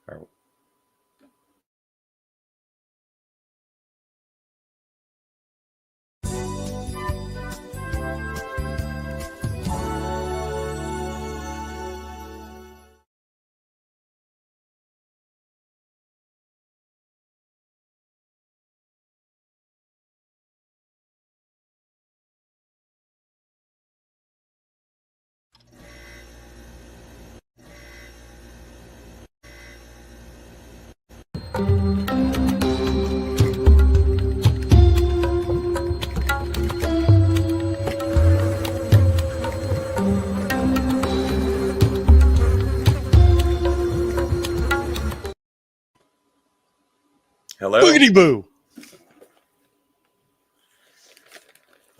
Are- Hello? Boogity boo!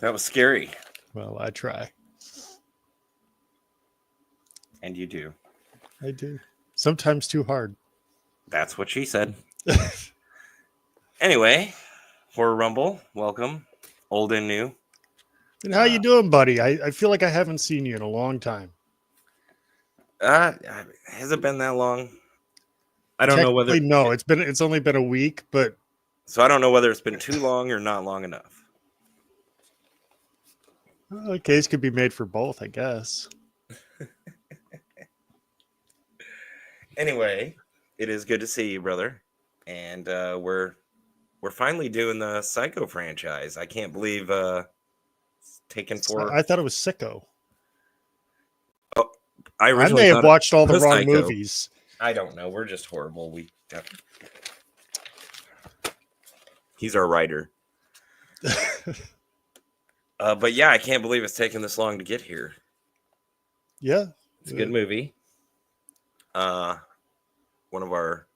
That was scary. Well, I try. And you do. I do. Sometimes too hard. That's what she said. Anyway, for Rumble, welcome. Old and new. And how you doing, buddy? I feel like I haven't seen you in a long time. Has it been that long? I don't know whether... No, it's only been a week, but... So I don't know whether it's been too long or not long enough. A case could be made for both, I guess. Anyway, it is good to see you, brother. And we're finally doing the Psycho franchise. I can't believe it's taken for... I thought it was Sicko. Oh, I may have watched all the wrong Psycho. movies. I don't know. We're just horrible. He's our writer. But yeah, I can't believe it's taken this long to get here. Yeah. It's a good movie. One of our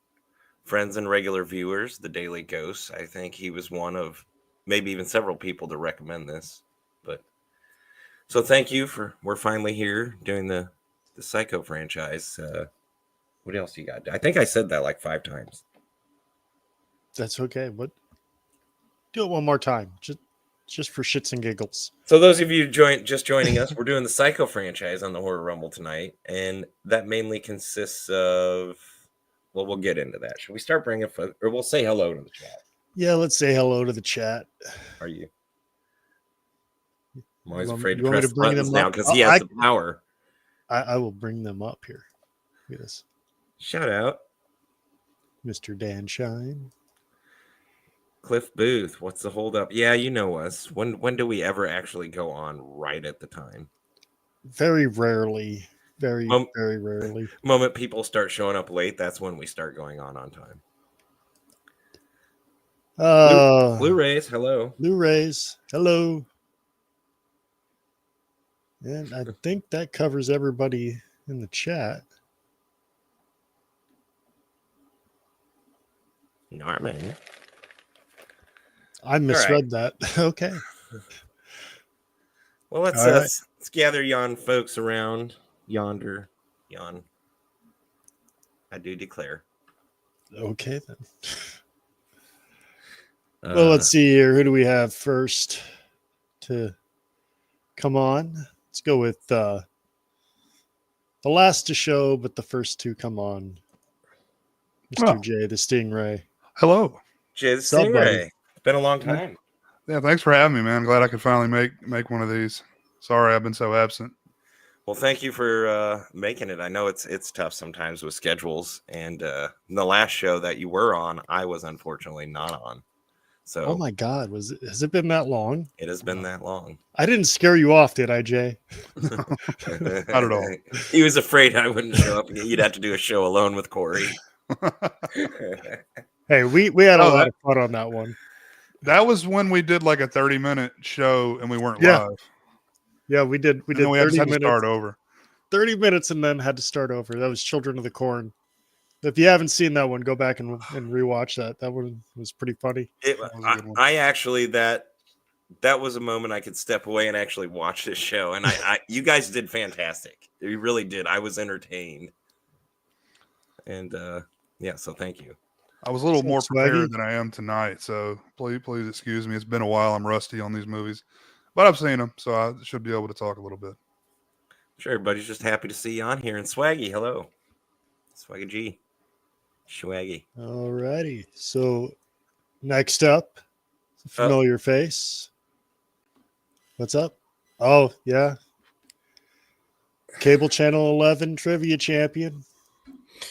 friends and regular viewers, the Daily Ghost, I think he was one of maybe even several people to recommend this. But so thank you we're finally here doing the Psycho franchise. What else you got? I think I said that like 5 times. That's okay. But do it one more time. Just for shits and giggles. So those of you just joining us, we're doing the Psycho franchise on the Horror Rumble tonight, and that mainly consists of, well, we'll get into that. Should we start bringing, or we'll say hello to the chat? Yeah, let's say hello to the chat. Are you? I'm always afraid to press buttons now because he has the power. I will bring them up here. Yes. Shout out, Mr. Dan Schein. Cliff Booth. What's the holdup? Yeah, you know us. When do we ever actually go on right at the time? Very rarely. Very rarely. Moment people start showing up late, that's when we start going on time. Blu-rays, hello. Blu-rays, hello. And I think that covers everybody in the chat. Norman. I misread that. Okay. Well, let's gather yon folks around yonder. Yon. I do declare. Okay, then. Well, let's see here. Who do we have first to come on? Let's go with the last to show, but the first to come on. Mr. J, the Stingray. Hello. Jay, the Stingray. It's been a long time. Yeah, thanks for having me, man. Glad I could finally make one of these. Sorry I've been so absent. Well, thank you for making it. I know it's tough sometimes with schedules. And the last show that you were on, I was unfortunately not on. So, oh my God, has it been that long? It has been that long. I didn't scare you off, did I, Jay? Not at all. He was afraid I wouldn't show up. You'd have to do a show alone with Kory. Hey, we had a lot of fun on that one. That was when we did like a 30-minute show and we weren't live. Yeah, we did. We did. We 30 had to minutes, start over. 30 minutes and then had to start over. That was Children of the Corn. If you haven't seen that one, go back and rewatch that. That one was pretty funny. I actually that was a moment I could step away and actually watch this show. And you guys did fantastic. You really did. I was entertained. And yeah, so thank you. I was a little more prepared than I am tonight, so please excuse me. It's been a while. I'm rusty on these movies, but I've seen them, so I should be able to talk a little bit. Sure, everybody's just happy to see you on here. And Swaggy, hello. Swaggy G. Swaggy. All righty. So next up, familiar face. What's up? Oh, yeah. Cable Channel 11 trivia champion,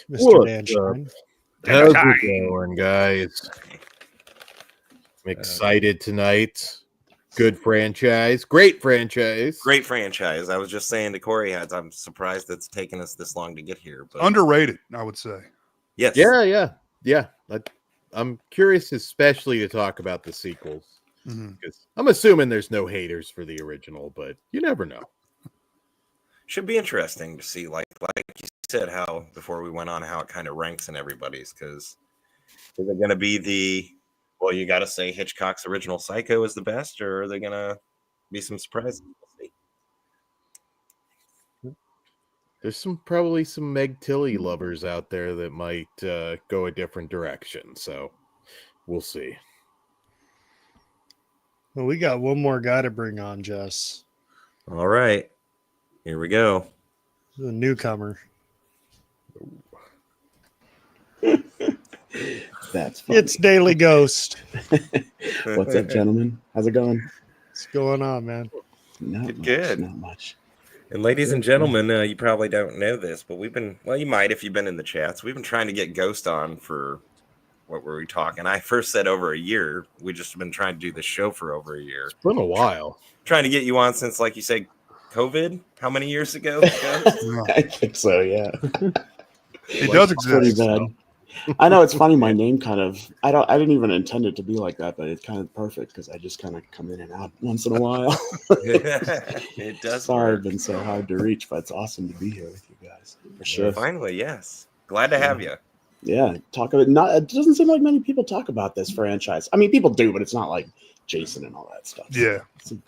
Mr. Dan Schein. How's it going, guys? I'm excited tonight. Good franchise. Great franchise. Great franchise. I was just saying to Kory, I'm surprised it's taken us this long to get here. But Underrated, I would say. yes. Yeah. I'm curious especially to talk about the sequels. Because I'm assuming there's no haters for the original, but you never know. Should be interesting to see, like you said, how before we went on, how it kind of ranks in everybody's. Because is it going to be well, you got to say Hitchcock's original Psycho is the best, or are they going to be some surprises? We'll see. There's probably some Meg Tilly lovers out there that might go a different direction. So we'll see. Well, we got one more guy to bring on, Jess. All right. Here we go. The newcomer. That's funny. It's Daily Ghost. What's up, gentlemen? How's it going? What's going on, man? Good. Not much. And ladies and gentlemen, you probably don't know this, but you might if you've been in the chats. We've been trying to get Ghost on for, what were we talking? I first said over a year. We just been trying to do this show for over a year. It's been a while. Trying to get you on since, like you say, COVID. How many years ago? I think so, yeah. It does It's pretty exist. bad. I know it's funny. My name kind of, I didn't even intend it to be like that, but it's kind of perfect because I just kind of come in and out once in a while. It does. Sorry, work. I've been so hard to reach, but it's awesome to be here with you guys for sure. Finally, yes. Glad to have you. Yeah, talk about it doesn't seem like many people talk about this franchise. I mean, people do, but it's not like Jason and all that stuff. Yeah.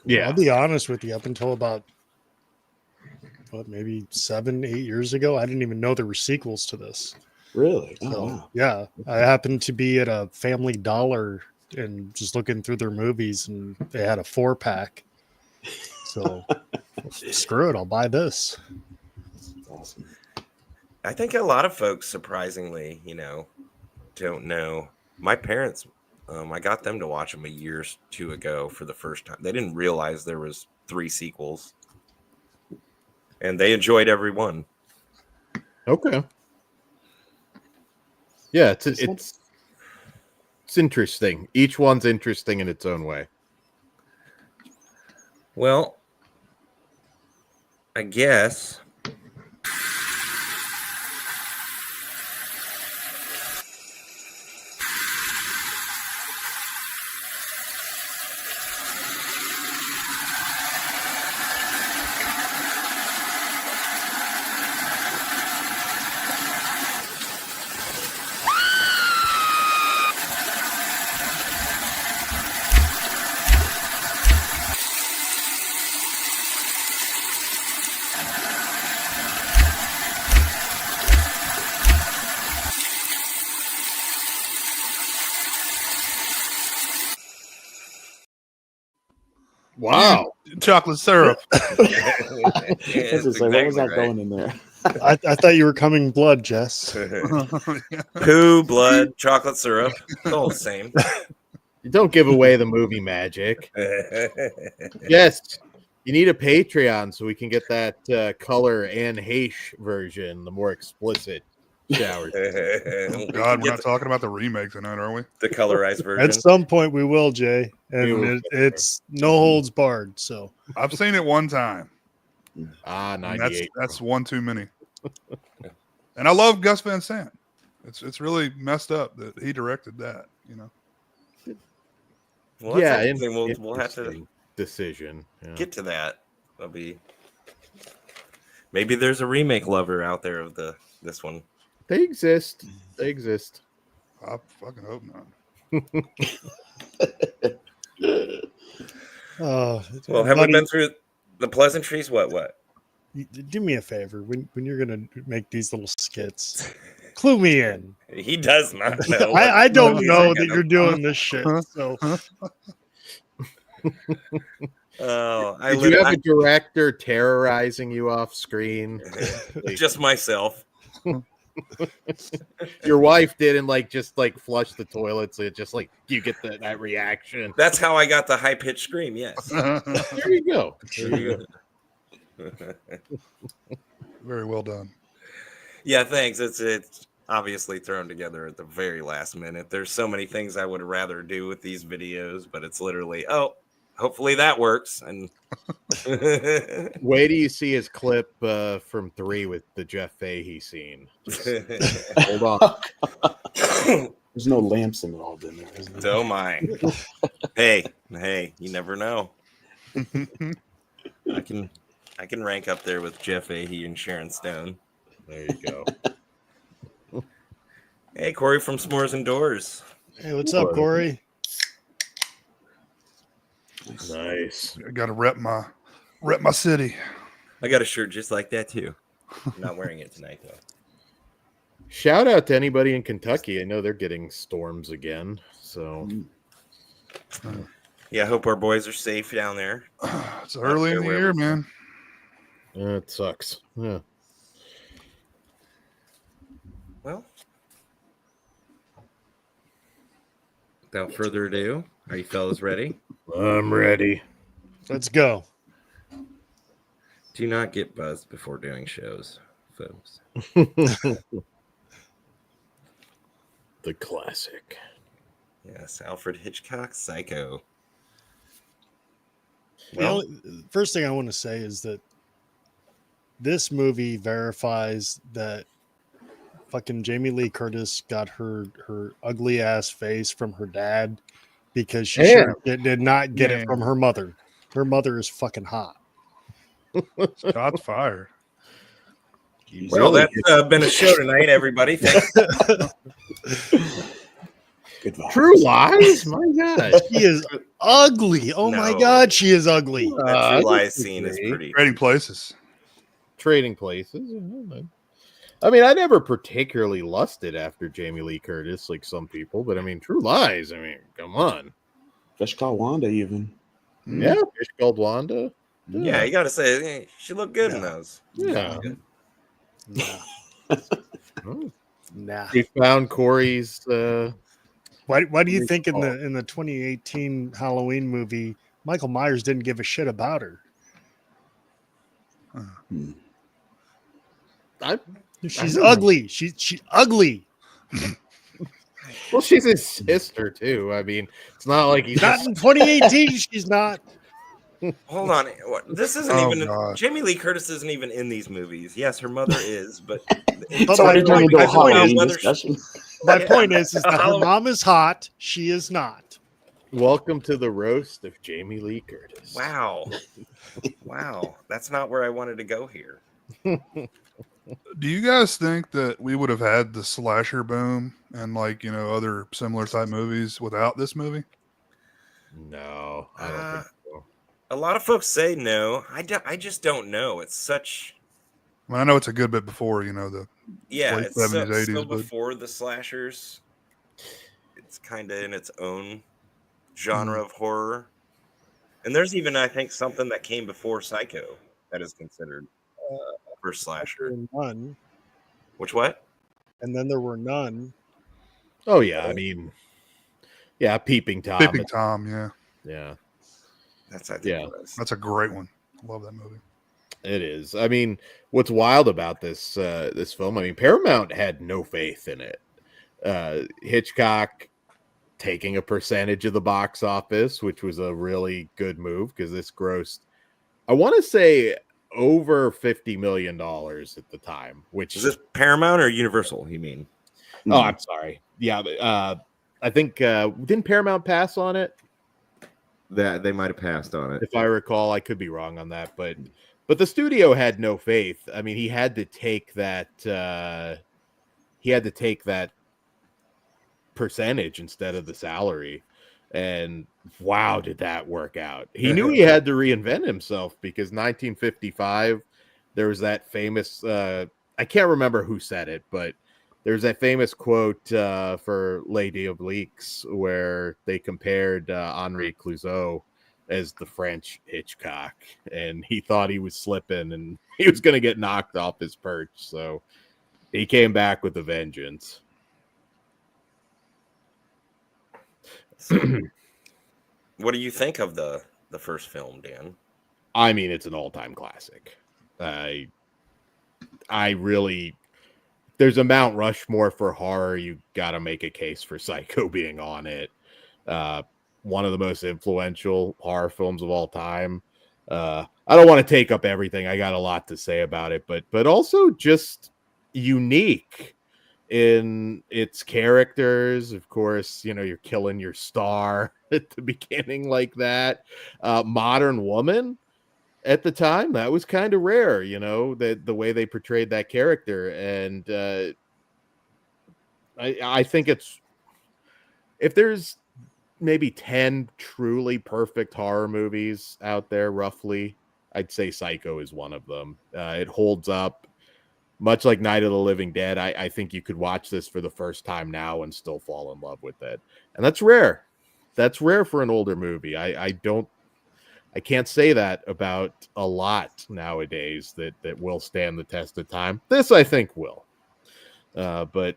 Yeah. I'll be honest with you. Up until about maybe 7-8 years ago, I didn't even know there were sequels to this. Really? So, Oh, wow. yeah, I happened to be at a Family Dollar and just looking through their movies, and they had a 4-pack. So, screw it, I'll buy this. That's awesome. I think a lot of folks, surprisingly, don't know. My parents, I got them to watch them a year or two ago for the first time. They didn't realize there was 3 sequels, and they enjoyed every one. Okay. Yeah, it's interesting. Each one's interesting in its own way. Well, I guess. Wow. Chocolate syrup. I was gonna say, what was that going in there? I thought you were coming blood, Jess. Poo, blood, chocolate syrup. It's all the same. You don't give away the movie magic. Yes. You need a Patreon so we can get that color and Heish version, the more explicit showers. God, we're not talking about the remake tonight, are we? The colorized version. At some point, we will, Jay. We will. And it's no holds barred. So, I've seen it one time. Ah, And 98. that's one too many. And I love Gus Van Sant. It's really messed up that he directed that, Well, that's Yeah, interesting. We'll have to interesting decision. Yeah. get to that. That'll be. Maybe there's a remake lover out there of this one. They exist. They exist. I fucking hope not. well, Well, have we been through the pleasantries? What? Do me a favor when you're gonna make these little skits, clue me in. He does not know. I don't movies know are that gonna- you're doing this shit. So Oh, Did you have a director terrorizing you off screen? just myself. Your wife didn't just flush the toilet, so it just you get that reaction. That's how I got the high pitched scream. Yes. There you go. There you go. Very well done. Yeah, thanks. It's obviously thrown together at the very last minute. There's so many things I would rather do with these videos, but it's literally, hopefully that works. And Wait till you see his clip from 3 with the Jeff Fahey scene. Hold on. There's no lamps involved in there, isn't there? Oh my. Hey, you never know. I can rank up there with Jeff Fahey and Sharon Stone. There you go. Hey, Kory from S'mores Indoors. Hey, what's up, Kory? Nice. I got to rep my city. I got a shirt just like that too. I'm not wearing it tonight though. Shout out to anybody in Kentucky. I know they're getting storms again. So Yeah, I hope our boys are safe down there. It's early in the year, man. It sucks. Yeah. Well, without further ado, are you fellas ready? I'm ready. Let's go. Do not get buzzed before doing shows, folks. The classic. Yes, Alfred Hitchcock, Psycho. Well, first thing I want to say is that this movie verifies that fucking Jamie Lee Curtis got her ugly ass face from her dad because she sure did not get it from her mother. Her mother is fucking hot. Shots fired. Well, that's been a show tonight, everybody. Thanks. Good vibes. True Lies? My God. She is ugly. Oh my God, she is ugly. That True Lies scene is pretty. Trading places. Trading places. I mean, I never particularly lusted after Jamie Lee Curtis like some people, but I mean, True Lies. I mean, come on. Fish called Wanda, even. Yeah, Fish Called Wanda. Yeah, you got to say, she looked good in those. Yeah. Nah. We found Kory's. Why do you think in the 2018 Halloween movie, Michael Myers didn't give a shit about her? She's ugly. She's ugly. Well, she's his sister too. I mean, it's not like he's not in 2018. She's not. Hold on. This isn't Jamie Lee Curtis isn't even in these movies. Yes, her mother is, but my point is that her mom is hot. She is not. Welcome to the roast of Jamie Lee Curtis. Wow. Wow. That's not where I wanted to go here. Do you guys think that we would have had the slasher boom and other similar type movies without this movie? No, I don't think so. A lot of folks say no. I just don't know. It's such. I mean, I know it's a good bit before the late it's 70s, 80s, still but before the slashers. It's kind of in its own genre of horror, and there's even I think something that came before Psycho that is considered for slasher. None. Which what? And then there were none. Oh yeah, I mean, yeah, Peeping Tom. Peeping Tom, yeah. Yeah. That's That's a great one. Love that movie. It is. I mean, what's wild about this this film? I mean, Paramount had no faith in it. Hitchcock taking a percentage of the box office, which was a really good move because this grossed, I want to say, over $50 million at the time. Which is this Paramount or Universal? You mean? Oh, I'm sorry. Yeah, I think didn't Paramount pass on it? That they might have passed on it. If I recall, I could be wrong on that, but the studio had no faith. I mean, he had to take that percentage instead of the salary. And wow, did that work out. He knew he had to reinvent himself because 1955, there was that famous I can't remember who said it, but there's that famous quote for Les Diabliques where they compared Henri Clouzot as the French Hitchcock, and he thought he was slipping and he was going to get knocked off his perch. So He came back with a vengeance. So, what do you think of the first film, Dan? I mean, it's an all-time classic. I really, there's a Mount Rushmore for horror. You got to make a case for Psycho being on it. One of the most influential horror films of all time. I don't want to take up everything. I got a lot to say about it, but also just unique in its characters. Of course, you know, you're killing your star at the beginning like that. Modern woman at the time, that was kind of rare, you know, that the way they portrayed that character. And I think it's, if there's maybe 10 truly perfect horror movies out there, roughly, I'd say Psycho is one of them. It holds up. Much like Night of the Living Dead, I think you could watch this for the first time now and still fall in love with it. And that's rare. That's rare for an older movie. I can't say that about a lot nowadays that will stand the test of time. This, I think, will. But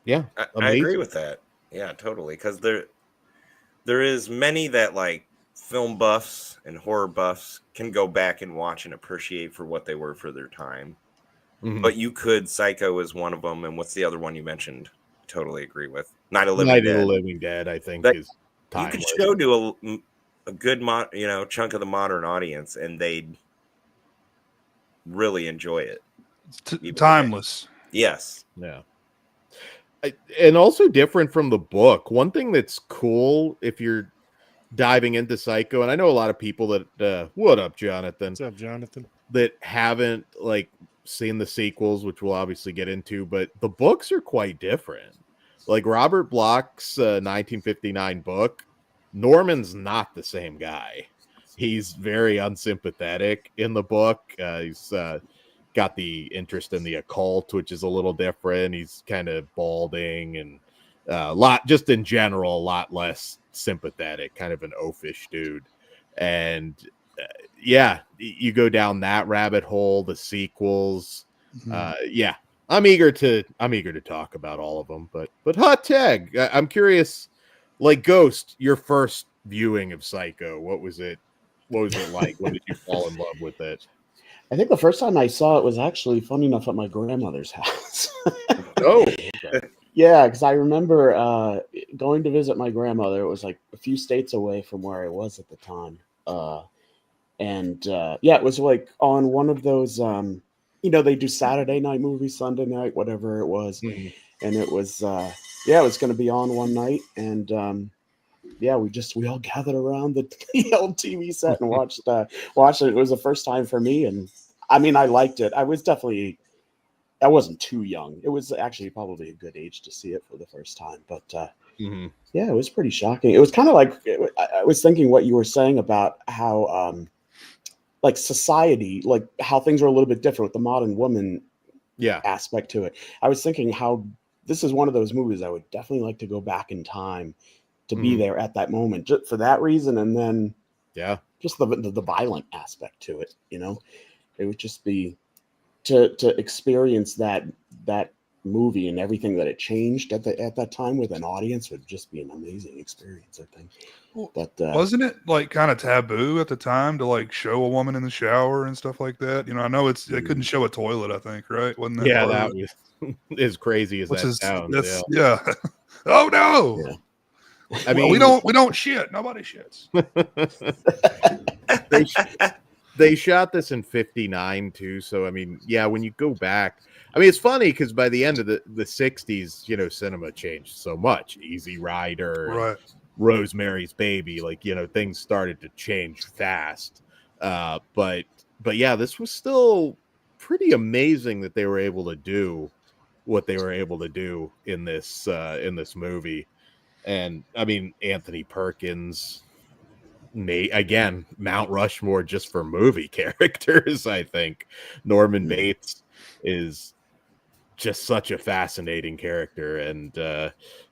yeah, I agree with that. Yeah, totally. Because there is many that like film buffs and horror buffs can go back and watch and appreciate for what they were for their time. Mm-hmm. But you could, Psycho is one of them. And what's the other one you mentioned? Totally agree with. Night of the Living Dead, I think, is timeless. You could show to a good chunk of the modern audience, and they'd really enjoy it. Timeless. Yes. Yeah. And also different from the book. One thing that's cool if you're diving into Psycho, and I know a lot of people that what up, Jonathan? What's up, Jonathan? That haven't like seen the sequels, which we'll obviously get into, but the books are quite different. Like Robert Bloch's 1959 book, Norman's not the same guy. He's very unsympathetic in the book. He's got the interest in the occult, which is a little different. He's kind of balding and a lot less sympathetic, kind of an oafish dude. And yeah, you go down that rabbit hole, the sequels. Yeah, I'm eager to talk about all of them, but hot tag. I'm curious, like Ghost, your first viewing of Psycho, what was it like? When did you fall in love with it? I think the first time I saw it was actually, funny enough, at my grandmother's house. Oh, okay. Yeah, because I remember going to visit my grandmother. It was like a few states away from where I was at the time. It was like on one of those, they do Saturday night movies, Sunday night, whatever it was. Mhm. And it was, it was going to be on one night. And we all gathered around the old TV set and watched it. It was the first time for me. And I mean, I liked it. I wasn't too young. It was actually probably a good age to see it for the first time. But Mm-hmm. yeah, it was pretty shocking. It was kind of like, I was thinking what you were saying about how, like society, like how things are a little bit different with the modern woman aspect to it. I was thinking how this is one of those movies I would definitely like to go back in time to be there at that moment, just for that reason. And then, just the violent aspect to it, it would just be to experience that movie and everything that it changed at that time with an audience would just be an amazing experience, I think. But wasn't it like kind of taboo at the time to like show a woman in the shower and stuff like that? I know they couldn't show a toilet, I think, right? Wasn't that that was as crazy as that sounds. Yeah. Oh no. Yeah. I mean, we don't shit. Nobody shits. They shot this in 59 too. So, I mean, yeah, when you go back, I mean, it's funny because by the end of the 60s, cinema changed so much. Easy Rider, right. Rosemary's Baby, like, things started to change fast. But yeah, this was still pretty amazing that they were able to do what they were able to do in this movie. And I mean, Anthony Perkins, again, Mount Rushmore just for movie characters. I think Norman Bates is just such a fascinating character, and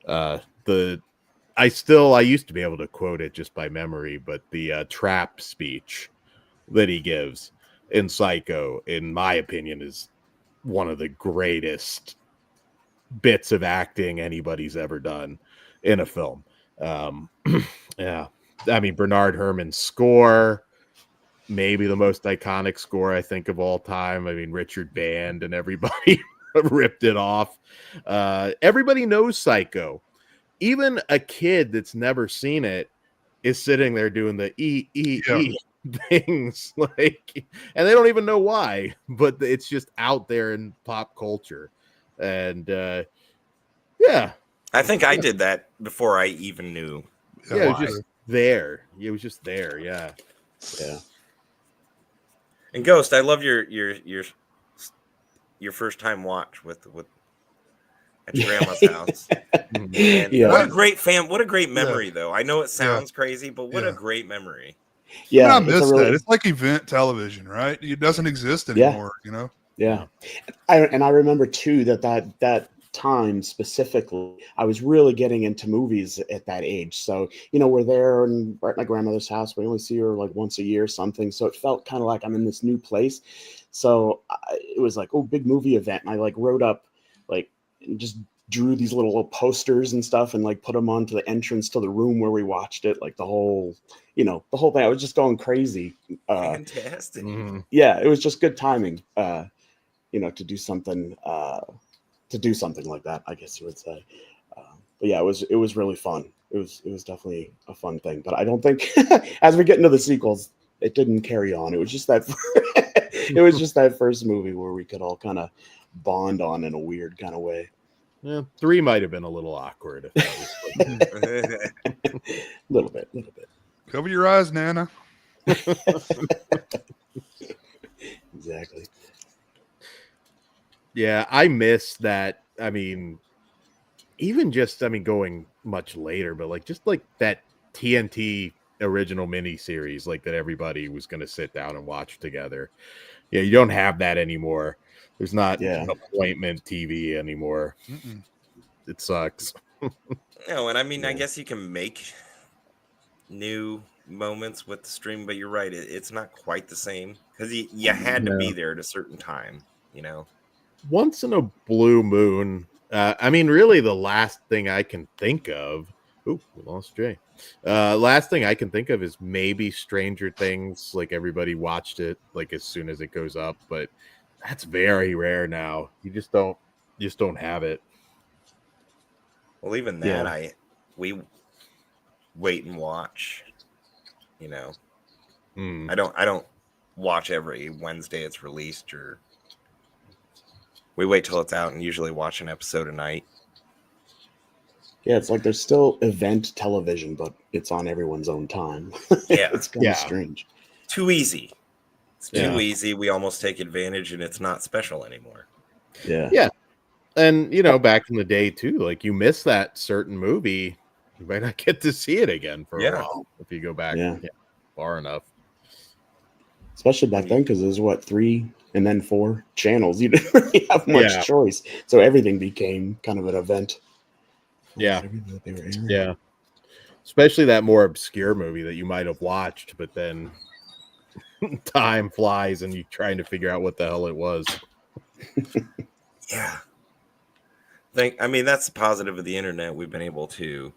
I used to be able to quote it just by memory, but the trap speech that he gives in Psycho, in my opinion, is one of the greatest bits of acting anybody's ever done in a film. Yeah, I mean, Bernard Herrmann's score, maybe the most iconic score I think of all time. I mean, Richard Band and everybody ripped it off. Everybody knows Psycho. Even a kid that's never seen it is sitting there doing the E things, like, and they don't even know why, but it's just out there in pop culture. And yeah, I think I did that before I even knew. Yeah, it was just there. It was just there. Yeah. And Ghost, I love your first time watch with at your grandma's house. And what a great memory, though. I know it sounds crazy, but what a great memory. Yeah, I miss that. It's like event television, right? It doesn't exist anymore, you know? Yeah. I remember too that time specifically, I was really getting into movies at that age. So, you know, we're there and we're at my grandmother's house. We only see her like once a year or something. So it felt kind of like I'm in this new place. So it was like, oh, big movie event. And I like wrote up, like, just drew these little posters and stuff and like put them onto the entrance to the room where we watched it. Like the whole thing. I was just going crazy. Fantastic. Yeah, it was just good timing, to do something like that, I guess you would say. But yeah, it was really fun. It was definitely a fun thing. But I don't think as we get into the sequels, it didn't carry on. It was just that that first movie where we could all kind of bond on in a weird kind of way. Yeah, 3 might have been a little awkward. Little bit. Cover your eyes, Nana. Exactly. Yeah, I miss that. I mean, even just, going much later, but like just like that TNT original miniseries, like that everybody was going to sit down and watch together. Yeah, you don't have that anymore. There's not appointment TV anymore. It sucks. No, and I mean, I guess you can make new moments with the stream, but you're right. It's not quite the same because you had to be there at a certain time, Once in a blue moon. Really the last thing I can think of. Ooh, we lost Jay. Last thing I can think of is maybe Stranger Things. Like everybody watched it like as soon as it goes up, but that's very rare now. You just don't have it. Well, even that, we wait and watch. I don't watch every Wednesday it's released, or we wait till it's out and usually watch an episode a night. Yeah, it's like there's still event television, but it's on everyone's own time. Yeah, it's kind of strange. Too easy. It's too easy. We almost take advantage, and it's not special anymore. Yeah. And back in the day too, like you miss that certain movie, you might not get to see it again for a while if you go back far enough. Especially back then, because there's 3 and then 4 channels. You didn't really have much choice, so everything became kind of an event. Yeah. Especially that more obscure movie that you might have watched, but then time flies and you're trying to figure out what the hell it was. Yeah. That's the positive of the internet. We've been able to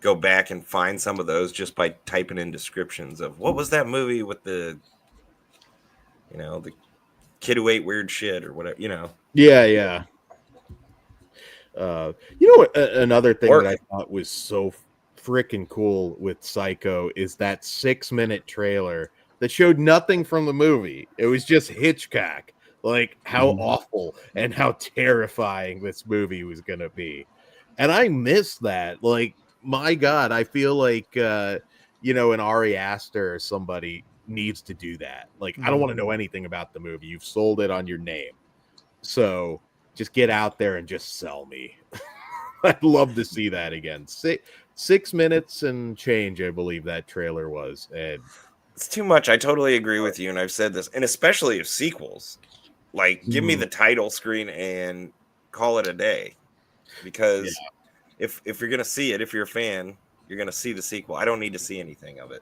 go back and find some of those just by typing in descriptions of what was that movie with the kid who ate weird shit or whatever, Yeah. Another thing that I thought was so freaking cool with Psycho is that 6-minute trailer that showed nothing from the movie. It was just Hitchcock, like how awful and how terrifying this movie was going to be. And I miss that. Like, my God, I feel like, an Ari Aster or somebody needs to do that. Like, I don't want to know anything about the movie. You've sold it on your name. So just get out there and just sell me. I'd love to see that again. 6 minutes and change, I believe that trailer was. And it's too much. I totally agree with you. And I've said this, and especially of sequels, like give me the title screen and call it a day. Because if you're going to see it, if you're a fan, you're going to see the sequel. I don't need to see anything of it.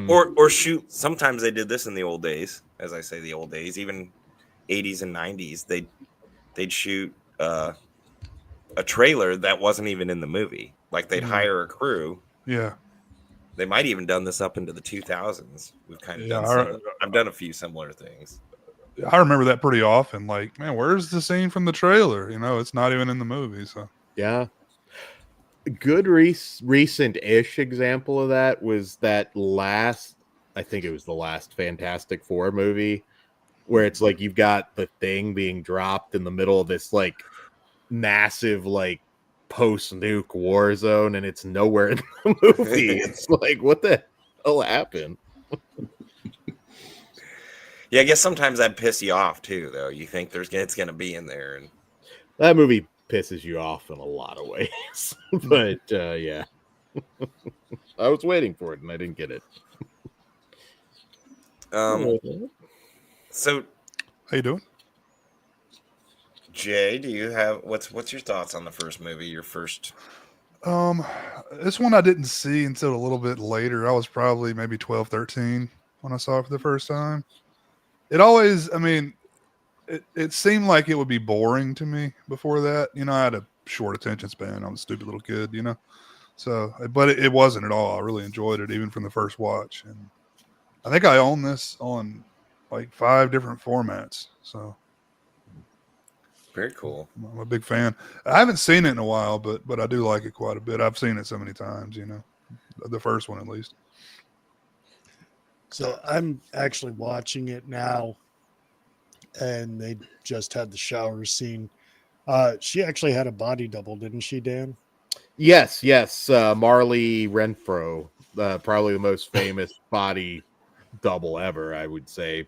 Or shoot. Sometimes they did this in the old days, as I say, the old days, even 80s and 90s, they'd shoot a trailer that wasn't even in the movie. Like they'd hire a crew. Yeah. They might even done this up into the 2000s. We've kind of done I've done a few similar things. I remember that pretty often. Like, man, where's the scene from the trailer? You know, it's not even in the movie. So yeah. Good recent-ish example of that was that I think it was the last Fantastic Four movie, where it's like you've got the Thing being dropped in the middle of this like massive like post-nuke war zone, and it's nowhere in the movie. It's like, what the hell happened? Yeah, I guess sometimes that'd piss you off too, though. You think it's going to be in there, and that movie pisses you off in a lot of ways. But yeah, I was waiting for it and I didn't get it. So, how you doing, Jay? Do you have what's your thoughts on the first movie? Your first. This one I didn't see until a little bit later. I was probably maybe 12, 13 when I saw it for the first time. It always, I mean, it seemed like it would be boring to me before that. You know, I had a short attention span. I'm a stupid little kid, you know. So, but it wasn't at all. I really enjoyed it even from the first watch. And I think I own this on like 5 different formats. So Very cool. I'm a big fan. I haven't seen it in a while, but I do like it quite a bit. I've seen it so many times, you know, the first one at least. So I'm actually watching it now, and they just had the shower scene. She actually had a body double, didn't she, Dan? Yes. Marley Renfro, probably the most famous body double ever, I would say.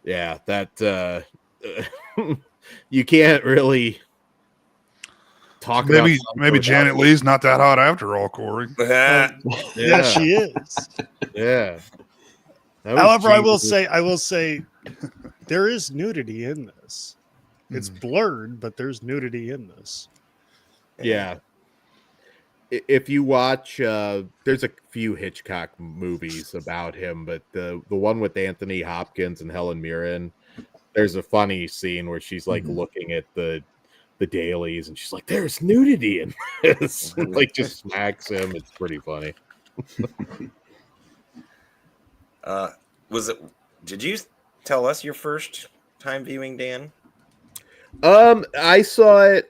Yeah, that you can't really talk about. Maybe Janet Leigh's not that hot after all, Kory. Yeah, she is. Yeah. However, I will say there is nudity in this. It's blurred, but there's nudity in this. Yeah. If you watch, there's a few Hitchcock movies about him, but the one with Anthony Hopkins and Helen Mirren, there's a funny scene where she's like looking at the dailies and she's like, "There's nudity in this," like just smacks him. It's pretty funny. Did you tell us your first time viewing, Dan? I saw it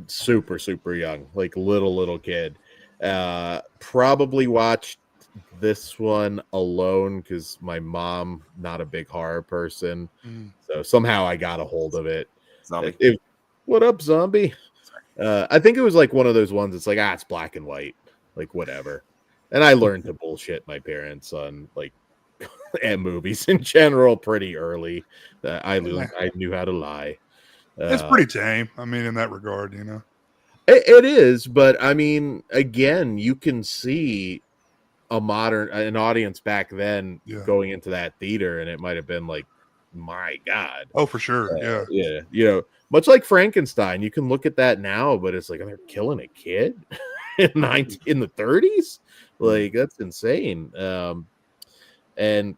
super, super young, like little kid. Probably watched this one alone because my mom, not a big horror person. So somehow I got a hold of it. Zombie. What up, zombie? I think it was like one of those ones. It's like, it's black and white, like whatever. And I learned to bullshit my parents on like and movies in general pretty early. I knew how to lie. It's pretty tame. I mean, in that regard, you know, it is. But I mean, again, you can see an audience back then going into that theater, and it might have been like, my God. Oh, for sure. Yeah. You know, much like Frankenstein, you can look at that now, but it's like, they're killing a kid in the 30s. Like, that's insane. And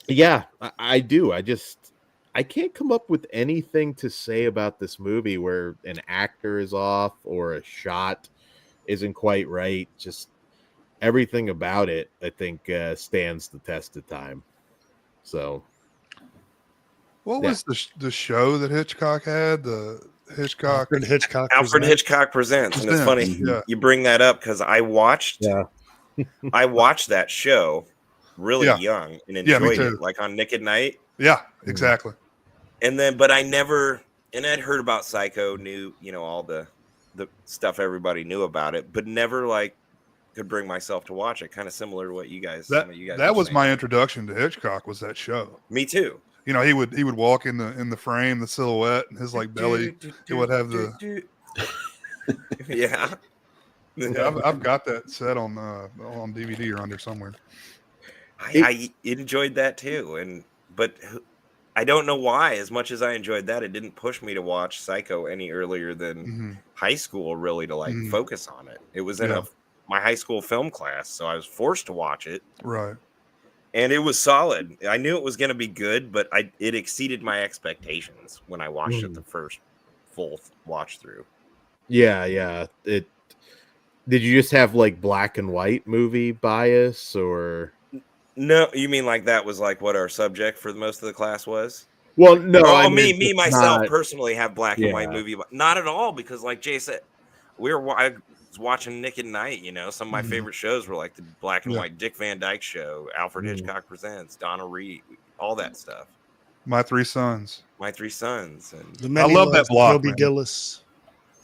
yeah, I do. I can't come up with anything to say about this movie where an actor is off or a shot isn't quite right. Just everything about it, I think, stands the test of time. So, what was the show that Hitchcock had? The Hitchcock Alfred Hitchcock Presents. And it's funny you bring that up because I watched that show really young and enjoyed it, like on Nick at Night. Yeah, exactly. And then, but I never, and I'd heard about Psycho, knew, you know, all the stuff everybody knew about it, but never like could bring myself to watch it. Kind of similar to what you guys. That was my introduction to Hitchcock. Was that show? Me too. You know, he would walk in the frame, the silhouette, and his like belly. It would have the. Yeah. I've got that set on DVD or under somewhere. I enjoyed that too, but I don't know why. As much as I enjoyed that, it didn't push me to watch Psycho any earlier than high school, really, to like focus on it. It was in my high school film class, so I was forced to watch it. Right. And it was solid. I knew it was going to be good, but it exceeded my expectations when I watched it the first full watch through. Yeah. Did you just have like black and white movie bias, or? No, you mean like that was like what our subject for most of the class was? Well, no. Oh, me myself not... personally have black and white movie, not at all, because like Jay said, I was watching Nick at Night. You know, some of my favorite shows were like the black and white Dick Van Dyke Show, Alfred Hitchcock Presents, Donna Reed, all that stuff. My Three Sons. And I love that block. Toby Gillis.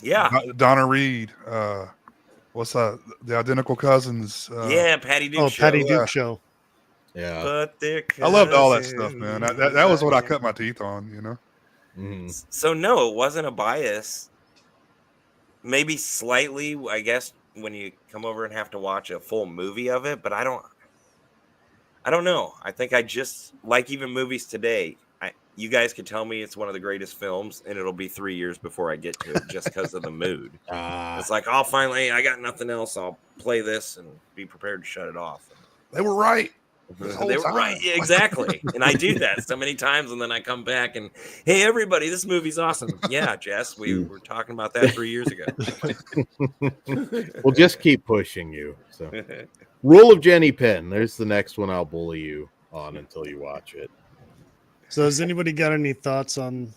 Yeah, Donna Reed. What's that? The Identical Cousins. Patty Duke. Patty Duke Show. Yeah, but I loved all that stuff, man. That was what I cut my teeth on, you know. So no, it wasn't a bias. Maybe slightly, I guess, when you come over and have to watch a full movie of it, but I don't know. I think I just like even movies today. You guys could tell me it's one of the greatest films, and it'll be 3 years before I get to it just because of the mood. It's like, I got nothing else. I'll play this and be prepared to shut it off. They were right. They were right. Yeah, exactly. And I do that so many times, and then I come back and, hey, everybody, this movie's awesome. Yeah, Jess, we were talking about that 3 years ago. We'll just keep pushing you. So, Rule of Jenny Penn. There's the next one I'll bully you on until you watch it. So has anybody got any thoughts on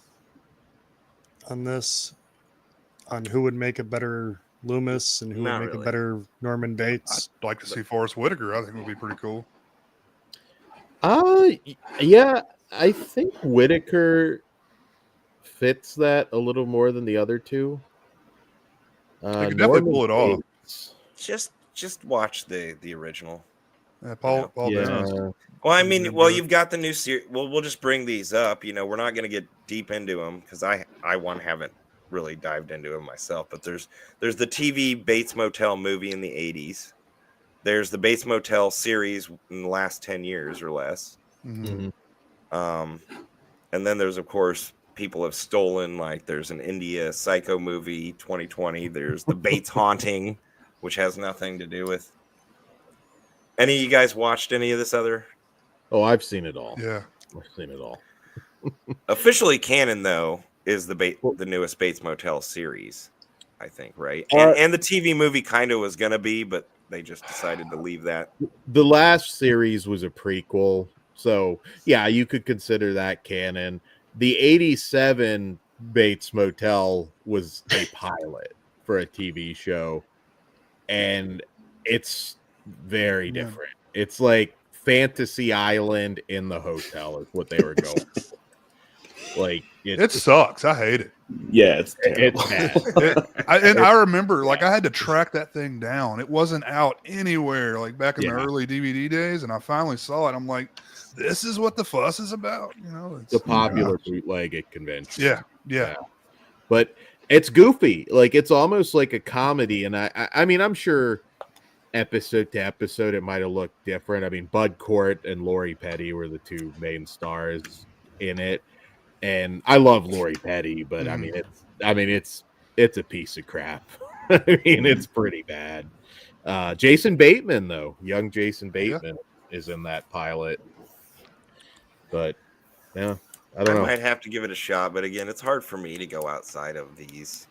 this? On who would make a better Loomis and who would make a better Norman Bates? I'd like to see Forrest Whitaker. I think it would be pretty cool. Yeah, I think Whitaker fits that a little more than the other two. I could definitely pull it off. Just watch the original. Paul yeah. Dano. Well, I mean, you've got the new series. Well, we'll just bring these up. You know, we're not going to get deep into them because I haven't really dived into them myself. But there's the TV Bates Motel movie in the 80s. There's the Bates Motel series in the last 10 years or less. Mm-hmm. And then there's, of course, people have stolen, like there's an India Psycho movie 2020. There's the Bates Haunting, which has nothing to do with. Any of you guys watched any of this other? Oh, I've seen it all. Yeah. I've seen it all. Officially canon, though, is the newest Bates Motel series, I think, right? And the TV movie kind of was going to be, but they just decided to leave that. The last series was a prequel. So, yeah, you could consider that canon. The 87 Bates Motel was a pilot for a TV show. And it's very different. It's like Fantasy Island in the hotel is what they were going for. Like it sucks. I hate it. Yeah, it's bad. I remember, like, I had to track that thing down. It wasn't out anywhere, like back in the early DVD days, and I finally saw it. I'm like, this is what the fuss is about, you know? It's the popular bootleg at convention. Yeah. But it's goofy. Like, it's almost like a comedy, and I mean, I'm sure episode to episode it might have looked different. I mean, Bud Cort and Lori Petty were the two main stars in it. And I love Lori Petty, but I mean it's a piece of crap. I mean, it's pretty bad. Jason Bateman, though, young Jason Bateman is in that pilot. But yeah, I don't know. I might have to give it a shot, but again, it's hard for me to go outside of these.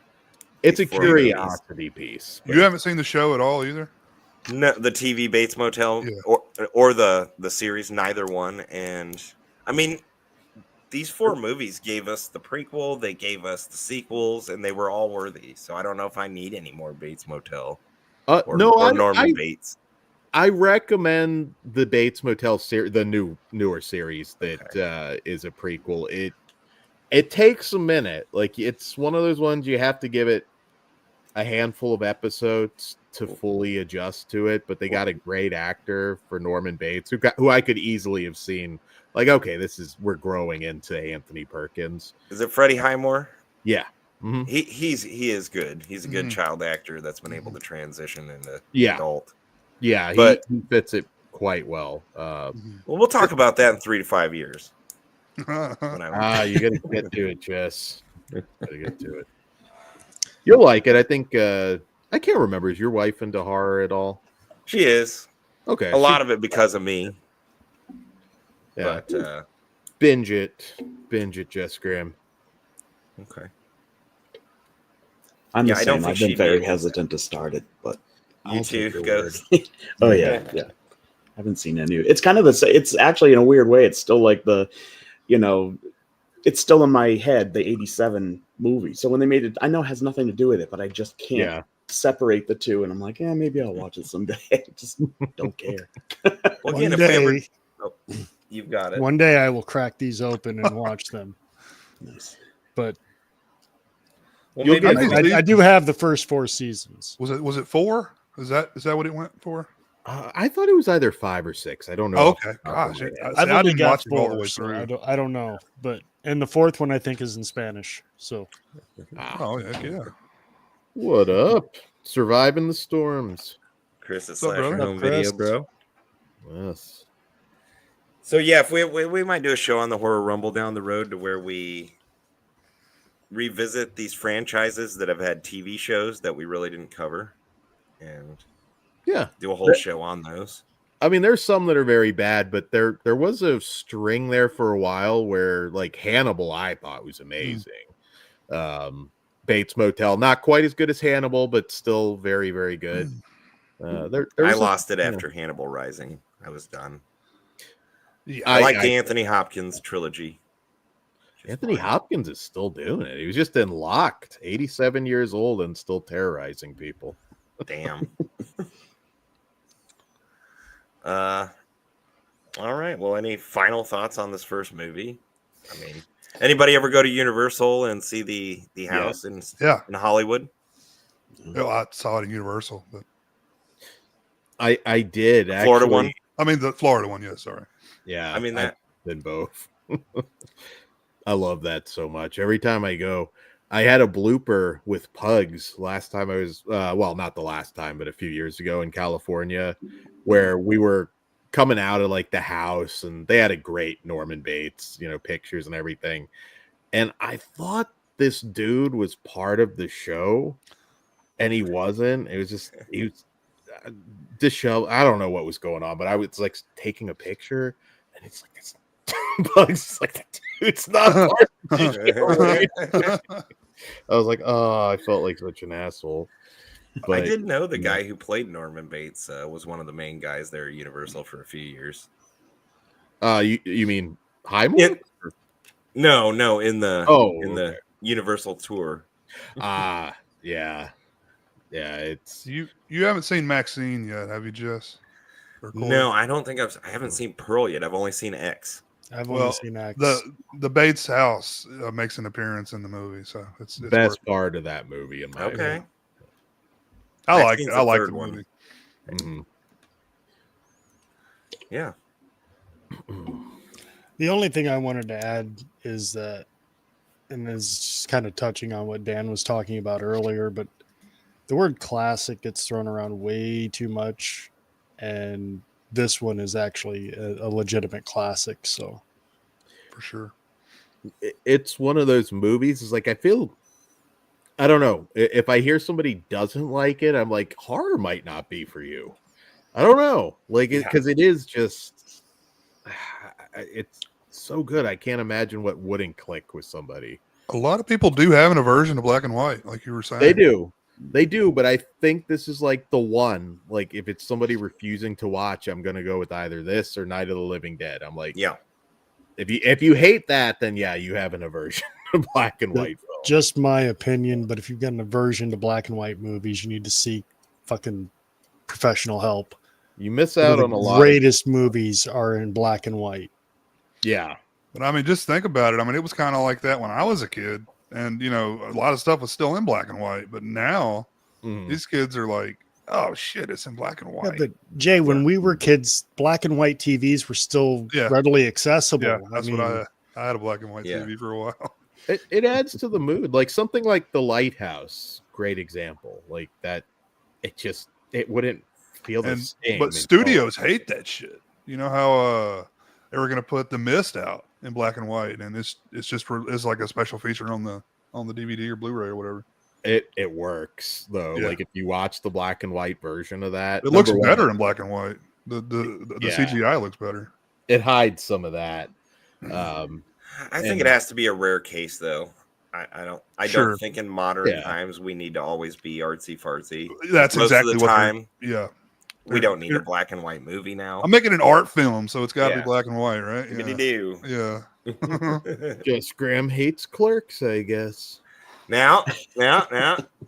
It's a curiosity piece. You haven't seen the show at all either? No, the TV Bates Motel or the series, neither one. And I mean, these four movies gave us the prequel, they gave us the sequels, and they were all worthy. So I don't know if I need any more Bates Motel or Norman Bates. I recommend the Bates Motel series, the newer series that is a prequel. It takes a minute. Like, it's one of those ones you have to give it a handful of episodes to fully adjust to it. But they got a great actor for Norman Bates, who I could easily have seen. Like, okay, we're growing into Anthony Perkins. Is it Freddie Highmore? Yeah. Mm-hmm. He is good. He's a good child actor that's been able to transition into adult. Yeah, but he fits it quite well. Well, we'll talk about that in 3 to 5 years. You got to get to it, Jess. Got to get to it. You'll like it. I think. I can't remember. Is your wife into horror at all? She is. Okay. A lot of it because of me. Yeah. But Binge it, Jess Graham. okay. I'm Yeah, the I don't same. think I've been she'd be very against hesitant to start it, but You I'll too, take your Ghost? word. Oh yeah, yeah. I haven't seen any. It's kind of the same. It's actually in a weird way. It's still like the, you know, it's still in my head, the '87 movie. So when they made it, I know it has nothing to do with it, but I just can't separate the two. And I'm like, yeah, maybe I'll watch it someday. I just don't care. Well, again, One if we ever, day, you've got it. one day I will crack these open and watch them. Nice. But Well, You'll maybe get- I do have the first 4 seasons. Was it 4? Is that what it went for? I thought it was either 5 or 6. I don't know. Oh, off the okay. top of Gosh, my I head. I've only didn't got watch it all the 4, way so through. I don't know. But and the 4th one I think is in Spanish. So Oh, heck yeah. What up? Surviving the storms. Chris at What's up, Slasher brother? Home Chris? Video, bro. Yes. So yeah, if we might do a show on the Horror Rumble down the road to where we revisit these franchises that have had TV shows that we really didn't cover, and Yeah. do a whole show on those. I mean, there's some that are very bad, but there was a string there for a while where, like, Hannibal, I thought was amazing. Bates Motel, not quite as good as Hannibal, but still very, very good. There I was lost it after Hannibal Rising. I was done. Yeah, I like the Anthony Hopkins trilogy. Anthony Hopkins is still doing it. He was just in Locked, 87 years old and still terrorizing people. Damn. All right. Well, any final thoughts on this first movie? I mean, anybody ever go to Universal and see the house in Hollywood? Oh, I saw it in Universal, but I did The Florida actually. one? I mean the Florida one. Yeah, sorry. Yeah, I mean that. I've been both. I love that so much. Every time I go, I had a blooper with pugs last time I was, well, not the last time, but a few years ago in California, where we were coming out of like the house and they had a great Norman Bates, pictures and everything. And I thought this dude was part of the show and he wasn't. It was just, he was disheveled. I don't know what was going on, but I was like taking a picture and it's like this bugs like that dude's not part of the show. I was like, oh, I felt like such an asshole. But I did know the guy who played Norman Bates was one of the main guys there at Universal for a few years. You mean Highmore? No, in the Universal tour. Yeah. It's You haven't seen Maxine yet, have you, Jess? No, I don't think I haven't seen Pearl yet. I've only seen X. I've only seen X. The Bates house makes an appearance in the movie, so it's best part of that movie in my opinion. I like it. Maxine's I like the third one. movie. Mm-hmm. Yeah. The only thing I wanted to add is that, and is kind of touching on what Dan was talking about earlier, but the word classic gets thrown around way too much, and this one is actually a legitimate classic. So, for sure, it's one of those movies. It's like I don't know. If I hear somebody doesn't like it, I'm like, horror might not be for you. I don't know, because it is just, it's so good. I can't imagine what wouldn't click with somebody. A lot of people do have an aversion to black and white, like you were saying. They do, but I think this is like the one. Like, if it's somebody refusing to watch, I'm gonna go with either this or Night of the Living Dead. I'm like, yeah. If you hate that, then yeah, you have an aversion to black and white film. Just my opinion, but if you've got an aversion to black and white movies, you need to seek fucking professional help. You miss out on a lot. The greatest movies are in black and white. Yeah. But I mean, just think about it. I mean, it was kind of like that when I was a kid. And, a lot of stuff was still in black and white. But now these kids are like, oh, shit, it's in black and white. Yeah, but, Jay, when we were kids, black and white TVs were still readily accessible. Yeah, that's what I had a black and white TV for a while. It adds to the mood. Like something like The Lighthouse, great example. Like that, it wouldn't feel the same. But studios hate that shit. You know how they were going to put The Mist out in black and white, and it's like a special feature on the DVD or Blu-ray or whatever. It works though. Yeah. Like if you watch the black and white version of that, it looks better in black and white. The CGI looks better. it hides some of that. I think it has to be a rare case, though. I Sure. don't think in modern times we need to always be artsy fartsy. That's Most exactly of the what time. Yeah. We don't need a black and white movie now. I'm making an art film, so it's got to be Yeah. black and white, right? Do. Yeah. Jess Graham hates Clerks, I guess. Now,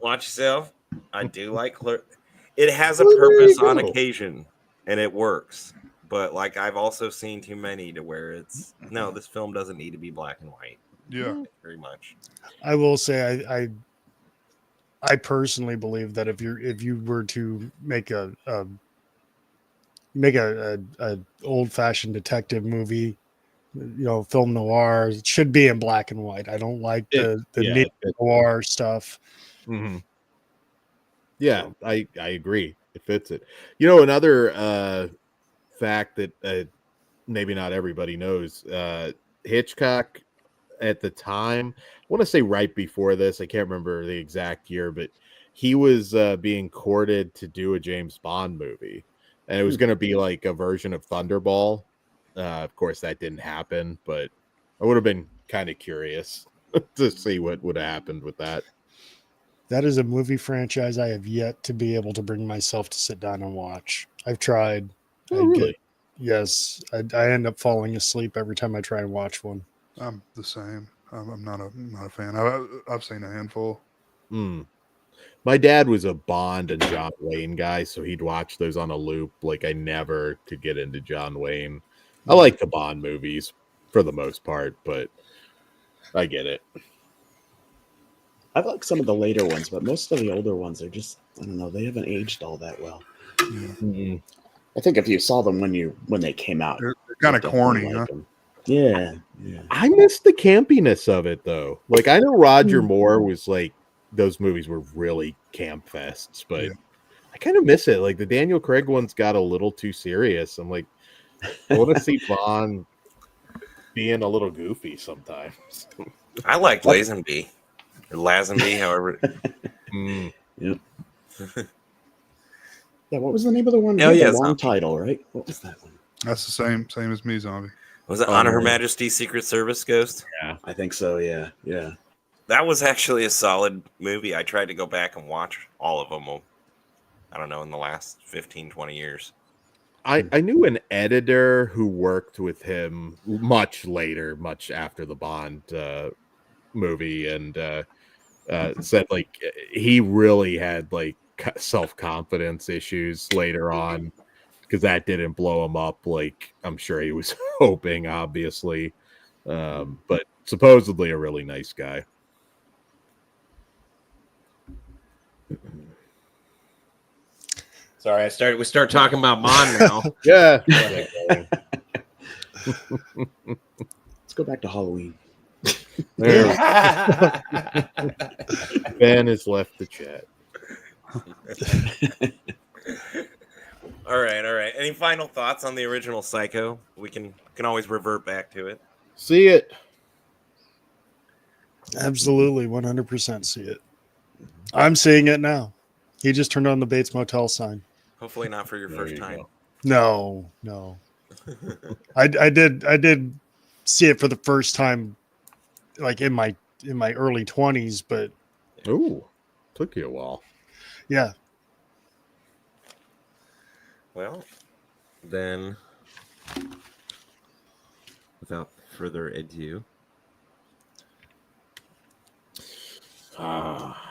watch yourself. I do like Clerks. It has a Well, there purpose you on go. occasion, and it works. But like I've also seen too many to where it's no, this film doesn't need to be black and white. Yeah. Very much. I will say I personally believe that if you were to make a old fashioned detective movie, film noir, it should be in black and white. I don't like the neo noir stuff. Mm-hmm. Yeah, I agree. It fits it. Another fact that maybe not everybody knows, Hitchcock at the time, I want to say right before this, I can't remember the exact year, but he was being courted to do a James Bond movie, and it was going to be like a version of Thunderball. Of course, that didn't happen, but I would have been kind of curious to see what would have happened with that. That is a movie franchise I have yet to be able to bring myself to sit down and watch. I've tried. Oh, really? Yes. I end up falling asleep every time I try and watch one. I'm the same. I'm not a fan. I've seen a handful. My dad was a Bond and John Wayne guy, so he'd watch those on a loop. Like, I never could get into John Wayne. I like the Bond movies for the most part, but I get it. I like some of the later ones, but most of the older ones are just, I don't know, they haven't aged all that well. Yeah. I think if you saw them when they came out, they're kind of corny, huh? Yeah. I miss the campiness of it, though. Like, I know Roger Moore was like, those movies were really camp fests, but I kind of miss it. Like, the Daniel Craig ones got a little too serious. I'm like, I want to see Bond being a little goofy sometimes. I like Lazenby. Or Lazenby, however. Yep. Yeah, what was the name of the one? Oh, yeah, the long title, right? What was that one? That's the same as me, Zombie. Was it Honor Her Majesty's Secret Service Ghost? Yeah, I think so. Yeah. That was actually a solid movie. I tried to go back and watch all of them. I don't know, in the last 15, 20 years. I knew an editor who worked with him much later, much after the Bond movie, and said like he really had like self-confidence issues later on because that didn't blow him up like I'm sure he was hoping, obviously, but supposedly a really nice guy. Sorry, we start talking about Bond now. Yeah. Let's go back to Halloween. Ben has left the chat. All right. Any final thoughts on the original Psycho? We can always revert back to it. See it. Absolutely, 100% see it. I'm seeing it now. He just turned on the Bates Motel sign. Hopefully not for your first time. Go. No. I did see it for the first time, like in my early 20s, but took you a while. Yeah. Well, then, without further ado,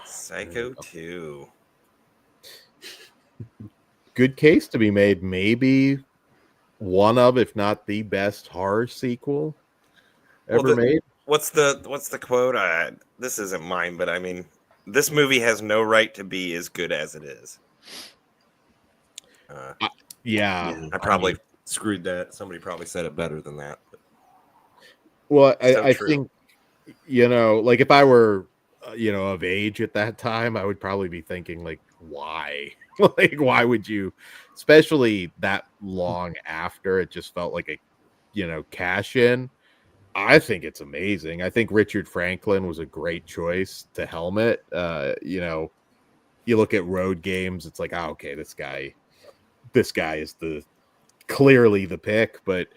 Psycho 2. Good case to be made. Maybe one of, if not the best horror sequel ever made. What's the quote? This isn't mine, but I mean, this movie has no right to be as good as it is. I probably screwed that. Somebody probably said it better than that. Well, I think, like if I were, of age at that time, I would probably be thinking like, why? Like, why would you, especially that long after, it just felt like a, cash in. I think it's amazing. I think Richard Franklin was a great choice to helm it. You look at Road Games, it's like, okay, this guy is clearly the pick, but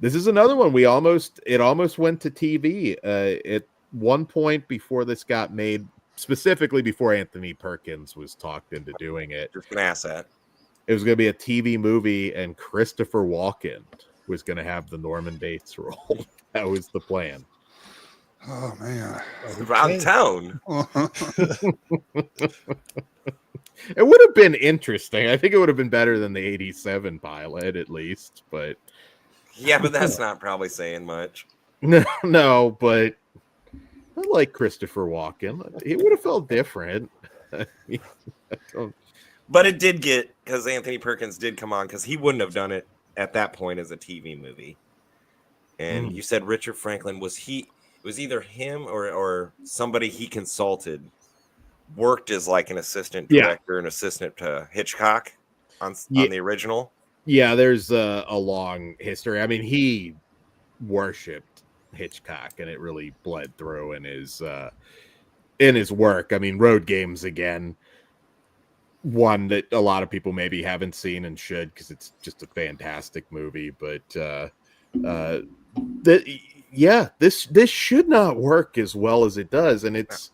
This is another one it almost went to TV at one point before this got made, specifically before Anthony Perkins was talked into doing it. Just an asset. It was going to be a TV movie, and Christopher Walken was going to have the Norman Bates role. That was the plan. Oh man, Around town. It would have been interesting. I think it would have been better than the 87 pilot, at least. But yeah, but that's not probably saying much. No, but I like Christopher Walken. It would have felt different. But it did get, because Anthony Perkins did come on, because he wouldn't have done it at that point as a TV movie. And you said Richard Franklin, was either him or somebody he consulted, worked as like an assistant director and assistant to Hitchcock on the original. Yeah, there's a long history. I mean, he worshipped Hitchcock, and it really bled through in his work. I mean, Road Games, again, one that a lot of people maybe haven't seen and should, because it's just a fantastic movie. But this should not work as well as it does, and it's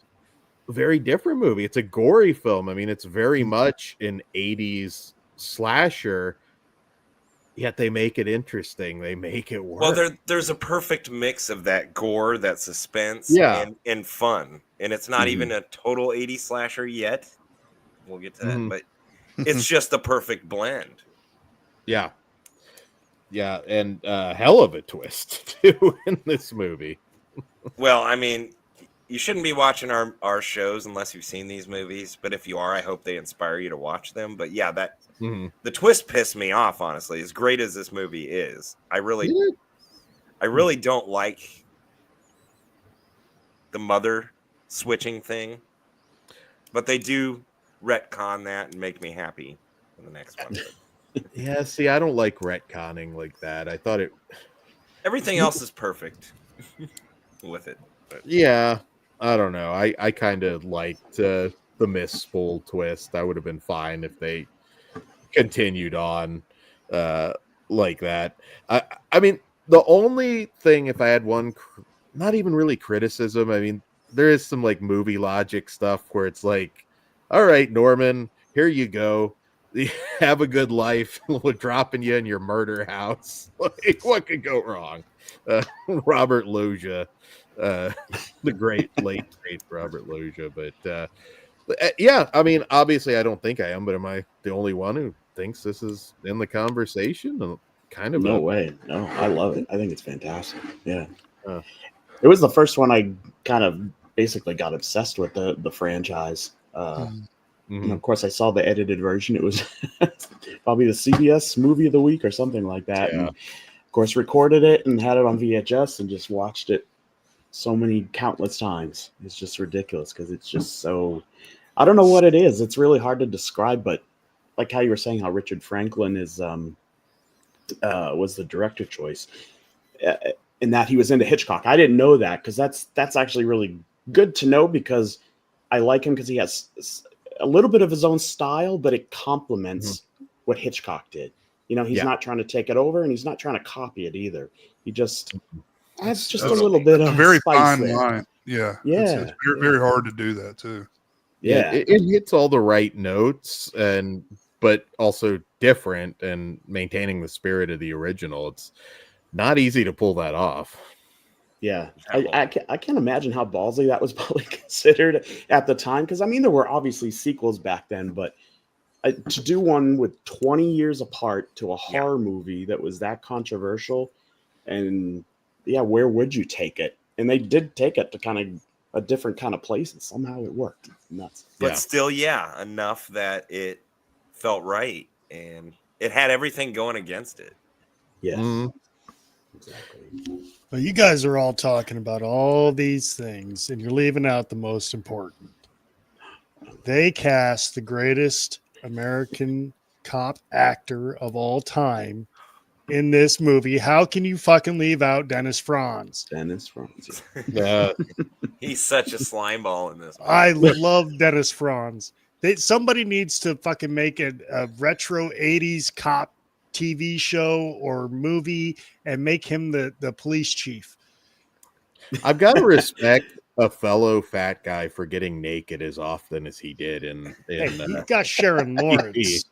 a very different movie. It's a gory film. I mean, it's very much an 80s slasher, yet they make it interesting. They make it work. Well, there's a perfect mix of that gore, that suspense, and fun. And it's not even a total 80s slasher yet. We'll get to that, but it's just the perfect blend. Yeah. Yeah, and hell of a twist, too, in this movie. Well, I mean, you shouldn't be watching our shows unless you've seen these movies. But if you are, I hope they inspire you to watch them. But yeah, the twist pissed me off, honestly. As great as this movie is, I really don't like the mother switching thing. But they do retcon that and make me happy in the next one. Yeah, see, I don't like retconning like that. I thought everything else is perfect with it. But. Yeah, I don't know. I kind of liked the Miss Spool twist. I would have been fine if they continued on like that. I mean, the only thing, if I had one, not even really criticism. I mean, there is some like movie logic stuff where it's like, all right, Norman, here you go. Have a good life. We're dropping you in your murder house. Like, what could go wrong? Robert Loggia, the late great Robert Loggia. But yeah, I mean, obviously, I don't think I am, but am I the only one who thinks this is in the conversation? Kind of. No way. No, I love it. I think it's fantastic. Yeah. It was the first one I kind of basically got obsessed with the franchise. And of course, I saw the edited version. It was probably the CBS movie of the week or something like that. Yeah. And of course, recorded it and had it on VHS and just watched it countless times. It's just ridiculous because it's just so, I don't know what it is. It's really hard to describe, but like how you were saying, how Richard Franklin was the director choice, in that he was into Hitchcock. I didn't know that, because that's actually really good to know, because I like him because he has a little bit of his own style, but it complements what Hitchcock did. You know, he's not trying to take it over, and he's not trying to copy it either. He just adds just a little bit of a very spice fine there. line. Yeah. Yeah. It's very, very hard to do that too. Yeah. It hits all the right notes, but also different, and maintaining the spirit of the original. It's not easy to pull that off. Yeah, I can't imagine how ballsy that was probably considered at the time, because I mean, there were obviously sequels back then, but to do one with 20 years apart to a horror movie that was that controversial, and where would you take it? And they did take it to kind of a different kind of place, and somehow it worked. Nuts. But still, enough that it felt right, and it had everything going against it. Yeah. Exactly. But you guys are all talking about all these things, and you're leaving out the most important. They cast the greatest American cop actor of all time in this movie. How can you fucking leave out Dennis Franz? Dennis Franz. Yeah. He's such a slime ball in this movie. I love Dennis Franz. Somebody needs to fucking make a retro 80s cop TV show or movie and make him the police chief. I've got to respect a fellow fat guy for getting naked as often as he did. Hey, he got Sharon Lawrence.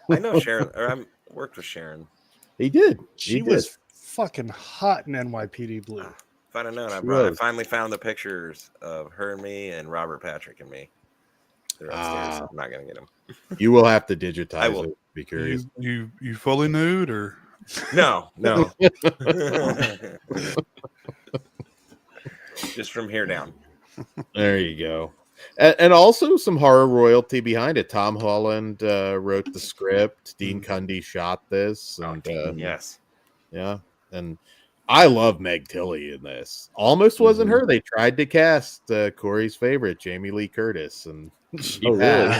I know Sharon, or I worked with Sharon. He did. She was fucking hot in NYPD Blue. If I'd have known, I finally found the pictures of her and me and Robert Patrick and me. They're upstairs. I'm not gonna get them. You will have to digitize I will. it. Be curious. You fully nude or No. Just from here down. There you go. And also some horror royalty behind it. Tom Holland wrote the script. Dean Cundy shot this. And, yes. Yeah. And I love Meg Tilly in this. Almost wasn't her. They tried to cast Corey's favorite, Jamie Lee Curtis. And she really?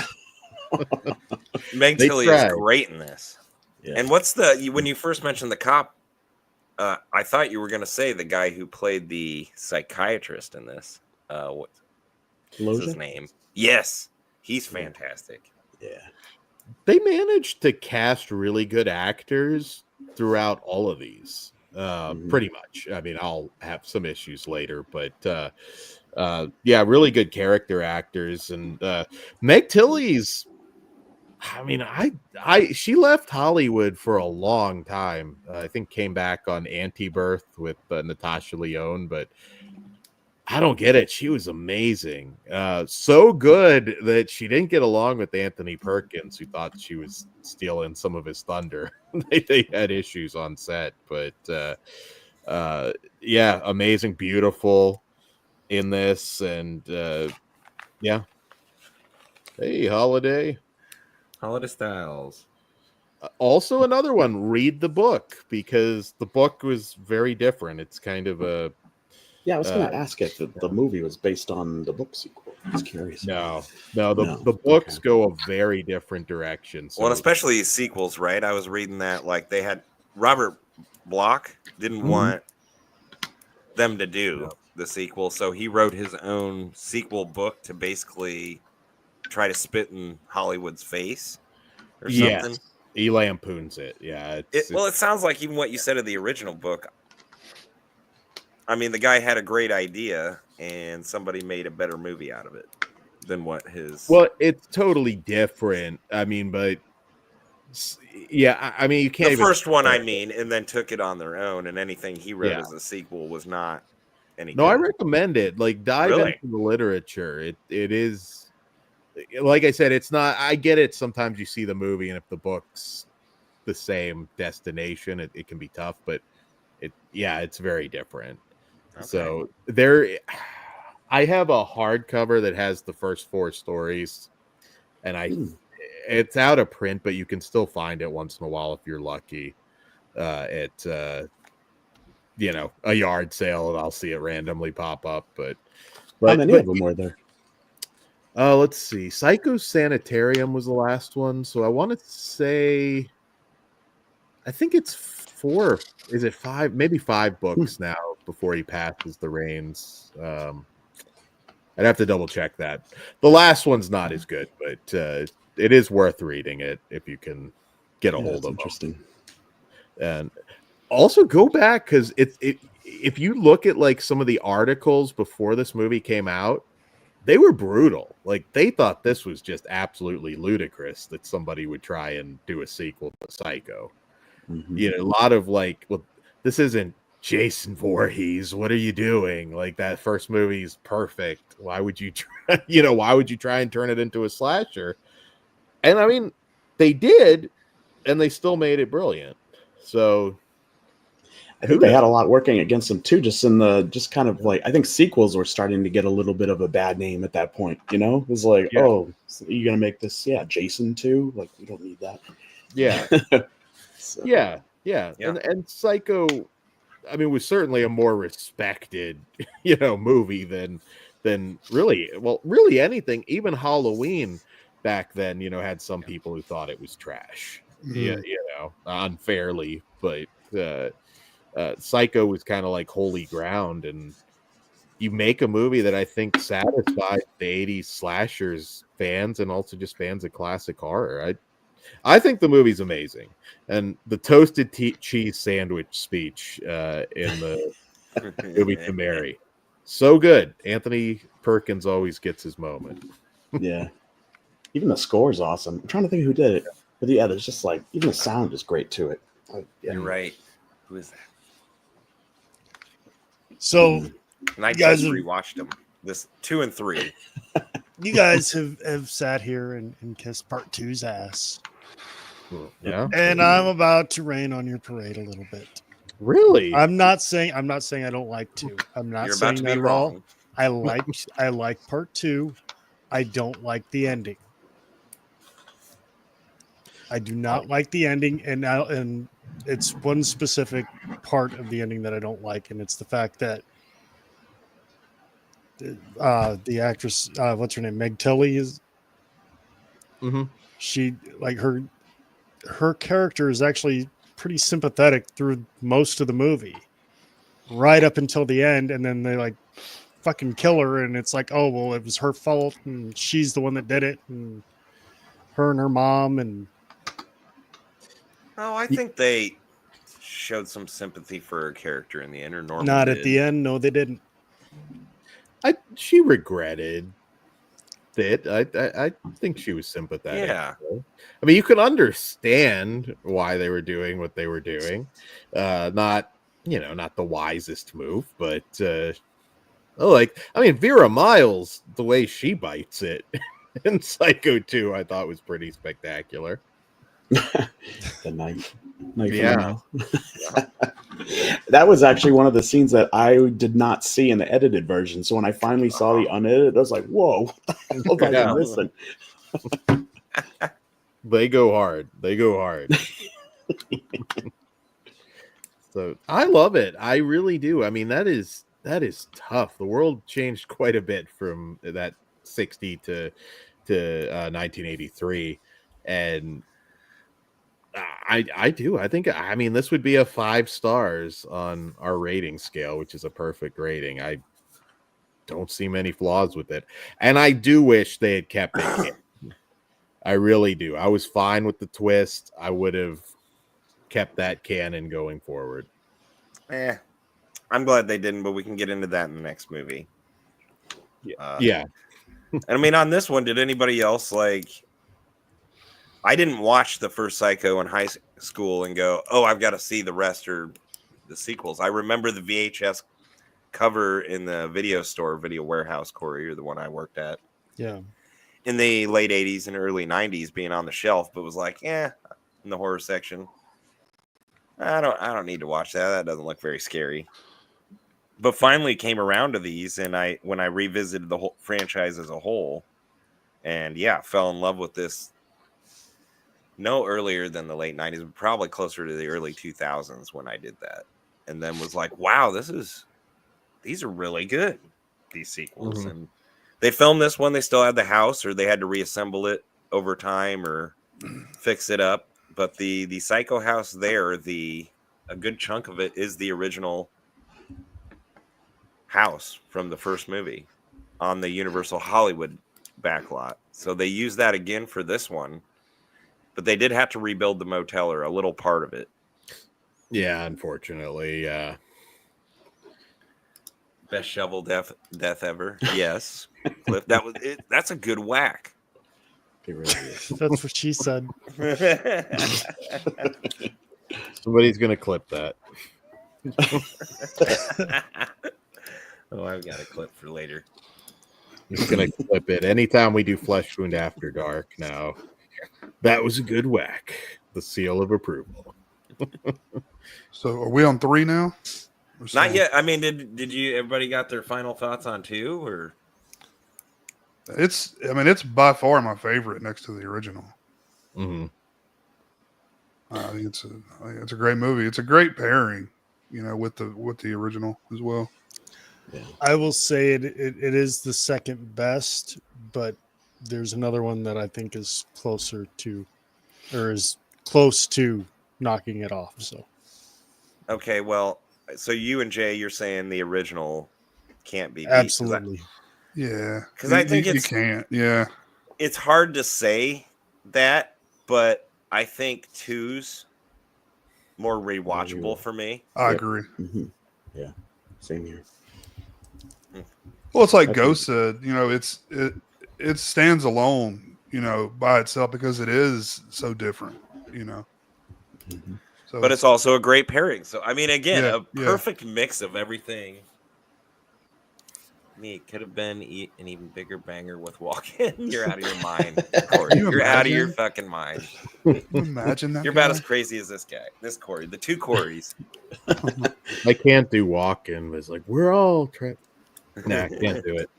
Meg Tilly is great in this. Yeah. And what's when you first mentioned the cop, I thought you were going to say the guy who played the psychiatrist in this. What's his name? Yes, he's fantastic. Yeah, they managed to cast really good actors throughout all of these. Pretty much. I mean, I'll have some issues later, but yeah, really good character actors. And Meg Tilly's, I mean, she left Hollywood for a long time. I think came back on Anti-Birth with Natasha Lyonne, but I don't get it. She was amazing. So good that she didn't get along with Anthony Perkins, who thought she was stealing some of his thunder. they had issues on set, but yeah, amazing, beautiful in this. And yeah. Hey, Holiday Styles. Also another one, read the book, because the book was very different. It's kind of a I was going to ask if the movie was based on the book sequel. I was curious. No, the books go a very different direction. So. Well, especially sequels, right? I was reading that like they had Robert Bloch didn't want them to do the sequel, so he wrote his own sequel book to basically try to spit in Hollywood's face or something. Yes, he lampoons it. Yeah. It sounds like even what you said of the original book. I mean, the guy had a great idea, and somebody made a better movie out of it than what his. Well, it's totally different. I mean, but yeah, I mean, you can't. The first one, I mean, and then took it on their own, and anything he wrote as a sequel was not any. No, good. I recommend it. Like, dive into the literature. It is, like I said, it's not. I get it. Sometimes you see the movie, and if the book's the same destination, it can be tough. But it's very different. Okay. So I have a hardcover that has the first 4 stories, and it's out of print, but you can still find it once in a while if you're lucky at a yard sale, and I'll see it randomly pop up. But how many of them were there? Let's see. Psycho Sanitarium was the last one, so I want to say, I think it's 4. Is it 5? Maybe 5 books now before he passes the reins. I'd have to double check that. The last one's not as good, but it is worth reading it if you can get a hold of it. Interesting. And also go back, because if you look at like some of the articles before this movie came out, they were brutal. Like, they thought this was just absolutely ludicrous that somebody would try and do a sequel to Psycho. A lot of like, well, this isn't Jason Voorhees. What are you doing? Like, that first movie is perfect. Why would you try? Why would you try and turn it into a slasher? And I mean, they did, and they still made it brilliant. So I think they had a lot working against them too. Just kind of like, I think sequels were starting to get a little bit of a bad name at that point. It was like, oh, so you're gonna make this, Jason too? Like, we don't need that. Yeah. So. Yeah. And Psycho, I mean, was certainly a more respected, movie than really anything. Even Halloween back then, had some people who thought it was trash, unfairly. But Psycho was kind of like holy ground, and you make a movie that I think satisfied the 80s slashers fans and also just fans of classic horror. I think the movie's amazing, and the toasted cheese sandwich speech in the movie to Mary, so good. Anthony Perkins always gets his moment. Yeah. Even the score is awesome. I'm trying to think who did it. But yeah, there's just like, even the sound is great to it. You're right. Who is that? So And I you guys just have- rewatched them. This 2 and 3. you guys have sat here and kissed part two's ass. Yeah, And I'm about to rain on your parade a little bit. really. I'm not saying I don't like two. I'm not You're saying about to that be at all. wrong. I like part two. I don't like the ending. I do not like the ending, and it's one specific part of the ending that I don't like, and it's the fact that the actress, what's her name, Meg Tilly, is Mm-hmm. she like her character is actually pretty sympathetic through most of the movie, right up until the end, and then they like fucking kill her, and it's like, oh well, it was her fault, and she's the one that did it, and her and her mom, and Oh, I think they showed some sympathy for her character in the end, or Norman not did. at the end. No, they didn't. She regretted it. I think she was sympathetic. Yeah. I mean, you can understand why they were doing what they were doing. Not the wisest move, but Vera Miles, the way she bites it in Psycho 2, I thought was pretty spectacular. The knife. Yeah. That was actually one of the scenes that I did not see in the edited version. So when I finally saw the unedited, I was like, whoa, what the hell was I missing? They go hard. So I love it. I really do. I mean, that is tough. The world changed quite a bit from that 60 to 1983, and I do. I think, I mean, this would be a 5 stars on our rating scale, which is a perfect rating. I don't see many flaws with it, and I do wish they had kept it. I really do. I was fine with the twist. I would have kept that canon going forward. I'm glad they didn't, but we can get into that in the next movie. Yeah. And I mean, on this one, did anybody else like? I didn't watch the first Psycho in high school and go, "Oh, I've got to see the rest or the sequels." I remember the VHS cover in the video warehouse, Kory, or the one I worked at. Yeah. In the late 80s and early 90s being on the shelf, but was like, in the horror section. I don't need to watch that. That doesn't look very scary. But finally came around to these, and when I revisited the whole franchise as a whole, and fell in love with this no earlier than the late 90s, but probably closer to the early 2000s when I did that. And then was like, wow, these are really good, these sequels. Mm-hmm. And they filmed this one, they still had the house, or they had to reassemble it over time or fix it up. But the Psycho house there, a good chunk of it is the original house from the first movie on the Universal Hollywood backlot. So they used that again for this one. But they did have to rebuild the motel, or a little part of it. Yeah, unfortunately, yeah. Best shovel death ever. Yes. Cliff, that's a good whack. It really is. That's what she said. Somebody's gonna clip that. Oh, I've got a clip for later. Just gonna clip it anytime we do Flesh Wound After Dark. Now, that was a good whack. The seal of approval. So are we on 3 now? Not yet. I mean, did you? Everybody got their final thoughts on 2, or? It's by far my favorite next to the original. Mm-hmm. I think it's a great movie. It's a great pairing, with the original as well. Yeah. I will say it is the second best, but there's another one that I think is close to knocking it off. So, Okay, well, so you and Jay, you're saying the original can't be beat. absolutely. Because I think you can't. Yeah, it's hard to say that, but I think 2's more rewatchable for me. I agree. Mm-hmm. Yeah, same here. Well, it's like Ghost said, it stands alone, by itself because it is so different, Mm-hmm. So But it's also a great pairing. So, I mean, again, Yeah, a perfect mix of everything. It could have been an even bigger banger with Walk-In. You're out of your mind, Kory. You're out of your fucking mind. Can you imagine that. You're about as crazy as this guy, this Kory, the two Korys. I can't do Walk-In. It's like we're all trapped. Nah, I can't do it.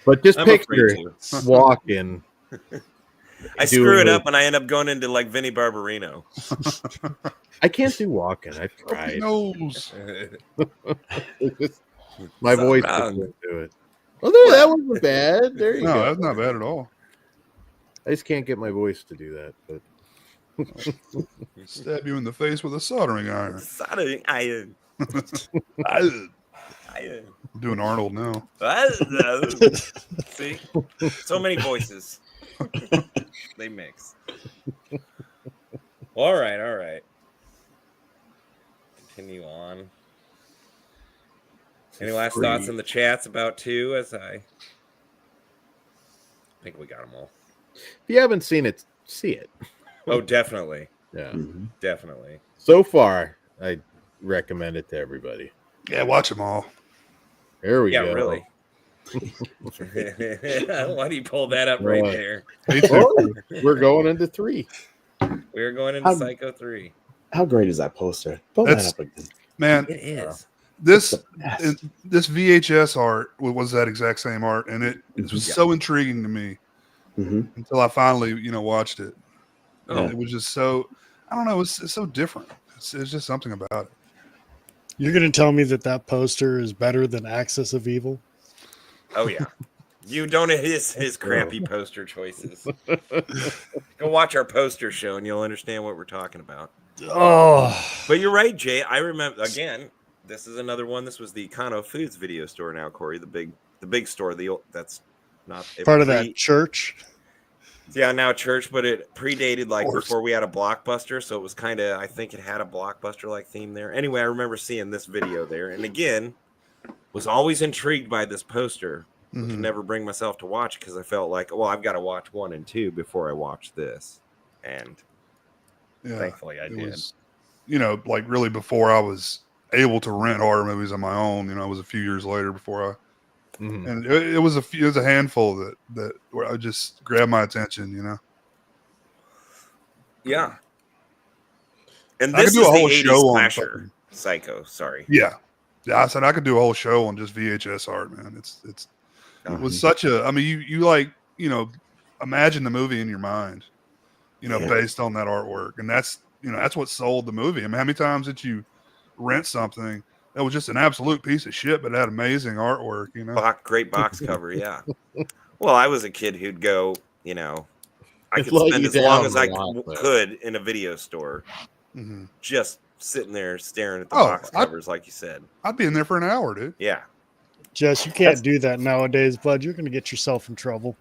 But just picture Walk-In. I screw it up and I end up going into like Vinnie Barbarino. I can't do Walk-In. I've tried. Nose. My voice couldn't do it. Oh, no, that wasn't bad. There you go. No, that's not bad at all. I just can't get my voice to do that. But stab you in the face with a soldering iron. Soldering iron. I'm doing Arnold now. See, so many voices. They mix. All right. Continue on. Any last thoughts in the chats about 2? As I think we got them all. If you haven't seen it, see it. Oh, definitely. Yeah, definitely. So far, I recommend it to everybody. Yeah, watch them all. There we go. Yeah, really. Why do you pull that up right there? We're going into 3. We're going into Psycho 3. How great is that poster? Pull that up again. Man, it is. This VHS art was that exact same art, and it was so intriguing to me until I finally, watched it. Oh. It was just so, I don't know, it's so different. It's just something about it. You're going to tell me that poster is better than Axis of Evil? Oh, yeah. You don't his crappy poster choices. Go watch our poster show and you'll understand what we're talking about. Oh. But you're right, Jay. I remember, again, this is another one. This was the Econo Foods video store now, Kory. The big store. That's not part of that church. Yeah, now church, but it predated like before we had a Blockbuster, so it was kind of, I think it had a Blockbuster like theme there. Anyway, I remember seeing this video there, and again, was always intrigued by this poster. Could never bring myself to watch because I felt like, well, I've got to watch 1 and 2 before I watch this, and thankfully I did. Was, like really before I was able to rent horror movies on my own. It was a few years later before I. And it was a handful that where I just grabbed my attention, Yeah. And I this could do is a whole the 80s show slasher on Psycho. Sorry. Yeah. I said I could do a whole show on just VHS art, man. It was such a. I mean, you like imagine the movie in your mind, based on that artwork, and that's what sold the movie. I mean, how many times did you rent something that was just an absolute piece of shit, but it had amazing artwork, Great box cover, yeah. Well, I was a kid who'd go, I could Slow spend you as long down as a I lot, could in a video store, just sitting there staring at the box covers, like you said. I'd be in there for an hour, dude. Yeah. Jess, you can't do that nowadays, bud. You're going to get yourself in trouble.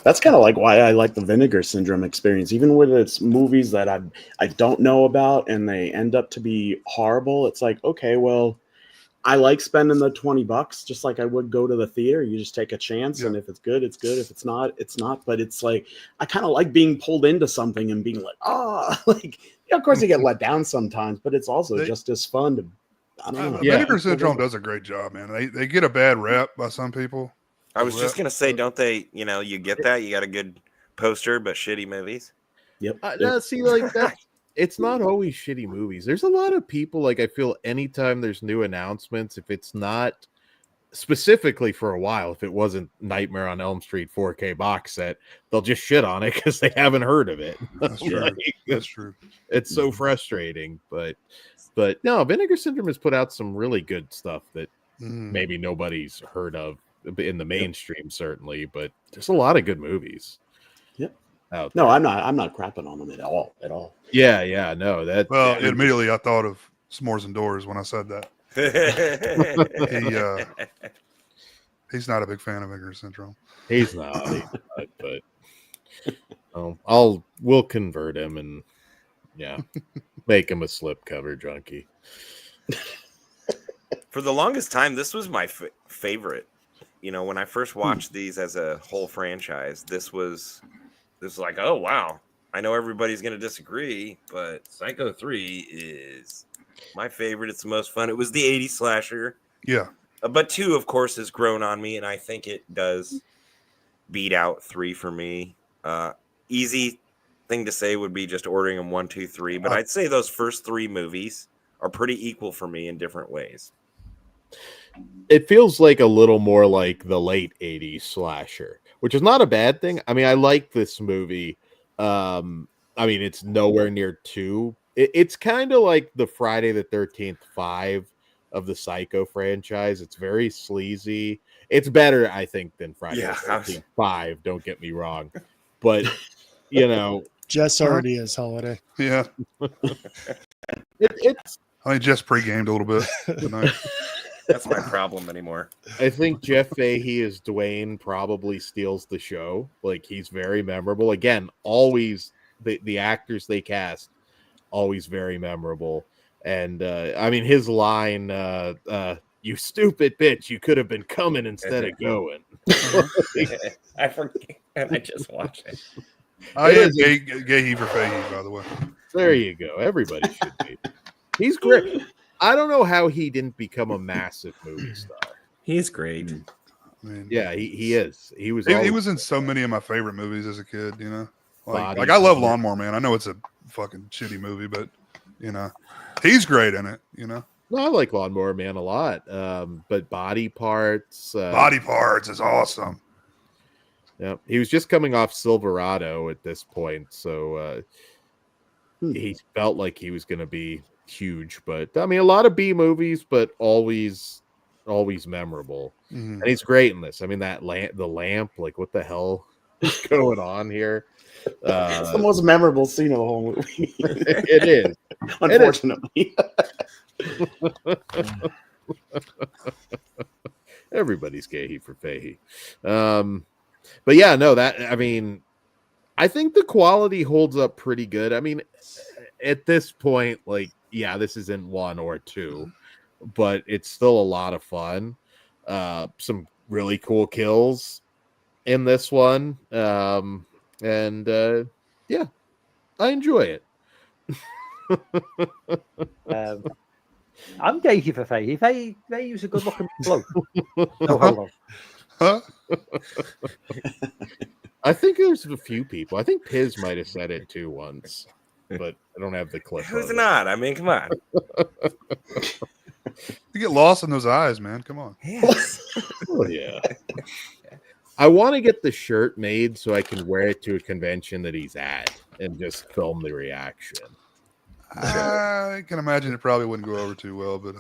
That's kind of like why I like the Vinegar Syndrome experience, even with its movies that I don't know about and they end up to be horrible. It's like, okay, well, I like spending the $20 just like I would go to the theater. You just take a chance, and if it's good, it's good. If it's not, it's not. But it's like I kind of like being pulled into something and being like, of course you get let down sometimes, but it's also just as fun to. I don't know. Vinegar Syndrome does a great job, man. They get a bad rep by some people. I was just gonna say, don't they? You get that. You got a good poster, but shitty movies. Yep. See, like that. It's not always shitty movies. There's a lot of people, like, I feel anytime there's new announcements, if it's not specifically for a while, if it wasn't Nightmare on Elm Street 4K box set, they'll just shit on it because they haven't heard of it. That's true. That's true. It's so frustrating, but no, Vinegar Syndrome has put out some really good stuff that maybe nobody's heard of in the mainstream, certainly, but there's a lot of good movies. No, I'm not crapping on them at all. Yeah, no. Immediately I thought of S'mores Indoors when I said that. He's not a big fan of Vinegar Syndrome. He's not, but We'll convert him and make him a slipcover junkie. For the longest time, this was my favorite. When I first watched these as a whole franchise, this was like, oh wow, I know everybody's going to disagree, but Psycho 3 is my favorite. It's the most fun. It was the 80s slasher. Yeah. But 2, of course, has grown on me, and I think it does beat out 3 for me. Easy thing to say would be just ordering them 1, 2, 3, but I'd say those first 3 movies are pretty equal for me in different ways. It feels like a little more like the late 80s slasher, which is not a bad thing. I mean, I like this movie. I mean, it's nowhere near 2. It's kind of like the Friday the 13th 5 of the Psycho franchise. It's very sleazy. It's better, I think, than Friday the 13th 5. Don't get me wrong. But, Jess already is Holiday. Yeah. It's. I think Jess pre-gamed a little bit tonight. That's my problem anymore. I think Jeff Fahey as Dwayne probably steals the show. Like, he's very memorable. Again, always the actors they cast, always very memorable. And I mean, his line, "You stupid bitch, you could have been coming instead of going." I forget. I just watched it. I am gay he for Fahey, by the way. There you go. Everybody should be. He's great. I don't know how he didn't become a massive movie star. He's great. I mean, yeah, he is. He was in so many of my favorite movies as a kid, Like I love Lawnmower Man. I know it's a fucking shitty movie, but he's great in it, No, I like Lawnmower Man a lot. But Body Parts. Body Parts is awesome. Yeah, he was just coming off Silverado at this point, so he felt like he was going to be huge. But I mean, a lot of B movies, but always memorable. Mm-hmm. And he's great in this. I mean, the lamp, like, what the hell is going on here? It's the most memorable scene of the whole movie. It is, unfortunately. Everybody's gay for Fahey. But yeah, no, I mean, I think the quality holds up pretty good. I mean, at this point, like, yeah, this isn't 1 or 2, but it's still a lot of fun. Some really cool kills in this one. And yeah, I enjoy it. I'm gay for Fahey. Fahey was a good looking bloke. No, hold on. Huh? I think there's a few people. I think Piz might have said it too once, but I don't have the clip. Who's not? I mean, come on. You get lost in those eyes, man. Come on. Yes. Oh, yeah. I want to get the shirt made so I can wear it to a convention that he's at and just film the reaction. I can imagine it probably wouldn't go over too well, but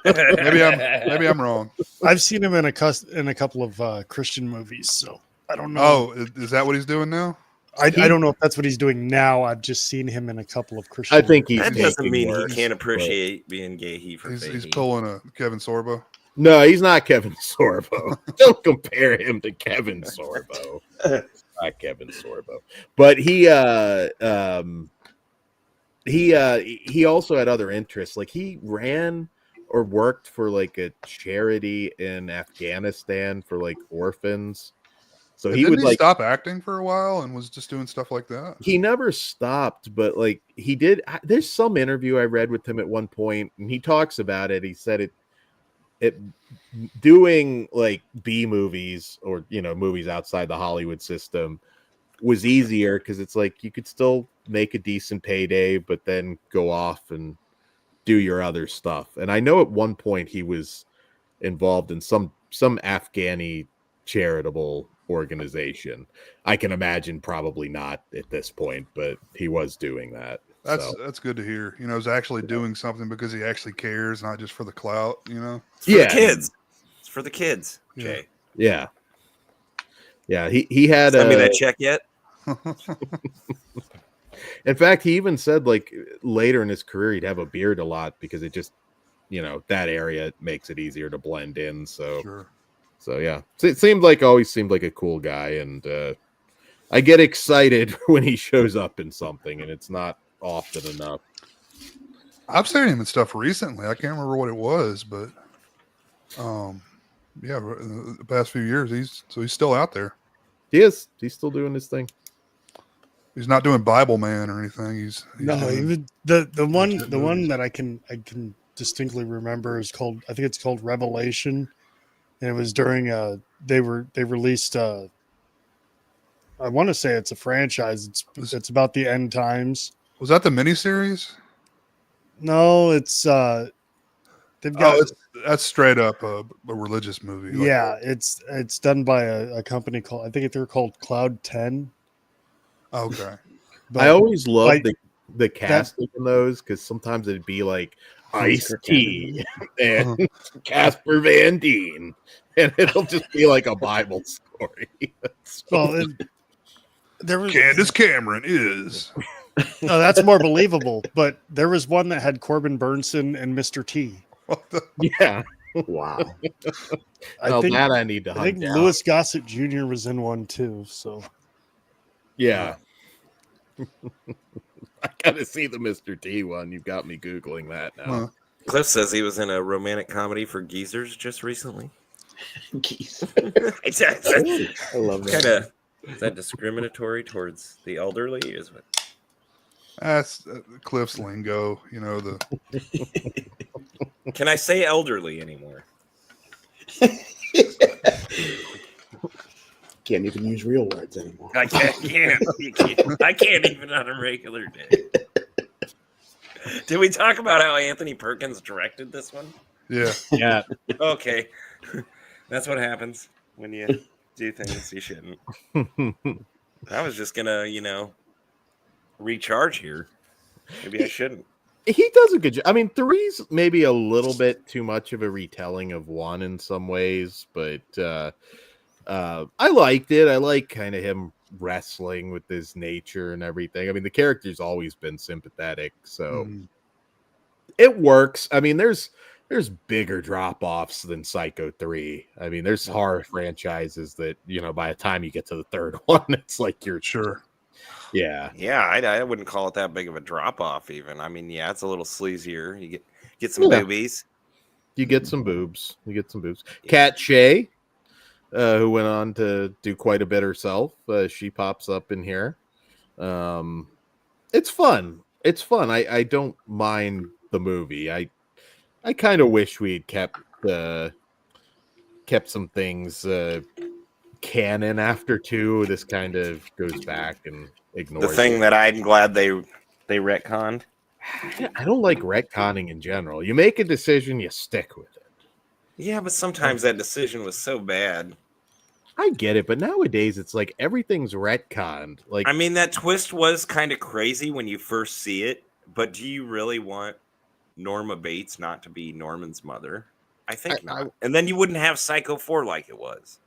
maybe I'm wrong. I've seen him in a couple of Christian movies, so I don't know. Oh, is that what he's doing now? I don't know if that's what he's doing now. I've just seen him in a couple of Christian. I think that doesn't mean worse, he can't appreciate being gay. He's pulling a Kevin Sorbo. No, he's not Kevin Sorbo. Don't compare him to Kevin Sorbo. Not Kevin Sorbo, but he also had other interests. Like, he ran or worked for like a charity in Afghanistan for like orphans. So he would stop acting for a while and was just doing stuff like that. He never stopped, but like he did. There's some interview I read with him at one point, and he talks about it. He said it doing like B movies or movies outside the Hollywood system was easier because it's like you could still make a decent payday, but then go off and do your other stuff. And I know at one point he was involved in some Afghani charitable organization. I can imagine probably not at this point, but he was doing that. That's good to hear. He's actually doing something because he actually cares, not just for the clout. It's for the kids. It's for the kids. Jay. Yeah. He had. Send me that check yet? In fact, he even said like later in his career he'd have a beard a lot because it just, that area makes it easier to blend in. So, sure. So yeah, so it always seemed like a cool guy, and I get excited when he shows up in something, and it's not often enough. I've seen him in stuff recently. I can't remember what it was, but yeah, in the past few years, he's still out there. He is. He's still doing his thing. He's not doing Bible Man or anything. He's No, doing, even the one movies. that I can distinctly remember is called, I think it's called Revelation, and it was during they released I want to say it's a franchise. It's about the end times. Was that the miniseries? No, it's they've got That's straight up a religious movie. Like, yeah, it's done by a company called, I think they're called Cloud 10. okay. But I always love like, the casting in those because sometimes it'd be like Ice-T and Casper Van Dien, and it'll just be like a Bible story. well, there was Candace Cameron is. no, that's more believable. But there was one that had Corbin Burnson and Mr. T. Yeah. Wow. I think that I need to. I think hunt down. Louis Gossett Jr. was in one too. So Yeah. I gotta see the Mr. T one. You've got me Googling that now. Huh. Cliff says he was in a romantic comedy for geezers just recently. Geese. I love that. Kind of, is that discriminatory towards the elderly? Is what? That's Cliff's lingo. You know, Can I say elderly anymore? Can't even use real words anymore. I can't. You can't. I can't even on a regular day. Did we talk about how Anthony Perkins directed this one? yeah. Yeah. Okay. That's what happens when you do things you shouldn't. I was just gonna, recharge here. Maybe I shouldn't. He does a good job. I mean, 3's maybe a little bit too much of a retelling of 1 in some ways, but I liked it. I like kind of him wrestling with his nature and everything. I mean, the character's always been sympathetic, so it works. I mean, there's bigger drop-offs than Psycho 3. I mean, there's horror franchises that, by the time you get to the third one, it's like you're Sure. Yeah. Yeah, I wouldn't call it that big of a drop off. Even, I mean, yeah, it's a little sleazier. You get some boobies. You get some boobs. Kat Shea, who went on to do quite a bit herself. She pops up in here. It's fun. I don't mind the movie. I kind of wish we had kept some things canon after 2. This kind of goes back and ignores The thing that I'm glad they retconned. I don't like retconning in general. You make a decision, you stick with it. Yeah, but sometimes that decision was so bad. I get it, but nowadays it's like everything's retconned. Like, I mean, that twist was kind of crazy when you first see it, but do you really want Norma Bates not to be Norman's mother? I think not. And then you wouldn't have Psycho 4 like it was.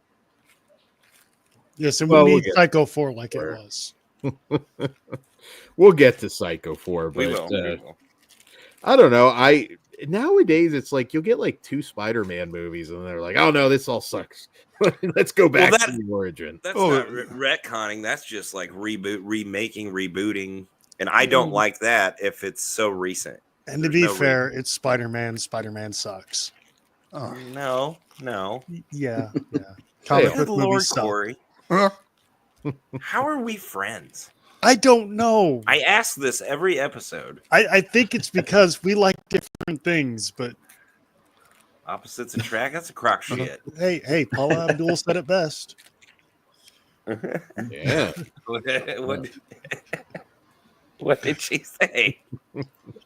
yes, and we need Psycho 4 like it was. We'll get to Psycho 4, but We will. I don't know. Nowadays it's like you'll get like 2 Spider-Man movies and they're like, oh no, this all sucks. Let's go back to the origin. That's not retconning. That's just like rebooting. And I don't like that if it's so recent. And to be fair, it's Spider-Man. Spider-Man sucks. Oh. No. Yeah. Comic book Lord, movies Kory. How are we friends? I don't know. I ask this every episode. I think it's because we like different things, but opposites attract. That's a crock shit. Hey, Paula Abdul said it best. Yeah. What did she say?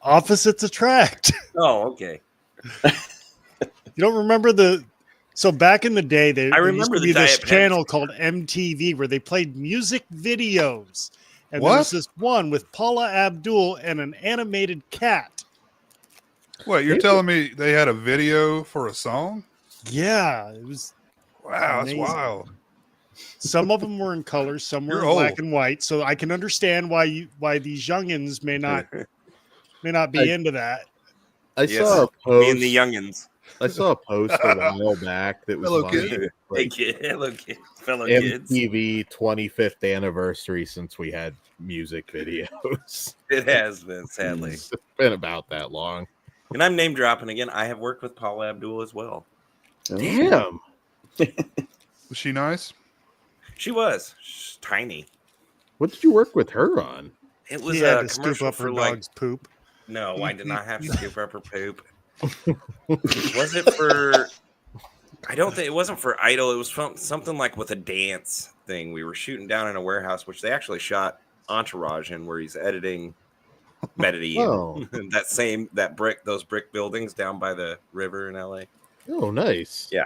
Opposites attract. Oh, okay. You don't remember so back in the day, there used to be this Diet channel called MTV where they played music videos. And What? there was this one with Paula Abdul and an animated cat. Wait, you're telling me they had a video for a song? Yeah, it was. Wow, amazing. that's wild. Some of them were in color, some were You're in black old. and white. So I can understand why these youngins may not be into that. I saw a post. Me and the youngins. I saw a post a while back that was Hello, funny. kid. Hey, kid, hello, kid, fellow kids. MTV 25th anniversary since we had music videos. It has been, sadly. It's been about that long. And I'm name dropping again. I have worked with Paula Abdul as well. Damn. Was she nice? She was. She's tiny. What did you work with her on? It was He had a to scoop commercial up her for like. dog's poop. No, I did not have to scoop up her poop. Was it for? I don't think it wasn't for Idol. It was from something like with a dance thing. We were shooting down in a warehouse, which they actually shot Entourage in, where he's editing Medellin. Oh. Those brick buildings down by the river in LA. Oh, nice. Yeah,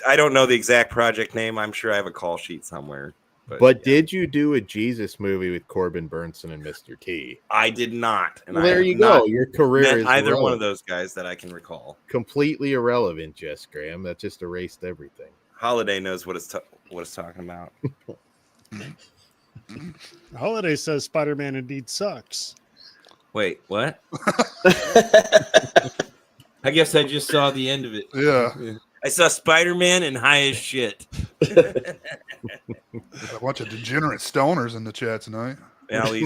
I don't know the exact project name. I'm sure I have a call sheet somewhere. But did you do a Jesus movie with Corbin Burnson and Mr. T? I did not. And Well, there you go. Your career is either one irrelevant. of those guys that I can recall. Completely irrelevant, Jess Graham. That just erased everything. Holiday knows what it's talking about. Holiday says Spider-Man indeed sucks. Wait, what? I guess I just saw the end of it. Yeah. I saw Spider-Man and high as shit. Got a bunch of degenerate stoners in the chat tonight. Well,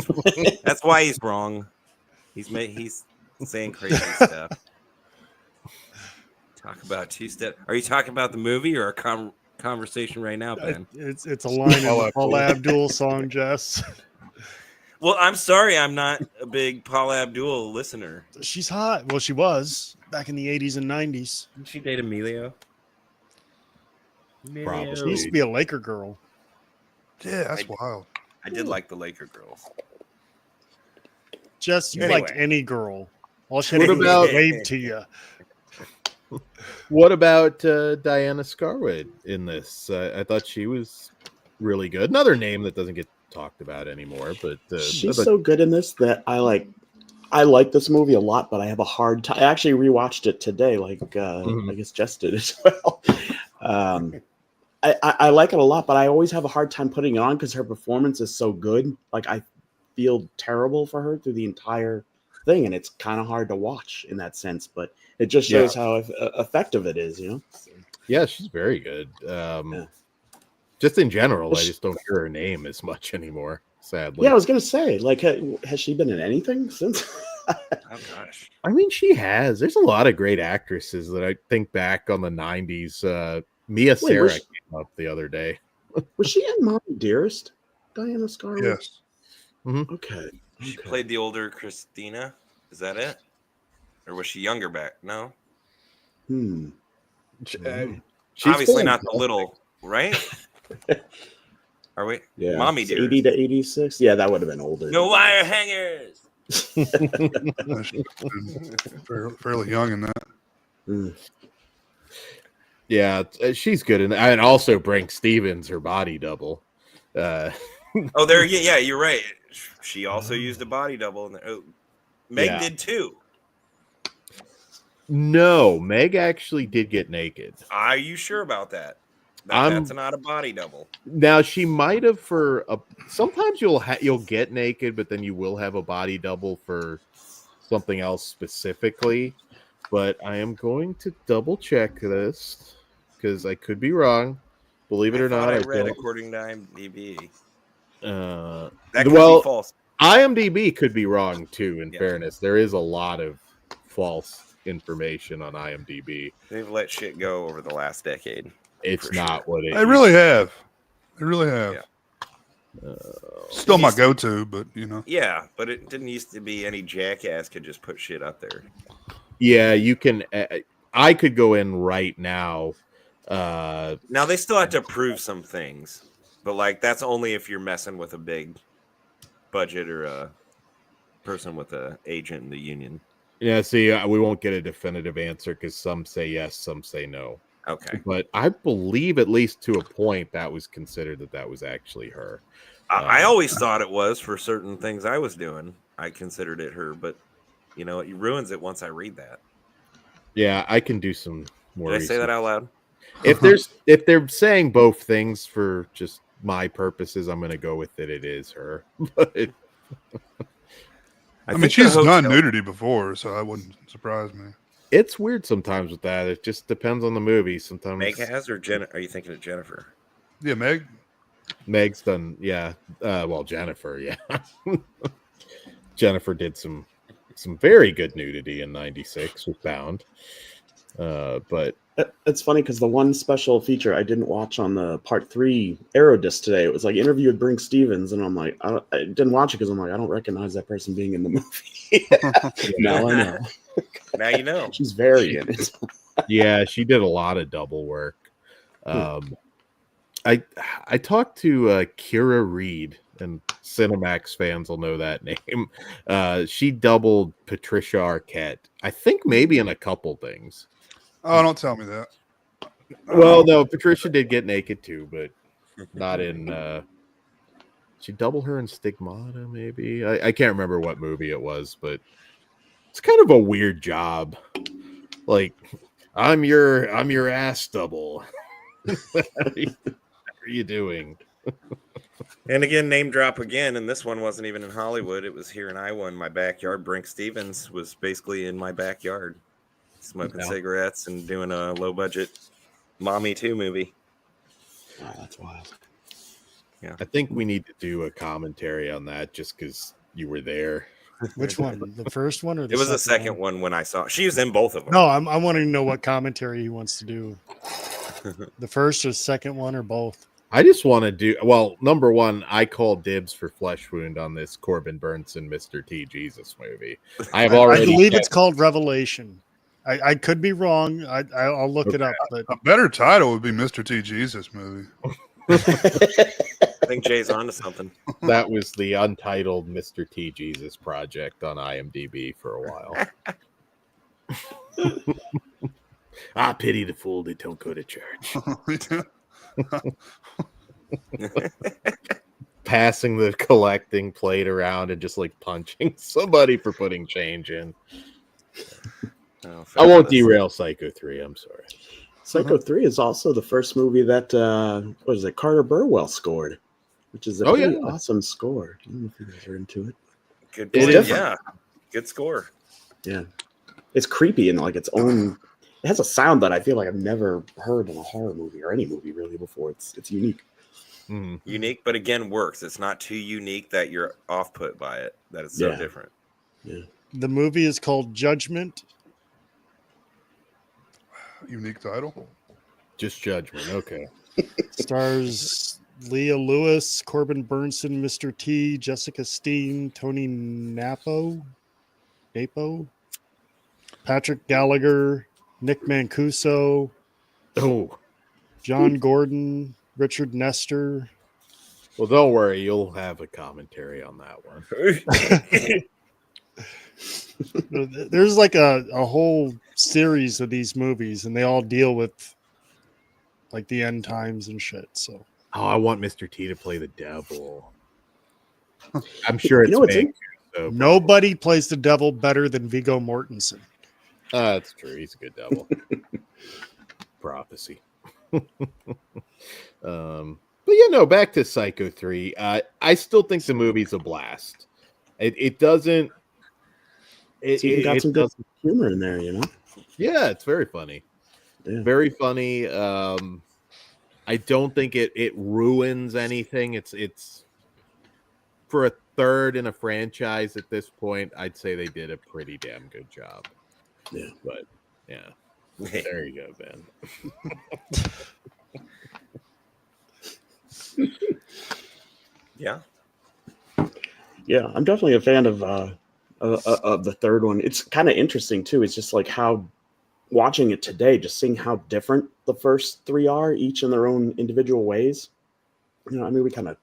that's why he's wrong. He's saying crazy stuff. Talk about two-step. Are you talking about the movie or a conversation right now, Ben? It's a line in the Paula Abdul song, Jess. Well, I'm sorry, I'm not a big Paula Abdul listener. She's hot. Well, she was back in the 80s and 90s. Did she date Emilio? Probably. She used to be a Laker girl. Yeah, that's wild. I did like the Laker girls. Jess, you Anyway. liked any girl. All she had What to do was about- wave to you. What about Diana Scarwood in this? I thought she was really good. Another name that doesn't get talked about anymore, but She's so good in this that I like this movie a lot, but I have a hard time. I actually rewatched it today, I guess Jess did as well. I like it a lot, but I always have a hard time putting it on because her performance is so good. Like, I feel terrible for her through the entire thing, and it's kind of hard to watch in that sense, but it just shows how effective it is, you know? yeah, she's very good. Just in general, I just don't hear her name as much anymore, sadly. Yeah, I was going to say, like, has she been in anything since? Oh, gosh. I mean, she has. There's a lot of great actresses that I think back on the 90s. Mia Sarah came up the other day. Was she in Mommy Dearest? Diana Scarwood? Yes. Okay. She played the older Christina. Is that it? Or was she younger back? No. She's Obviously not the fantastic. little, right? Are we? Yeah. Mommy It's Dearest. 80 to 86? Yeah, that would have been older. No wire hangers. Fairly young in that. Yeah, she's good. And also Brink Stevens, her body double. Oh, there. Yeah, you're right. She also used a body double. Meg did too. No, Meg actually did get naked. Are you sure about that? That's not a body double. Now she might have sometimes you'll get naked, but then you will have a body double for something else specifically. But I am going to double check this because I could be wrong. Believe it or not, I read according to IMDb. That That could be false. IMDb could be wrong too. In fairness, there is a lot of false information on IMDb. They've let shit go over the last decade. It's not what it. They really have. They really have. Yeah. Still my go-to, but you know. Yeah, but it didn't used to be any jackass could just put shit up there. Yeah, you can. I could go in right now. Now they still have to prove some things, but like that's only if you're messing with a big budget or a person with a agent in the union. Yeah, see, we won't get a definitive answer because some say yes, some say no. Okay, But I believe at least to a point that was considered that was actually her. I always thought it was for certain things I was doing. I considered it her, but you know it ruins it once I read that. Yeah, I can do some more. Did I say that out loud? If they're saying both things for just my purposes, I'm going to go with it. It is her. But I mean, she's done nudity before, so that wouldn't surprise me. It's weird sometimes with that. It just depends on the movie. Sometimes Meg has, or are you thinking of Jennifer? Yeah, Meg. Meg's done, yeah. Well, Jennifer, yeah. Jennifer did some very good nudity in '96 with Bound. But it's funny because the one special feature I didn't watch on the Part 3 Aero disc today, it was like interview with Brink Stevens, and I'm like, I didn't watch it because I'm like, I don't recognize that person being in the movie. Now I know. Now you know. She's very in it. yeah, she did a lot of double work. I talked to Kira Reed, and Cinemax fans will know that name. She doubled Patricia Arquette, I think maybe in a couple things. Oh, don't tell me that. Well, no, Patricia did get naked too, but not in. She doubled her in Stigmata, maybe. I can't remember what movie it was, but it's kind of a weird job. Like, I'm your ass double. What are you doing? And again, name drop again, and this one wasn't even in Hollywood. It was here in Iowa in my backyard. Brink Stevens was basically in my backyard, smoking cigarettes and doing a low-budget Mommy 2 movie. Wow, that's wild. Yeah, I think we need to do a commentary on that just because you were there. Which one? The first one or the it was the second one when I saw she was in both of them. No, I wanting to know what commentary he wants to do. The first or second one or both? I just want to do, well, number one, I call dibs for Flesh Wound on this Corbin Burnson Mr. T Jesus movie. I believe it's called Revelation. I could be wrong. I'll look it up. But a better title would be Mr. T Jesus movie. I think Jay's onto something. That was the untitled Mr. T Jesus project on IMDb for a while. I pity the fool that don't go to church. Passing the collecting plate around and just like punching somebody for putting change in. I won't derail Psycho 3. I'm sorry. Psycho 3 is also the first movie that what is it? Carter Burwell scored, which is a pretty awesome score. I don't know if you guys are into it. Good point. Yeah, good score. Yeah, it's creepy and like its own. It has a sound that I feel like I've never heard in a horror movie or any movie really before. It's unique. Mm-hmm. Unique, but again, works. It's not too unique that you're off put by it. That it's so different. Yeah. The movie is called Judgment. Unique title. Just Judgment. Okay. Stars Leah Lewis, Corbin Burnson, Mr. T, Jessica Steen, Tony Napo, Patrick Gallagher, Nick Mancuso, John Gordon, Richard Nestor. Well, don't worry, you'll have a commentary on that one. There's like a whole series of these movies, and they all deal with like the end times and shit. So, I want Mr. T to play the devil. I'm sure it's big. So nobody plays the devil better than Viggo Mortensen. That's true. He's a good devil. Prophecy. But back to Psycho 3. I still think the movie's a blast. It doesn't. It's got some good humor in there, Yeah, it's very funny. Yeah. Very funny. I don't think it ruins anything. It's for a third in a franchise at this point. I'd say they did a pretty damn good job. Yeah, but yeah, there you go, Ben. Yeah, I'm definitely a fan of the third one. It's kind of interesting too. It's just like how watching it today, just seeing how different the first three are, each in their own individual ways. We kind of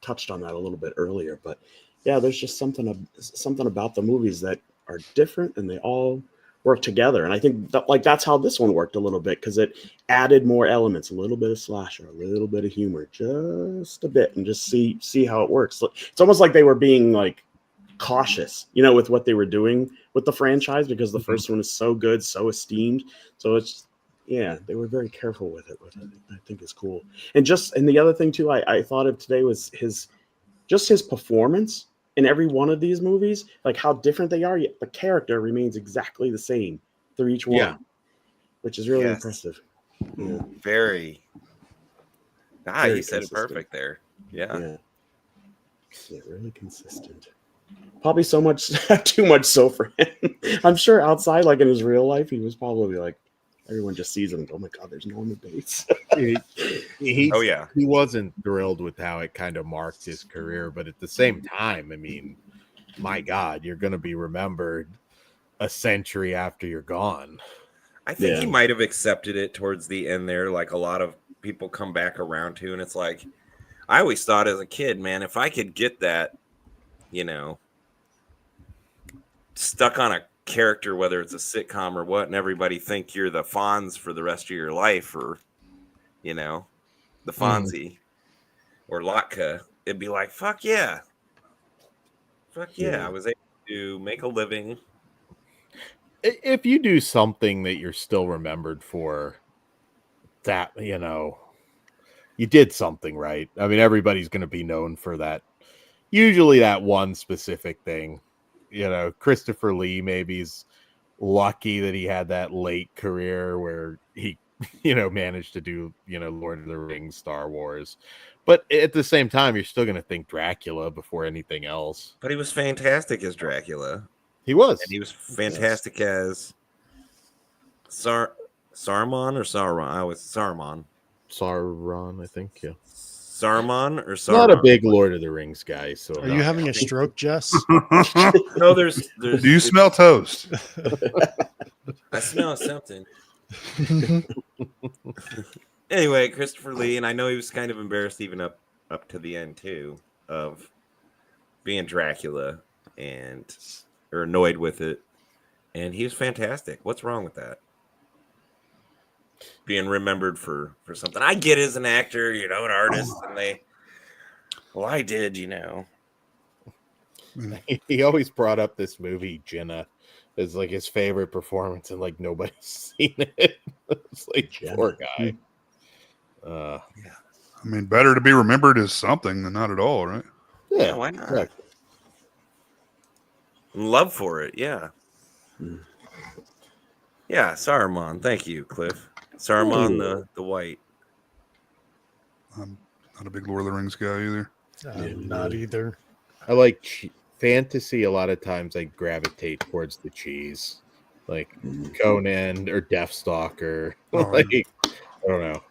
touched on that a little bit earlier, but yeah, there's just something about the movies that are different, and they all work together. And I think that's how this one worked a little bit, because it added more elements, a little bit of slasher, a little bit of humor, just a bit, and just see how it works. It's almost like they were being like cautious, with what they were doing with the franchise, because the first one is so good, so esteemed. So it's they were very careful with it. I think it's cool. And the other thing too, I thought of today was his performance in every one of these movies, like how different they are, yet the character remains exactly the same through each one, Yeah. which is really Yes. impressive. Yeah. Very. Very You said it consistent. perfect there. Yeah. Yeah, really consistent. Probably so much, too much so for him. I'm sure outside, like in his real life, he was probably like, everyone just sees him and go, oh my God, there's Norman Bates. Oh yeah. He wasn't thrilled with how it kind of marked his career, but at the same time, I mean, my God, you're going to be remembered a century after you're gone. I think he Yeah. might have accepted it towards the end there, like a lot of people come back around to, and it's like, I always thought as a kid, man, if I could get that, you know, stuck on a character, whether it's a sitcom or what, and everybody think you're the Fonz for the rest of your life, or, you know, the Fonzie or Latka, it'd be like, fuck yeah. Fuck yeah. Yeah. I was able to make a living. If you do something that you're still remembered for, that, you know, you did something right. I mean, everybody's going to be known for that. Usually that one specific thing. You know, Christopher Lee maybe is lucky that he had that late career where he, you know, managed to do, you know, Lord of the Rings, Star Wars. But at the same time, you're still going to think Dracula before anything else. But he was fantastic as Dracula. He was. And he was fantastic as Saruman or Sauron. I was Saruman. Sauron, I think, yeah. Saruman or Sauron? Not a big Lord of the Rings guy. So Are you having a stroke, Jess? No, there's Do you smell toast? I smell something. Anyway, Christopher Lee, and I know he was kind of embarrassed even up to the end too of being Dracula or annoyed with it, and he was fantastic. What's wrong with that? Being remembered for something. I get as an actor, you know, an artist, and I did, you know. He always brought up this movie Jenna as like his favorite performance, and like nobody's seen it. It's like Jenna. Poor guy. I mean, better to be remembered as something than not at all, right? Yeah, why not? Exactly. Love for it, yeah. Yeah, Saruman. Thank you, Cliff. Saruman the White. I'm not a big Lord of the Rings guy either. Not either. I like fantasy. A lot of times I gravitate towards the cheese, like Conan or Deathstalker. Like, I don't know.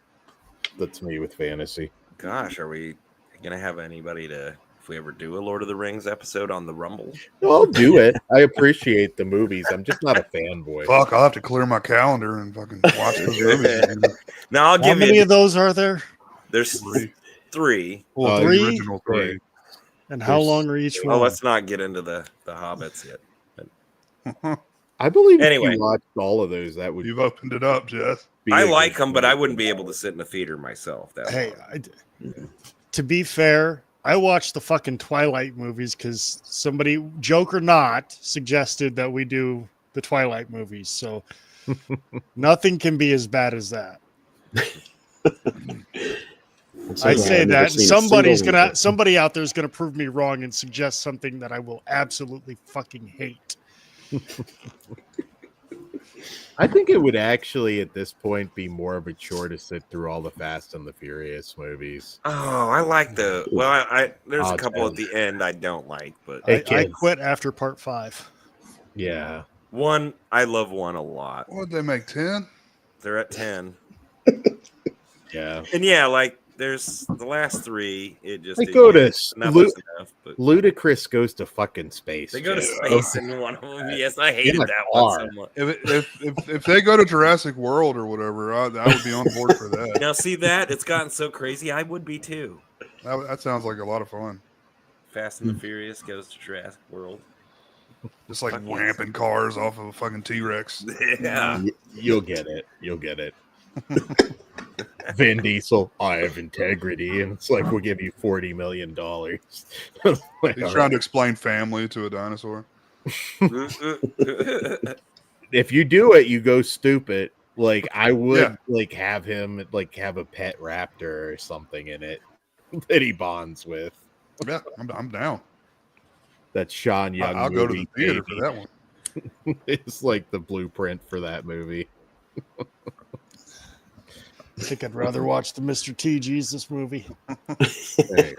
That's me with fantasy. Gosh, are we gonna have anybody if we ever do a Lord of the Rings episode on the Rumble? No, I'll do it. I appreciate the movies. I'm just not a fanboy. Fuck, I'll have to clear my calendar and fucking watch those movies. Now I'll How give many you. of those are there? There's three. Well, the Three? original three. And how There's- long are each Oh, one? let's not get into the Hobbits yet. I believe Anyway. if you watched all of those, that would You've opened it up, Jess. be I a like good them, but I movie. wouldn't be able to sit in a theater myself. That Hey, long. to be fair, I watched the fucking Twilight movies because somebody, joke or not, suggested that we do the Twilight movies. So nothing can be as bad as that. I say that somebody out there is gonna prove me wrong and suggest something that I will absolutely fucking hate. I think it would actually, at this point, be more of a chore to sit through all the Fast and the Furious movies. Oh, I like the. Well, I there's Oh, a couple at damn. the end I don't like, but Hey, I kids. quit after part 5. Yeah. one I love one a lot. What did they make 10? They're at 10, Yeah. and yeah, like there's the last 3. It just They go to enough is enough, but Ludacris goes to fucking space. they go to Jay. space in one of them. Yes, I hated In a that one car. so much. If they go to Jurassic World or whatever, I would be on board for that. Now see that it's gotten so crazy. I would be too. That sounds like a lot of fun. Fast and the Furious goes to Jurassic World. Just like Fuck yes. ramping cars off of a fucking T-Rex. Yeah. You'll get it. You'll get it. Vin Diesel, I have integrity, and it's like we'll give you $40 million. Like, He's all trying right. to explain family to a dinosaur. If you do it, you go stupid. Like I would Yeah. like have him like have a pet raptor or something in it that he bonds with. Yeah, I'm down. That Sean Young. I'll go to the movie, theater baby. for that one. It's like the blueprint for that movie. I think I'd rather watch the Mr. T Jesus movie. Hey.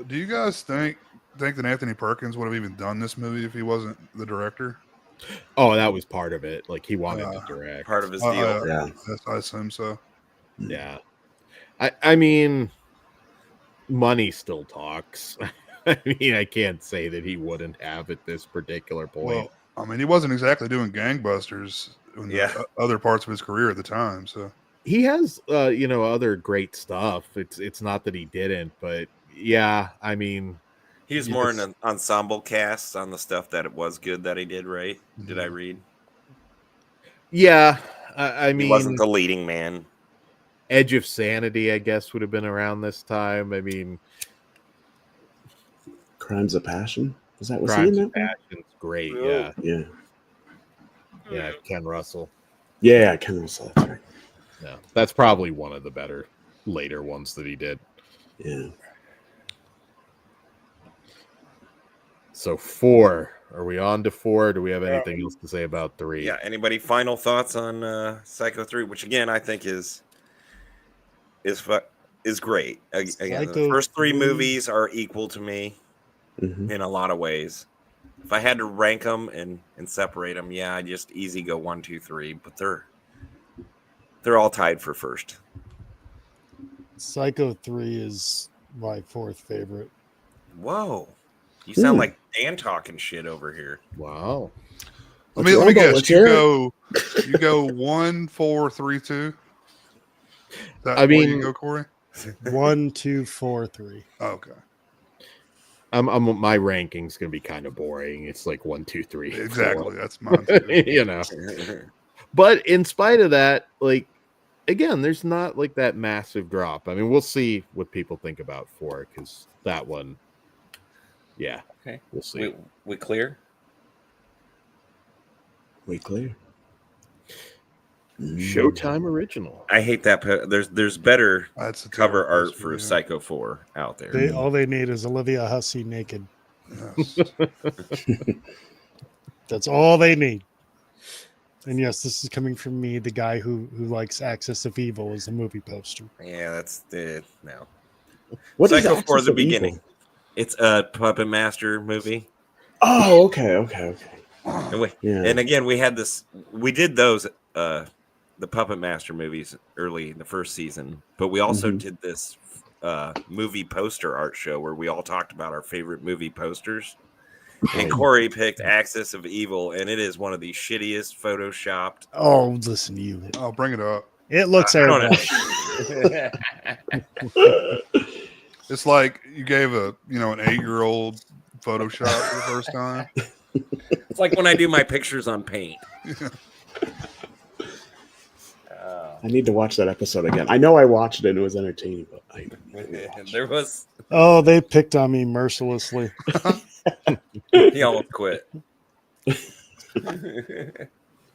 Do you guys think that Anthony Perkins would have even done this movie if he wasn't the director? Oh, that was part of it. Like he wanted to direct. Part of his deal. Yeah. I assume so. Yeah. I mean, money still talks. I mean, I can't say that he wouldn't have at this particular point. Well, I mean, he wasn't exactly doing gangbusters in the other parts of his career at the time. So he has, other great stuff. It's not that he didn't, but yeah, I mean, he was more in an ensemble cast on the stuff that it was good that he did, right? Mm-hmm. Did I read? Yeah, I mean, he wasn't the leading man. Edge of Sanity, I guess, would have been around this time. I mean, Crimes of Passion. Was he in Crimes that? of Passion's great. Oh. Yeah. Ken Russell. Yeah, Ken Russell. That's right. Yeah, that's probably one of the better later ones that he did. Yeah. So 4. Are we on to 4? Do we have anything else to say about 3? Yeah. Anybody final thoughts on Psycho 3, which again I think is great. Again, the first 3 movies are equal to me in a lot of ways. If I had to rank them and separate them, I just easy go 1, 2, 3. But they're all tied for first. Psycho 3 is my 4th favorite. Whoa. You sound like Dan talking shit over here. Wow. Let me guess. You go 1, 4, 3, 2. I mean, you go, Kory. 1, 2, 4, 3. Oh, okay. My ranking's gonna be kind of boring. It's like 1, 2, 3. Exactly. 4. That's mine too. But in spite of that, like, again, there's not like that massive drop. I mean, we'll see what people think about 4 because that one. Yeah. Okay. We'll see. We clear? We clear. Showtime original. I hate that. There's better cover art picture, for Psycho 4 out there. All they need is Olivia Hussey naked. Yes. That's all they need. And yes, this is coming from me, the guy who likes Axis of Evil as a movie poster. Yeah, that's no. What Psycho is 4 the of beginning. Evil? It's a Puppet Master movie. Oh, okay. And again, we did those the Puppet Master movies early in the first season, but we also did this movie poster art show where we all talked about our favorite movie posters. And Kory picked Axis of Evil, and it is one of the shittiest photoshopped. Oh, listen to you. Oh, bring it up. It looks airbrush. It's like you gave an 8-year-old Photoshop for the first time. It's like when I do my pictures on Paint. I need to watch that episode again. I know I watched it and it was entertaining, but there was. Oh, they picked on me mercilessly. He almost quit.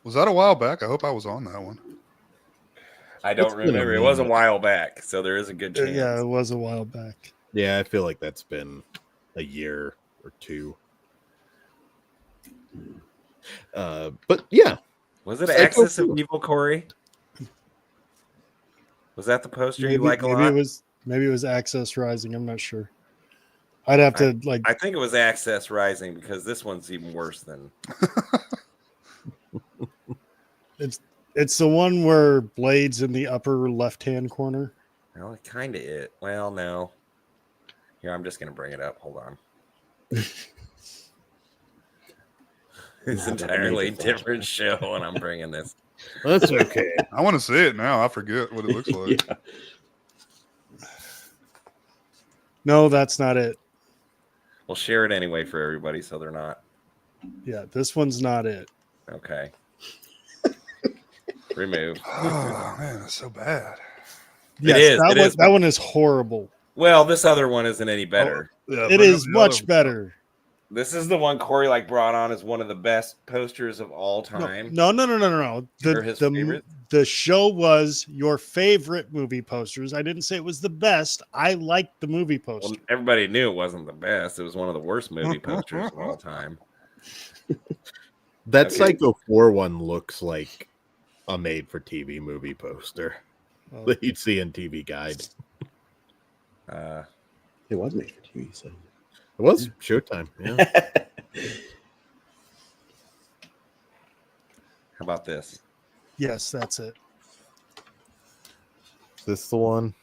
Was that a while back? I hope I was on that one. I don't remember. It was a while back, so there is a good chance. Yeah, it was a while back. Yeah, I feel like that's been a year or 2. But yeah. Was it Axis of Evil, Kory? Was that the poster you like a lot? Maybe it was Access Rising. I'm not sure. I'd have to I think it was Access Rising because this one's even worse than. It's the one where Blade's in the upper left-hand corner. Well, it kind of is. Well, no. Here, I'm just going to bring it up. Hold on. It's entirely different show, and I'm bringing this. That's okay. I want to see it now. I forget what it looks like. Yeah. No, that's not it. We'll share it anyway for everybody so they're not. Yeah, this one's not it. Okay. Remove. Oh, man, that's so bad. Yes, it is. That one is horrible. Well, this other one isn't any better. Yeah, It is much better. This is the one Kory like brought on as one of the best posters of all time. No. Or his favorite? The show was your favorite movie posters. I didn't say it was the best. I liked the movie poster. Well, everybody knew it wasn't the best. It was one of the worst movie posters of all time. That Psycho 4 one looks like a made-for-TV movie poster that you'd see in TV Guide. It was made for TV, so it was Showtime. Yeah. How about this? Yes, that's it. Is this the one?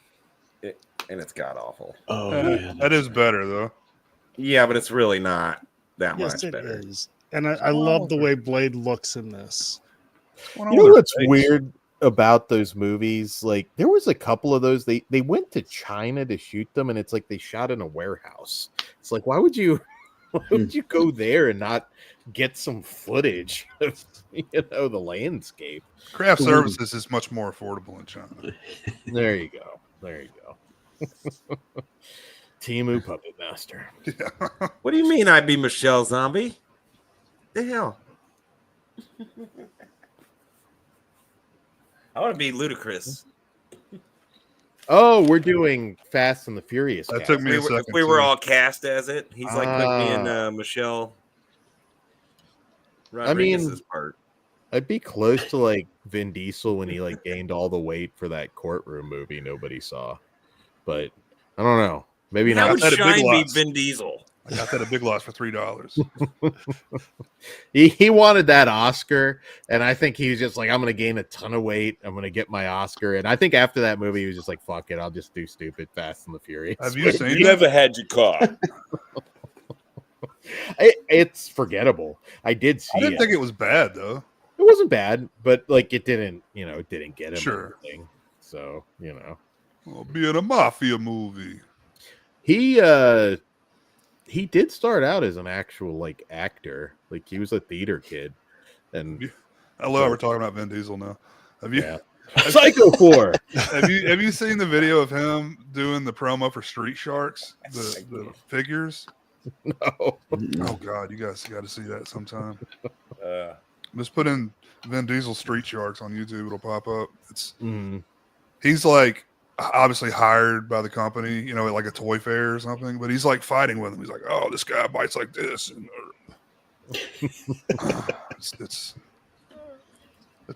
And it's god awful. Oh, yeah, that is better though. Yeah, but it's really not that Yes, much it better. is. And I love the way Blade looks in this. You know what's weird about those movies? Like, there was a couple of those. They went to China to shoot them, and it's like they shot in a warehouse. It's like, why would you go there and not get some footage of the landscape? Craft services is much more affordable in China. There you go. Timu Puppet Master. Yeah. What do you mean I'd be Michelle Zombie? The hell? I want to be Ludacris. Oh, we're doing Fast and the Furious. That cast. took me a second. If we were all cast as it, he's like putting me in Michelle Rodriguez's part. I'd be close to like Vin Diesel when he like gained all the weight for that courtroom movie nobody saw. But I don't know. Maybe How not. would Schein be Vin Diesel? I got that at Big Lots for $3. He wanted that Oscar, and I think he was just like, I'm going to gain a ton of weight. I'm going to get my Oscar. And I think after that movie, he was just like, fuck it. I'll just do stupid Fast and the Furious. Have you seen You never had your car. It's forgettable. I did see I didn't think it was bad, though. It wasn't bad, but like it didn't get him. Sure. Anything. So, Well, being a mafia movie. He did start out as an actual like actor. Like he was a theater kid. And I love we're talking about Vin Diesel now. Have you Psycho 4. have you seen the video of him doing the promo for Street Sharks? The figures? No. Oh god, you guys got to see that sometime. Just put in Vin Diesel Street Sharks on YouTube, it'll pop up. It's he's like obviously hired by the company, at like a toy fair or something, but he's like fighting with him. He's like, oh, this guy bites like this, and it's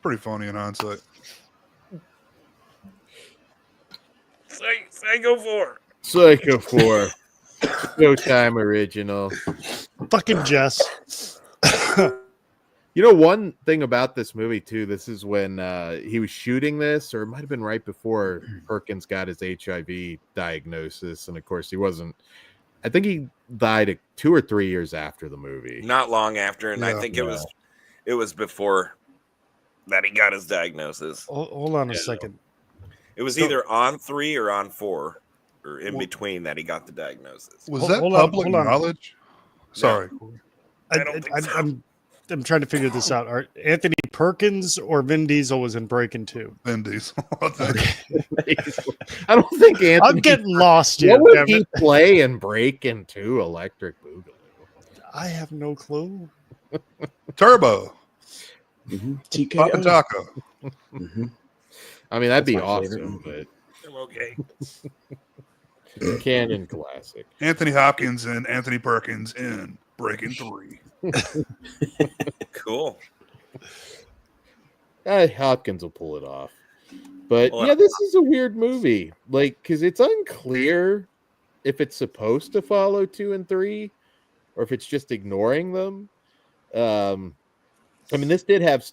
pretty funny in hindsight. Psycho 4. Psycho 4. Showtime original. Fucking Jess. One thing about this movie too, this is when he was shooting this, or it might have been right before Perkins got his HIV diagnosis, and of course he wasn't. I think he died 2 or 3 years after the movie. Not long after, and I think it was before that he got his diagnosis. Hold on a second. It was either on 3 or on 4, or in between that he got the diagnosis. Was that public knowledge? Sorry. I don't think so. I'm trying to figure this out. Are Anthony Perkins or Vin Diesel was in Breaking 2? Vin Diesel. I don't think Anthony. I'm getting lost here. What would he play in Breaking 2 Electric Boogaloo? I have no clue. Turbo. TK. Papa Taco. I mean, that'd That's be my awesome, favorite. I'm okay. but canon classic. Anthony Hopkins and Anthony Perkins in Breaking 3. Cool. Hopkins will pull it off. But this is a weird movie. Like, because it's unclear if it's supposed to follow 2 and 3 or if it's just ignoring them. I mean, this did have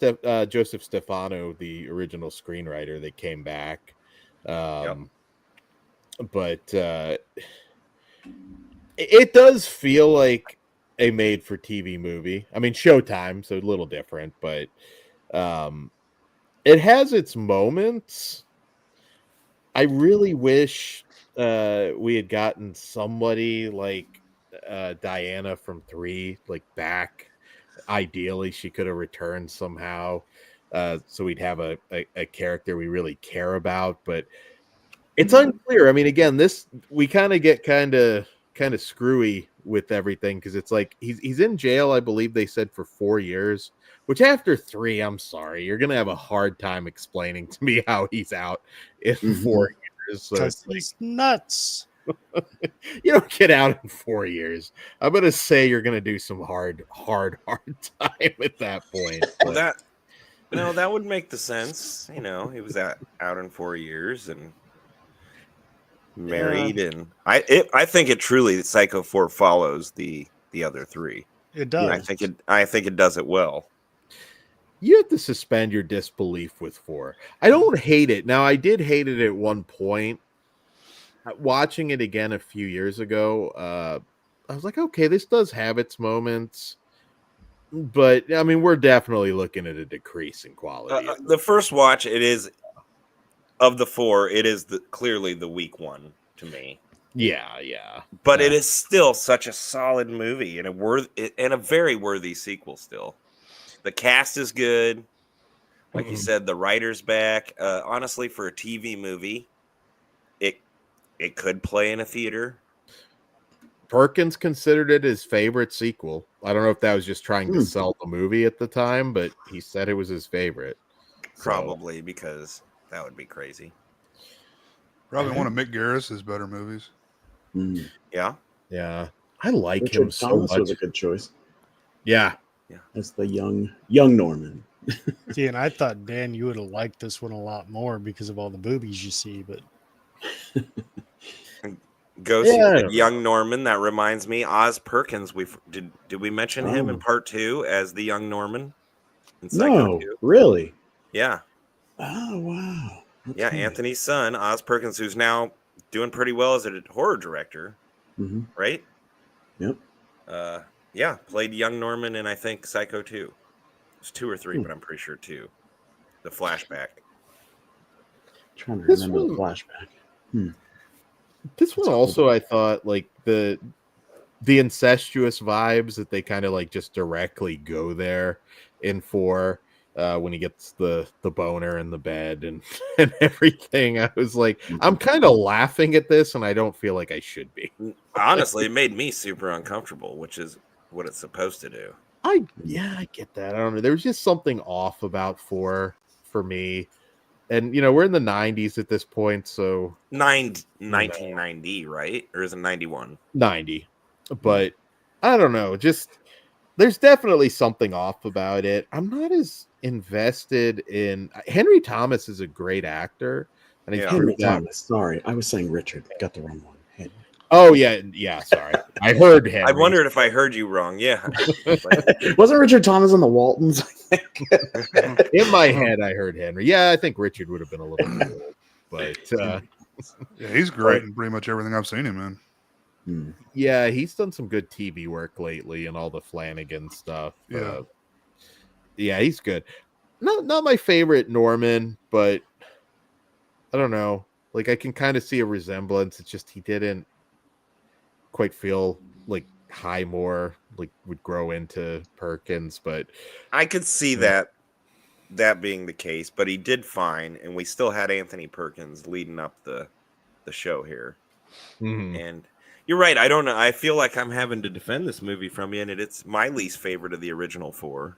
Joseph Stefano, the original screenwriter, that came back. But it does feel like a made-for-TV movie. I mean, Showtime, so a little different, but it has its moments. I really wish we had gotten somebody like Diana from 3, like, back. Ideally, she could have returned somehow, so we'd have a character we really care about. But it's unclear. I mean, again, we kind of get kind of screwy with everything, because it's like he's in jail, I believe they said, for 4 years, which after 3, I'm sorry, you're gonna have a hard time explaining to me how he's out in 4 years. So Because it's like, he's nuts. you don't get out in 4 years. I'm gonna say you're gonna do some hard time at that point. Well, that would make the sense. You know, he was out in 4 years and married, and I think it truly Psycho 4 follows the other 3. It does. I think it does it well. You have to suspend your disbelief with 4. I don't hate it. Now, I did hate it at one point. Watching it again a few years ago, I was like, okay, this does have its moments. But, I mean, we're definitely looking at a decrease in quality. The first watch, it is, of the 4, it is clearly the weak one to me. Yeah. But it is still such a solid movie and a very worthy sequel still. The cast is good. Like you said, the writer's back. Honestly, for a TV movie, it could play in a theater. Perkins considered it his favorite sequel. I don't know if that was just trying to sell the movie at the time, but he said it was his favorite. Probably because that would be crazy. Probably one of Mick Garris's better movies. Yeah. I like Richard him so Thomas much. was a good choice. Yeah. As the young Norman. See, and I thought, Dan, you would have liked this one a lot more because of all the boobies you see, but Ghost, young Norman. That reminds me, Oz Perkins. Did we mention him in part 2 as the young Norman? In Psycho 2? Really? Yeah. Oh wow. Okay. Yeah, Anthony's son, Oz Perkins, who's now doing pretty well as a horror director, right? Yep. Yeah, played young Norman in, I think, Psycho 2. It's 2 or 3, but I'm pretty sure 2. The flashback. Trying to remember the flashback. This one also, I thought, like the incestuous vibes that they kind of like just directly go there in 4 when he gets the boner in the bed and everything. I was like, I'm kind of laughing at this, and I don't feel like I should be. Honestly, it made me super uncomfortable, which is what it's supposed to do. I get that. I don't know. There was just something off about 4 for me. And, you know, we're in the 90s at this point, so... 1990, right? Or is it 91? 90. But, I don't know, just... There's definitely something off about it. I'm not as invested in... Henry Thomas is a great actor. And Henry Thomas, sorry. I was saying Richard. I got the wrong one. Henry. Oh, yeah, sorry. I heard Henry. I wondered if I heard you wrong, yeah. Wasn't Richard Thomas on the Waltons, I think? In my head, I heard Henry. Yeah, I think Richard would have been a little bit old. But, yeah, he's great in pretty much everything I've seen him in. Yeah, he's done some good TV work lately and all the Flanagan stuff. Yeah, he's good. Not my favorite Norman, but I don't know. Like, I can kind of see a resemblance. It's just he didn't quite feel like Highmore like would grow into Perkins, but I could see that being the case, but he did fine, and we still had Anthony Perkins leading up the show here. And you're right, I don't know, I feel like I'm having to defend this movie from you, and it's my least favorite of the original 4,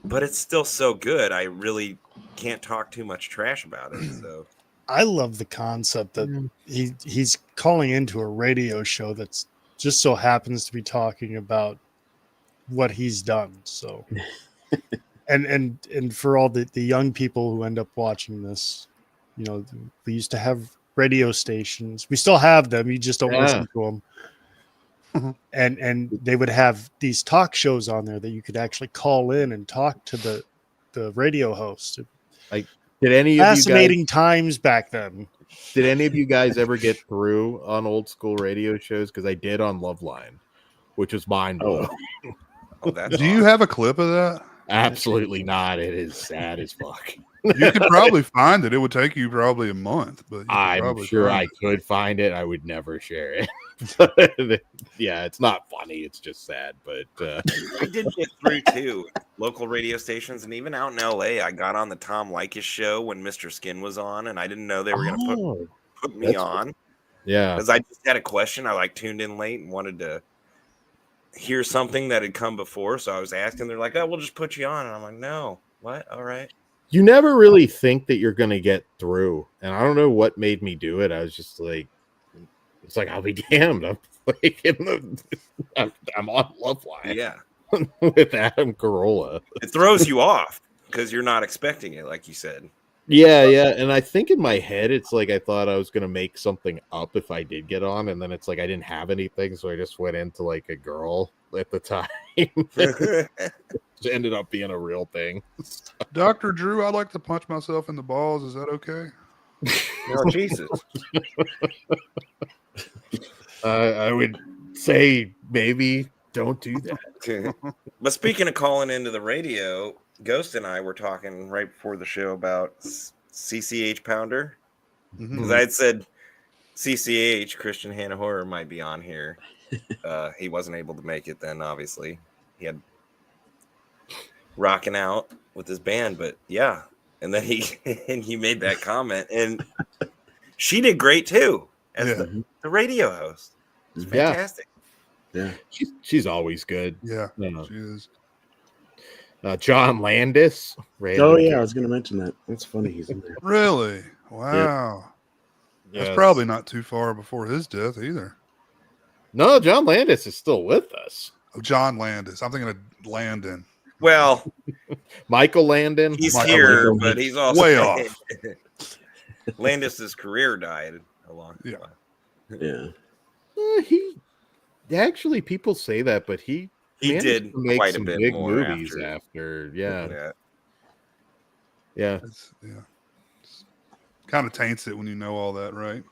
but it's still so good. I really can't talk too much trash about it. So I love the concept that he's calling into a radio show that's just so happens to be talking about what he's done. So, and for all the young people who end up watching this, you know, we used to have radio stations. We still have them. You just don't listen to them. And they would have these talk shows on there that you could actually call in and talk to the radio host. Like, did any of fascinating you guys, times back then? Did any of you guys ever get through on old school radio shows? Because I did on Loveline, which was mind blowing. Do you have a clip of that? Absolutely not. It is sad as fuck. You could probably find it. It would take you probably a month, but I'm sure I could find it. I would never share it. Yeah, it's not funny. It's just sad. But I did get through too local radio stations, and even out in LA, I got on the Tom Likas show when Mr. Skin was on, and I didn't know they were going to put me on. Yeah, because I just had a question. I tuned in late and wanted to hear something that had come before. So I was asking, they're like, "Oh, we'll just put you on." And I'm like, "No, what? All right." You never really think that you're going to get through. And I don't know what made me do it. I was just like, it's like, I'll be damned. I'm like I'm on Love Line. Yeah. With Adam Carolla. It throws you off because you're not expecting it, like you said. Yeah. And I think in my head, it's like I thought I was going to make something up if I did get on. And then it's like I didn't have anything. So I just went into like a girl at the time. It ended up being a real thing. Dr. Drew, I'd like to punch myself in the balls. Is that okay? Oh, Jesus. I would say maybe don't do that. But speaking of calling into the radio, Ghost and I were talking right before the show about CCH Pounder. Because I had said CCH, Christian Hannah Horror, might be on here. He wasn't able to make it then, obviously. He had rocking out with his band, but yeah. And then he made that comment, and she did great too as the radio host. It's fantastic. Yeah. She's always good. Yeah, she is. John Landis. Oh, yeah, I was going to mention that. That's funny. He's in there. Really? Wow. That's probably not too far before his death either. No, John Landis is still with us. Oh, John Landis. I'm thinking of Landon. Well, Michael Landon. He's here, but he's also way off. Landis's career died a long time. Yeah. He actually, people say that, but he did make quite some a bit big more movies after. Yeah. Kind of taints it when you know all that, right?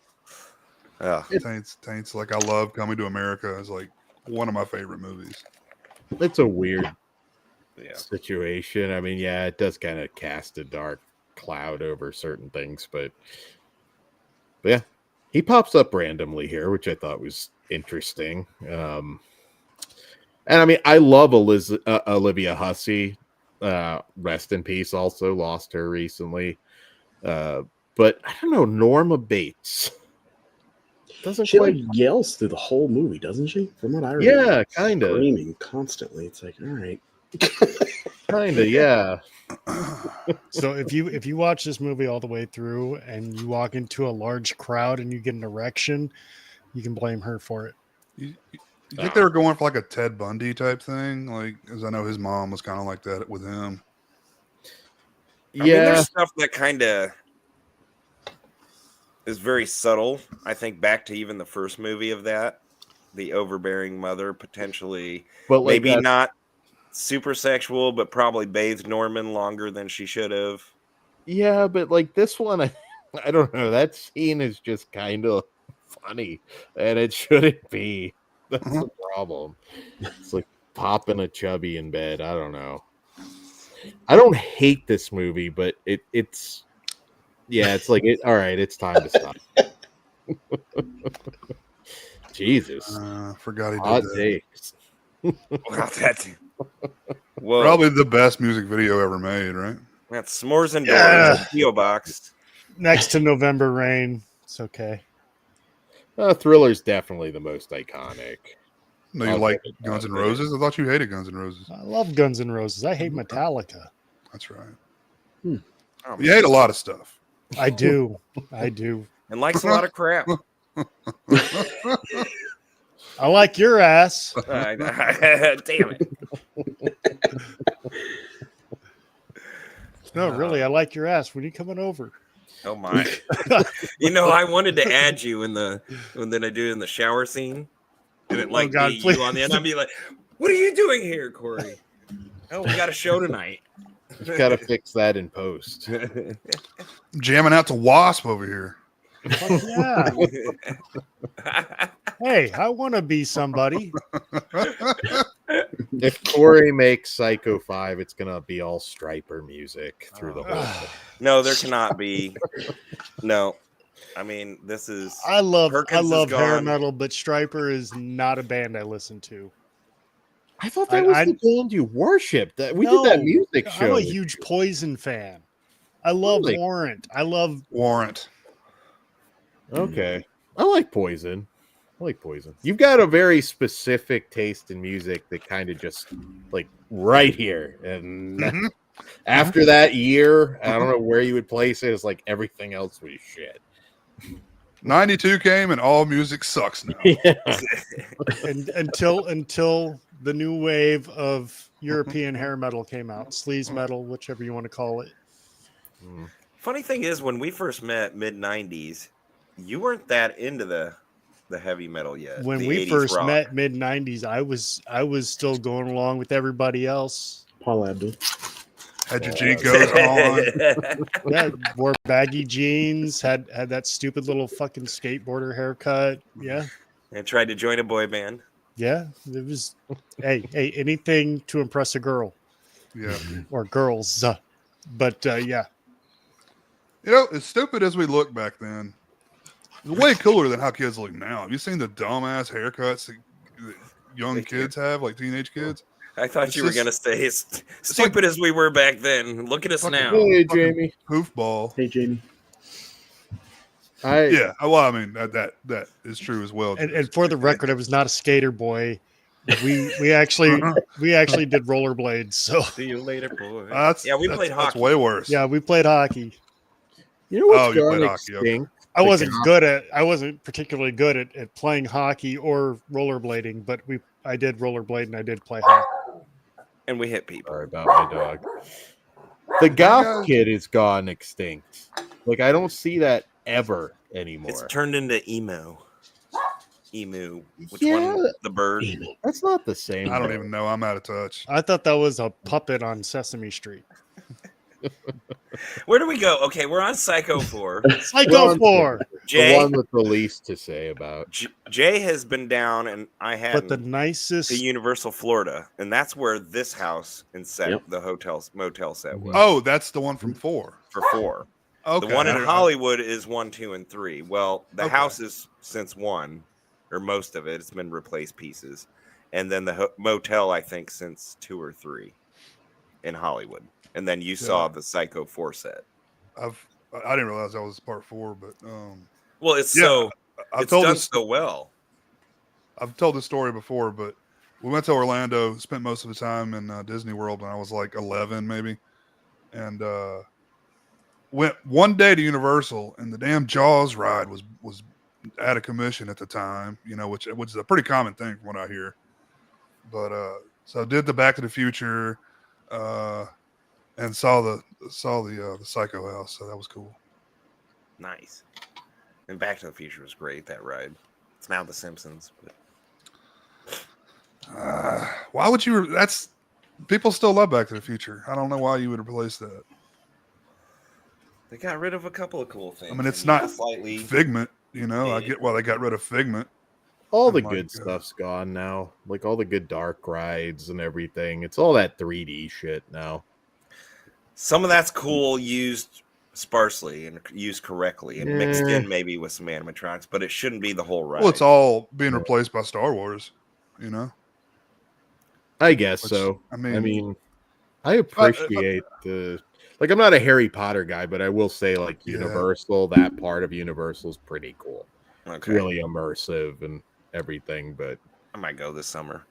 Taints like I Love Coming to America is like one of my favorite movies. It's a weird situation. I mean, it does kind of cast a dark cloud over certain things, but yeah, he pops up randomly here, which I thought was interesting. And I mean, I love Olivia Hussey. Rest in peace. Also lost her recently. But I don't know, Norma Bates. She like yells through the whole movie, doesn't she? From what I remember. Yeah, kind of. Screaming constantly. It's like, all right. Kind of, yeah. So if you watch this movie all the way through and you walk into a large crowd and you get an erection, you can blame her for it. You think they were going for like a Ted Bundy type thing? Like, as I know his mom was kind of like that with him. I mean, there's stuff that kind of is very subtle. I think back to even the first movie of that, the overbearing mother potentially, but like maybe not super sexual, but probably bathed Norman longer than she should have. Yeah, but like this one, I don't know. That scene is just kind of funny, and it shouldn't be. That's the problem. It's like popping a chubby in bed. I don't know. I don't hate this movie, but it's it's like all right, it's time to stop. Jesus. Forgot he did Hot that. takes. Whoa. Probably the best music video ever made, right? That's S'mores and Doors, P.O. Box. Next to November Rain. It's okay. Thriller's definitely the most iconic. No, you like Guns N' Roses? I thought you hated Guns N' Roses. I love Guns N' Roses. I hate Metallica. That's right. Oh, you hate a lot of stuff. I do. I do. And likes a lot of crap. I like your ass. Damn it. No, really, I like your ass. When are you coming over? Oh my! I wanted to add you when I do it in the shower scene, and it like you on the end. I'd be like, "What are you doing here, Kory? Oh, we got a show tonight. You gotta fix that in post." Jamming out to Wasp over here. Yeah. Hey, I want to be somebody. If Kory makes Psycho 5, it's gonna be all Striper music through the whole thing. No, there cannot be. No, I mean this is. I love Perkins hair metal, but Striper is not a band I listen to. I thought that was the band you worshipped. We did that music show. I'm a huge Poison fan. I love Warrant. I love Warrant. Okay, I like Poison. I like Poison. You've got a very specific taste in music that kind of just like right here. And Mhm. after that year, I don't know where you would place it. It's like everything else was shit. 92 came and all music sucks now. And until the new wave of European hair metal came out, sleaze metal, whichever you want to call it. Funny thing is, when we first met, mid '90s, you weren't that into the heavy metal yet. When the we 80s first rock. met, mid '90s, I was still going along with everybody else. Paul Abdul. Had your Jinkos on. Yeah, wore baggy jeans, had that stupid little fucking skateboarder haircut. Yeah, and tried to join a boy band. yeah. It was hey, anything to impress a girl Yeah. or girls. But yeah, You know, as stupid as we look back then, it's way cooler than how kids look now. Have you seen the dumbass haircuts that young kids have, like teenage kids? I thought It's you were just- going to say stupid as we were back then. Look at us Fucking- now. Hey, Fucking Jamie. Hoofball. Hey, Jamie. Yeah, well, I mean that is true as well. and for the record, I was not a skater boy. We actually did rollerblades. So See you later, boy. Yeah, we played That's hockey. way worse. yeah, we played hockey. You know what's Oh, you gone played hockey, okay. extinct? I wasn't particularly good at playing hockey or rollerblading, but I did rollerblade and I did play hockey. And we hit people. Sorry about my dog. The goth guys- kid is gone extinct. Like I don't see that ever anymore. It's turned into emo. Emu. Which Yeah. one? The bird. That's not the same. I don't though. even know. I'm out of touch. I thought that was a puppet on Sesame Street. Where do we go? Okay, we're on Psycho 4. Psycho Well, 4. The Jay, one with the least to say about. Jay has been down, and I But the hadn't. nicest To Universal Florida, and that's where this house and set Yep. the motel set was Oh, that's the one from 4. for 4. Okay. The one in Hollywood is 1, 2, and 3. Well, the Okay. house is since 1, or most of it. It's been replaced pieces, and then the motel, I think, since 2 or 3 in Hollywood. And then you saw the Psycho 4 set. I didn't realize that was part 4, but Well, it's Yeah, I've it's told done this. so well. I've told this story before, but we went to Orlando, spent most of the time in Disney World when I was like 11, maybe, and went one day to Universal, and the damn Jaws ride was out of commission at the time, you know, which is a pretty common thing from what I hear. But so I did the Back to the Future, and saw the Psycho house, so that was cool. Nice. And Back to the Future was great, that ride. It's now The Simpsons. But Why would you? That's people still love Back to the Future. I don't know why you would replace that. they got rid of a couple of cool things. I mean, it's and not slightly. Figment, you know. I get why they got rid of Figment. All Oh the my good God. stuff's gone now. Like all the good dark rides and everything. It's all that 3D shit now. Some of that's cool, used sparsely and used correctly, and mixed in maybe with some animatronics, but it shouldn't be the whole ride. Well, it's all being replaced by Star Wars, you know. I guess Which, so. I I mean, mean, I appreciate the like. I'm not a Harry Potter guy, but I will say like Yeah. Universal. That part of Universal's pretty cool. It's okay. really immersive and everything. But I might go this summer.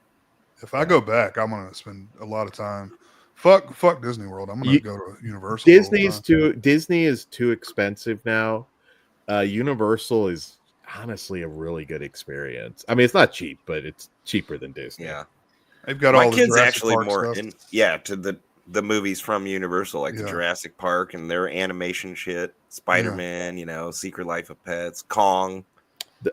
if I go back, I'm gonna spend a lot of time. Fuck Disney World. I'm gonna go to Universal. Disney is too expensive now. Universal is honestly a really good experience. I mean, it's not cheap, but it's cheaper than Disney. Yeah. They've got My all the kids Jurassic actually Park more stuff. to the movies from Universal, like the Yeah. Jurassic Park and their animation shit, Spider-Man, you know, Secret Life of Pets, Kong,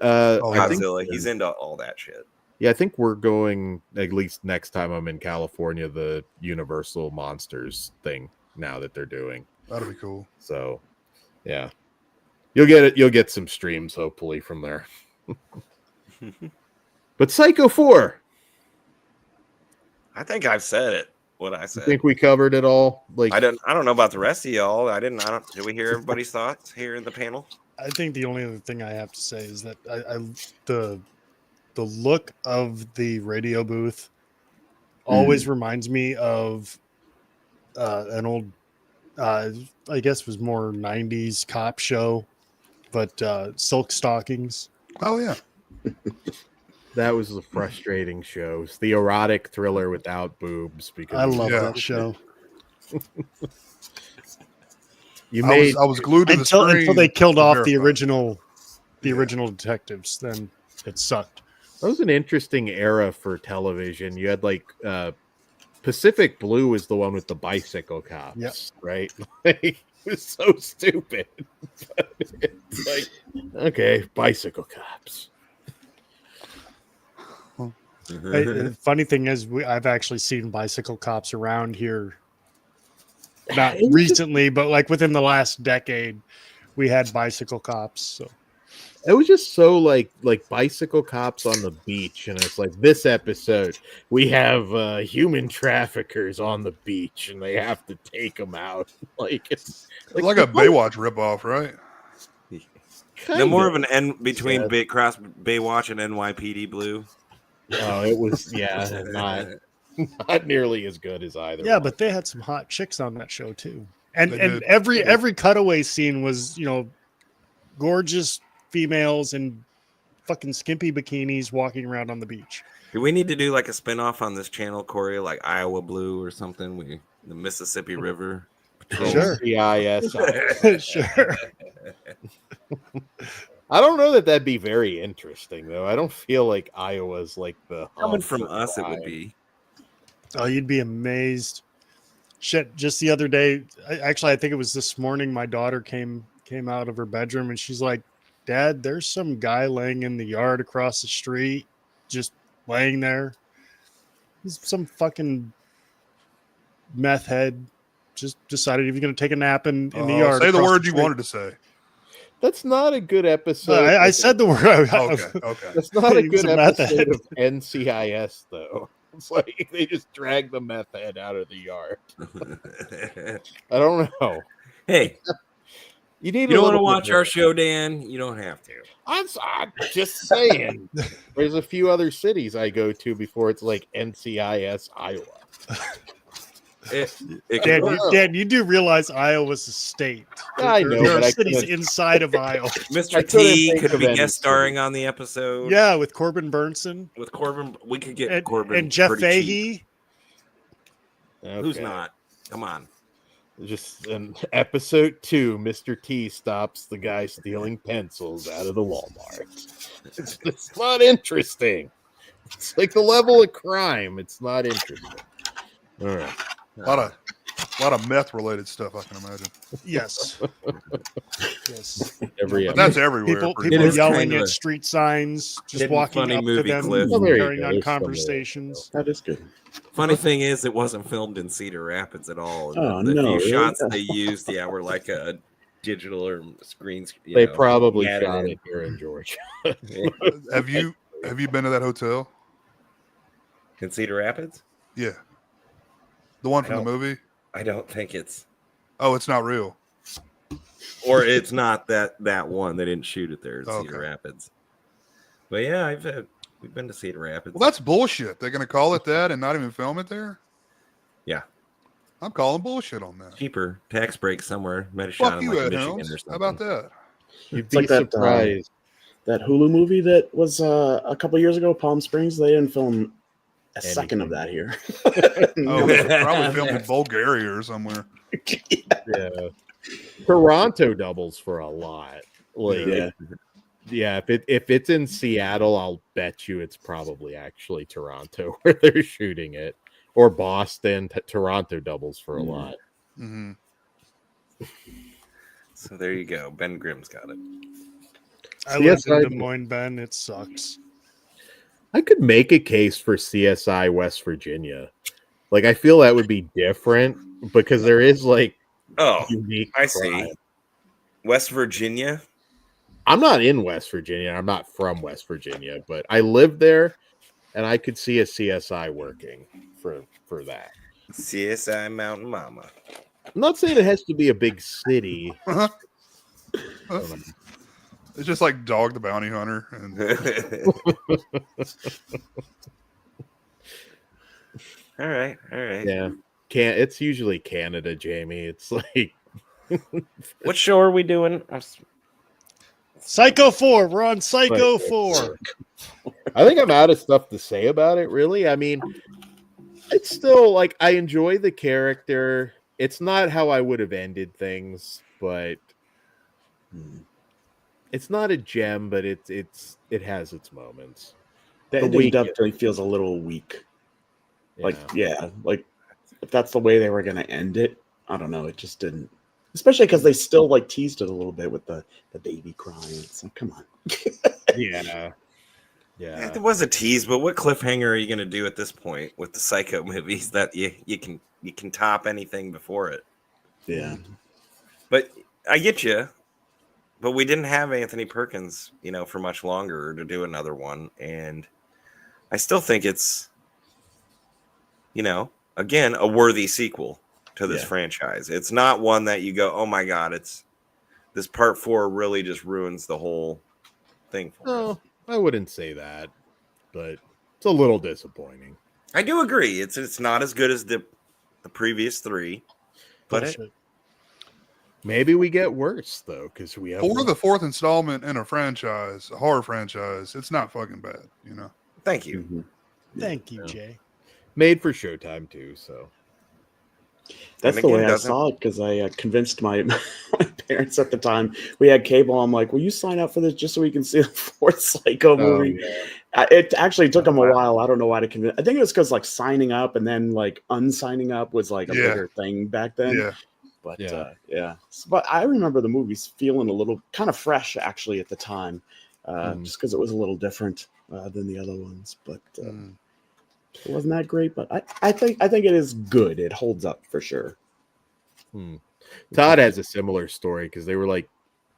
Oh, yeah. I think, Godzilla. He's into all that shit. yeah, I think we're going at least next time I'm in California, the Universal Monsters thing now that they're doing. That'll be cool. So, yeah, you'll get it. You'll get some streams hopefully from there. But Psycho 4, I think I've said it. What I I said. think we covered it all. Like, I don't know about the rest of y'all. Did we hear everybody's thoughts here in the panel? I think the only other thing I have to say is that the look of the radio booth always reminds me of an old, I guess was more 90s cop show, but Silk Stockings. Oh yeah. That was the frustrating show. It's the erotic thriller without boobs. Because I love Yeah. that show. you I made was glued to the screen Until they killed to off the verify. original Yeah. detectives, then it sucked. that was an interesting era for television. You had like Pacific Blue was the one with the bicycle cops, Yep. right? Like, it was so stupid. But it's like, okay, bicycle cops. The funny thing is, I've actually seen bicycle cops around here. Not It was recently, but like within the last decade, we had bicycle cops. So It was just so like bicycle cops on the beach, and it's like this episode we have human traffickers on the beach, and they have to take them out. It's like a Baywatch ripoff, right? No more of an N Yeah. between cross Baywatch and NYPD Blue. Oh, it was not nearly as good as either. yeah, one. but they had some hot chicks on that show too, and They and did. every cutaway scene was gorgeous females in fucking skimpy bikinis walking around on the beach. Do we need to do like a spinoff on this channel, Kory, like Iowa Blue or something? The Mississippi River Patrol. Sure. CIS. Sure. I don't know that that'd be very interesting though. I don't feel like Iowa's like the Coming hub from for us, it would crime. be. Oh, you'd be amazed. Shit, just the other day, I think it was this morning, my daughter came out of her bedroom and she's like, Dad, there's some guy laying in the yard across the street, just laying there. He's some fucking meth head. Just decided he was going to take a nap in the yard. Say the across word you street. wanted to say. That's not a good episode. I said the word. Okay. That's not a He was good a meth episode head. of NCIS though. It's like they just drag the meth head out of the yard. I don't know. Hey, You need. you don't a want to little watch bit our more. show, Dan? You don't have to. I'm just saying. There's a few other cities I go to before it's like NCIS Iowa. It could work. Dan, you do realize Iowa's a state. I There- know, there but are I cities couldn't- inside of Iowa. I Mr. couldn't T think could of be any guest starring city. on the episode. Yeah, with Corbin Burnson With Corbin, we could get and, Corbin and Jeff pretty cheap. Fahey. Who's Okay. not? Come on. Just in episode 2, Mr. T stops the guy stealing pencils out of the Walmart. It's not interesting. It's like the level of crime. It's not interesting. All right. A lot of meth related stuff, I can imagine. Yes. Yes. Every But that's everywhere. People pretty It people much. is yelling kind of at a street signs, just hidden walking funny up to movie them, clip. Well, there you carrying go. on There's some conversations. That is good. Funny thing is, it wasn't filmed in Cedar Rapids at all. And Oh, the no, few really? shots they used, were like a digital or screen. They probably added shot in. it here in Georgia. Have you been to that hotel? In Cedar Rapids. Yeah. The one I from the don't- movie? I don't think it's, Oh, it's not real. or it's not that one. They didn't shoot it there in Okay. Cedar Rapids. But yeah, we've been to Cedar Rapids. Well, that's bullshit. They're going to call it that and not even film it there? Yeah. I'm calling bullshit on that. Cheaper tax break somewhere. Might have shot Fuck in you, like Ed Michigan Helms. or something. How about that? You'd It's be like that, surprised. That Hulu movie that was a couple years ago, Palm Springs, they didn't film a second of that here. Oh, it's probably filmed in Bulgaria or somewhere. Yeah. Toronto doubles for a lot. Like, Yeah. yeah, if it's in Seattle, I'll bet you it's probably actually Toronto where they're shooting it, or Boston. Toronto doubles for a lot. Mm-hmm. So there you go. Ben Grimm's got it. I live CSI in Des Moines, Ben. It sucks. I could make a case for CSI West Virginia. Like, I feel that would be different because there is like Oh, unique. I see. crime. West Virginia. I'm not in West Virginia. I'm not from West Virginia, but I live there, and I could see a CSI working for that. CSI Mountain Mama. I'm not saying it has to be a big city. It's just like Dog the Bounty Hunter. And All right. Yeah, it's usually Canada, Jamie. It's like What show are we doing? Psycho 4. We're on Psycho 4. I think I'm out of stuff to say about it, really. I mean, it's still like I enjoy the character. It's not how I would have ended things, but it's not a gem, but it has its moments. The ending definitely feels a little weak. Like if that's the way they were going to end it, I don't know. It just didn't. Especially because they still like teased it a little bit with the baby crying. It's like, come on. Yeah. It was a tease, but what cliffhanger are you going to do at this point with the Psycho movies that you can top anything before it? Yeah. But I get you. But we didn't have Anthony Perkins, for much longer to do another one, and I still think it's, again, a worthy sequel to this franchise. It's not one that you go, oh my God, this part 4 really just ruins the whole thing for us. I wouldn't say that, but it's a little disappointing. I do agree. It's not as good as the previous 3, but maybe we get worse though, because we have the 4th installment in a franchise, a horror franchise. It's not fucking bad, Thank you. Mm-hmm. Thank you, Jay. Made for Showtime too, so that's the way I saw it, because I convinced my parents at the time. We had cable. I'm like, will you sign up for this just so we can see the 4th Psycho movie? It actually took them a while. I don't know why to convince. I think it was because like signing up and then like unsigning up was like a bigger thing back then. Yeah. But but I remember the movies feeling a little kind of fresh actually at the time, just because it was a little different than the other ones. But it wasn't that great. But I think it is good. It holds up for sure. Todd has a similar story, because they were like,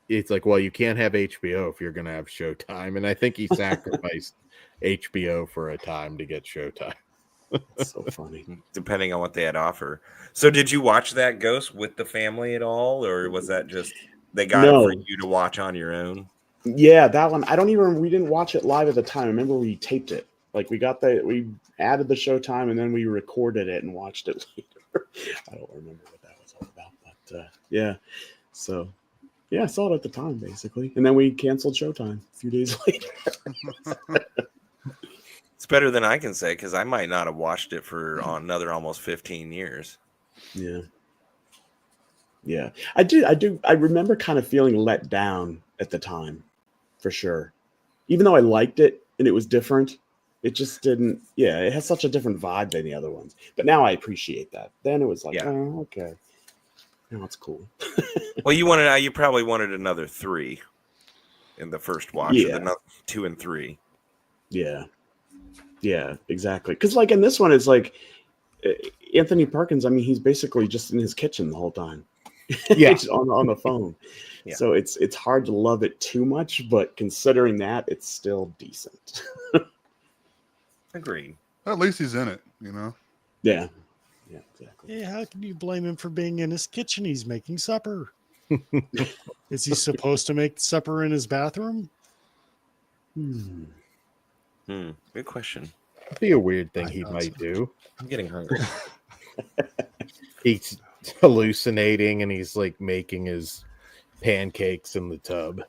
it's like, well, you can't have HBO if you're going to have Showtime, and I think he sacrificed HBO for a time to get Showtime. That's so funny. Depending on what they had to offer. So did you watch that Ghost with the family at all, or was that just they got it for you to watch on your own? Yeah, that one. I don't even. We didn't watch it live at the time. I remember we taped it. Like we added the Showtime and then we recorded it and watched it later. I don't remember what that was all about, but yeah. So yeah, I saw it at the time basically, and then we canceled Showtime a few days later. It's better than I can say, because I might not have watched it for another almost 15 years. Yeah. I do. I remember kind of feeling let down at the time, for sure. Even though I liked it and it was different, it just didn't. Yeah, it has such a different vibe than the other ones. But now I appreciate that. Then it was like, oh, okay. Now it's cool. Well, you probably wanted another 3 in the first watch, or 2 and 3. Yeah, exactly. Because like in this one, it's like Anthony Perkins. I mean, he's basically just in his kitchen the whole time. Yeah, on the phone. Yeah. So it's hard to love it too much, but considering that, it's still decent. Agreed. At least he's in it, Yeah. Yeah, exactly. Yeah, how can you blame him for being in his kitchen? He's making supper. Is he supposed to make supper in his bathroom? Good question. It'd be a weird thing he might do. I'm getting hungry. He's hallucinating and he's like making his pancakes in the tub.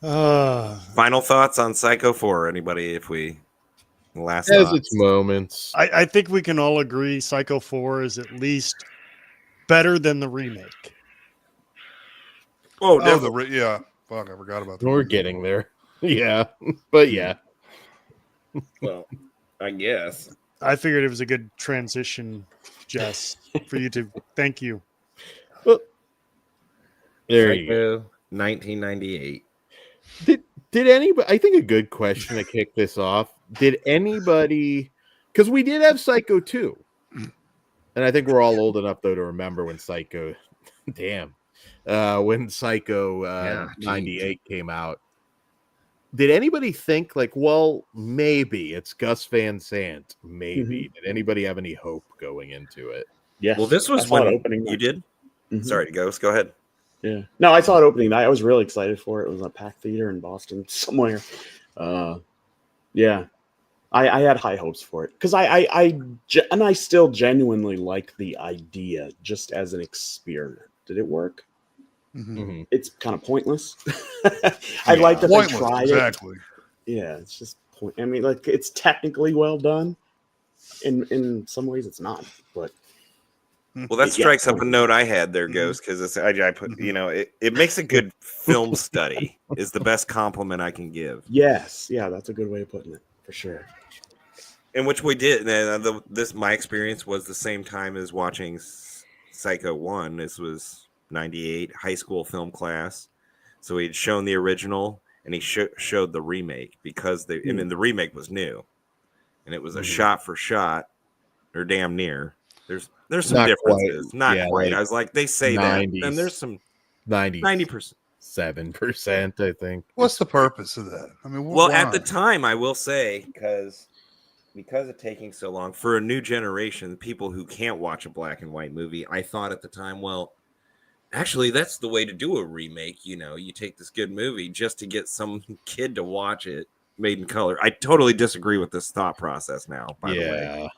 Final thoughts on Psycho 4? Anybody? If we last has its moments. I think we can all agree Psycho 4 is at least better than the remake. Oh, yeah. Fuck, I forgot about that. We're getting there. Yeah, but yeah. Well, I guess. I figured it was a good transition, Jess, for you to thank you. Well, there Psycho, you go. 1998. Did anybody? I think a good question to kick this off. Did anybody? Because we did have Psycho 2, and I think we're all old enough though to remember when Psycho. Damn. When Psycho 98 came out, did anybody think like, well, maybe it's Gus Van Sant? Maybe. Did anybody have any hope going into it? Yes. Well, this was when opening you did. Sorry, Ghost. Go ahead. Yeah. No, I saw it opening night. I was really excited for it. It was a packed theater in Boston somewhere. Yeah. I had high hopes for it because I still genuinely like the idea just as an experiment. Did it work? Mm-hmm. It's kind of pointless. I like that they tried exactly. it. Yeah, it's just point. I mean, like it's technically well done. In some ways, it's not, but. Well, that strikes up a note I had there, Ghost, because I put, it makes a good film study is the best compliment I can give. Yes, yeah, that's a good way of putting it, for sure. In which we did, and my experience was the same time as watching Psycho 1. This was 98, high school film class. So he'd shown the original, and he showed the remake, because and then the remake was new. And it was a shot for shot, or damn near. There's some Not differences. quite. Not Yeah, quite. like I was like, they say 90s, that. And there's some 90%. 7%, I think. What's the purpose of that? I mean, well, why? at the time, I will say, because of taking so long, for a new generation, people who can't watch a black and white movie, I thought at the time, well, actually, that's the way to do a remake. You take this good movie just to get some kid to watch it made in color. I totally disagree with this thought process now, by the way.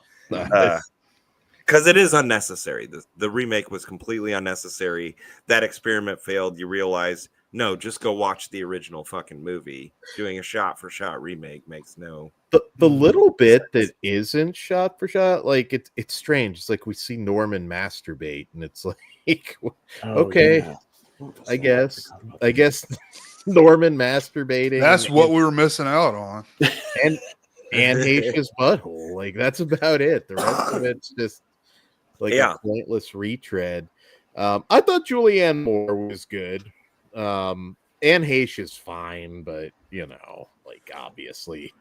Because it is unnecessary. The remake was completely unnecessary. That experiment failed. You realize, no, just go watch the original fucking movie. Doing a shot-for-shot remake makes no... The little bit that isn't shot for shot, like it's strange. It's like we see Norman masturbate, and it's like, okay, I guess Norman masturbating. That's what we were missing out on. And Haitia's butthole. Like that's about it. The rest of it's just like a pointless retread. I thought Julianne Moore was good. Anne Heche is fine, but like obviously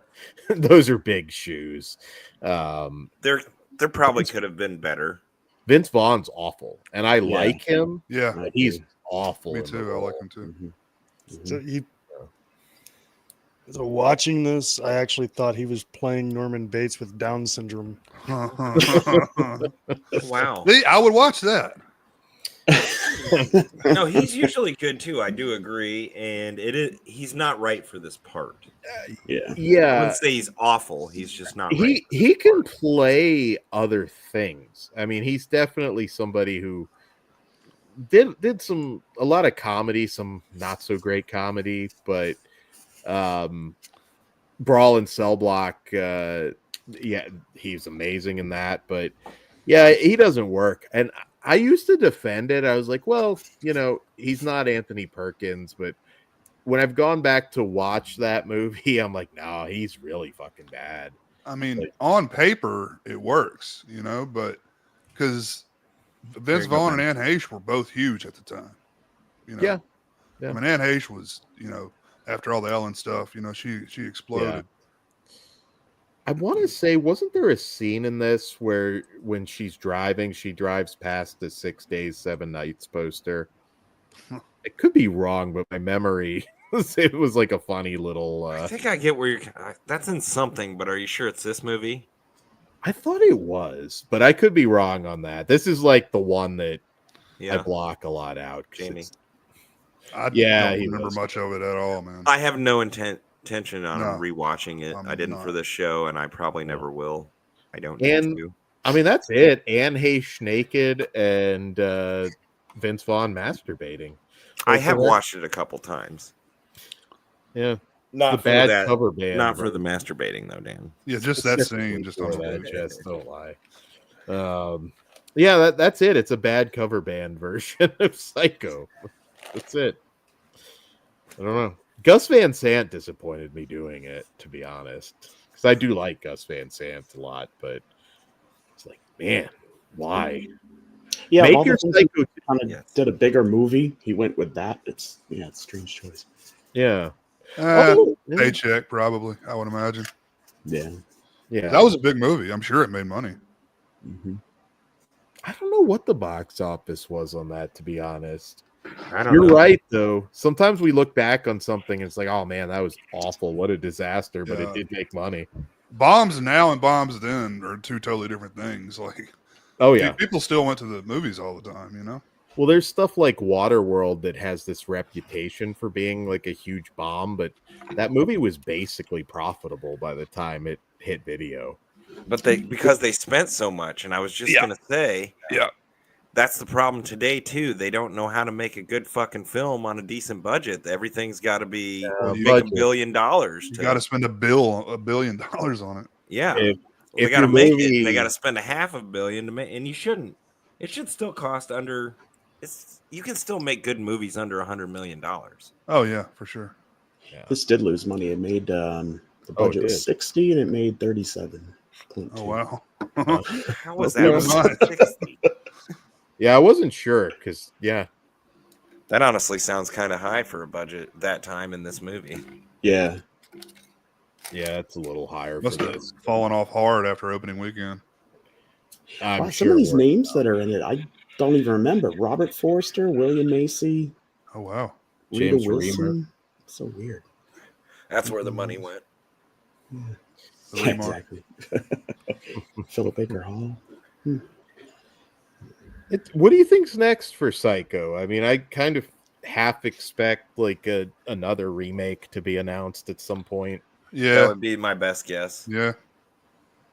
those are big shoes. There probably could have been better. Vince Vaughn's awful, and I like him. Yeah, but he's awful. Me too. I like him too. So watching this, I actually thought he was playing Norman Bates with Down syndrome. Wow. I would watch that. No, he's usually good too. I do agree, and he's not right for this part. Yeah. I wouldn't say he's awful. He's just not right. He can play other things. I mean, he's definitely somebody who did a lot of comedy, some not so great comedy, but Brawl and Cell Block, he's amazing in that. But yeah, he doesn't work. And I used to defend it. I was like, well, he's not Anthony Perkins, but when I've gone back to watch that movie, I'm like, no, he's really fucking bad. I mean, on paper, it works, but because Vince Vaughn and Anne Heche were both huge at the time. Yeah. I mean, Anne Heche was, after all the Ellen stuff, she exploded. Yeah. I want to say, wasn't there a scene in this where when she's driving, she drives past the 6 Days, 7 Nights poster? It could be wrong, but my memory, it was like a funny little... I think I get where you're... That's in something, but are you sure it's this movie? I thought it was, but I could be wrong on that. This is like the one that I block a lot out. Jamie. I don't remember much of it at all, man. I have no intention on rewatching it. I didn't for this show, and I probably never will. I don't need to. I mean, that's it. Anne Heche naked and Vince Vaughn masturbating. I have watched it a couple times. Yeah. Not the bad cover band. Not for the masturbating, though, Dan. Yeah, just that scene. Just on that, Jess, don't lie. Yeah, that's it. It's a bad cover band version of Psycho. That's it. I don't know. Gus Van Sant disappointed me doing it, to be honest. Because I do like Gus Van Sant a lot, but it's like, man, why? Yeah, Make your Psycho kind of did a bigger movie. He went with that. It's a strange choice. Yeah. Paycheck, probably, I would imagine. Yeah. That was a big movie. I'm sure it made money. Mm-hmm. I don't know what the box office was on that, to be honest. You're right, though. Sometimes we look back on something and it's like, oh man, that was awful. What a disaster, but it did make money. Bombs Now and Bombs Then are two totally different things. Like, oh yeah, people still went to the movies all the time, Well, there's stuff like Waterworld that has this reputation for being like a huge bomb, but that movie was basically profitable by the time it hit video. But because they spent so much, and I was just gonna say, that's the problem today too. They don't know how to make a good fucking film on a decent budget. Everything's got to be make $1 billion. You got to spend $1 billion on it. Yeah, If they got to make it. And they got to spend $500 million to make, and you shouldn't. It should still cost under. You can still make good movies under $100 million. Oh yeah, for sure. Yeah. This did lose money. It made the budget was 60 and it made 37. Oh wow. How was that? 60? Yeah, I wasn't sure because that honestly sounds kind of high for a budget that time in this movie. Yeah. Yeah, it's a little higher. Must for have this. fallen off hard after opening weekend. I'm Some of these names that are in it, I don't even remember. Robert Forster, William Macy. Oh wow. Rita James Wilson. Reamer. So weird. That's where the money went. Yeah, exactly. Philip Baker Hall. What do you think's next for Psycho? I mean, I kind of half expect like another remake to be announced at some point. Yeah, That would be my best guess. yeah.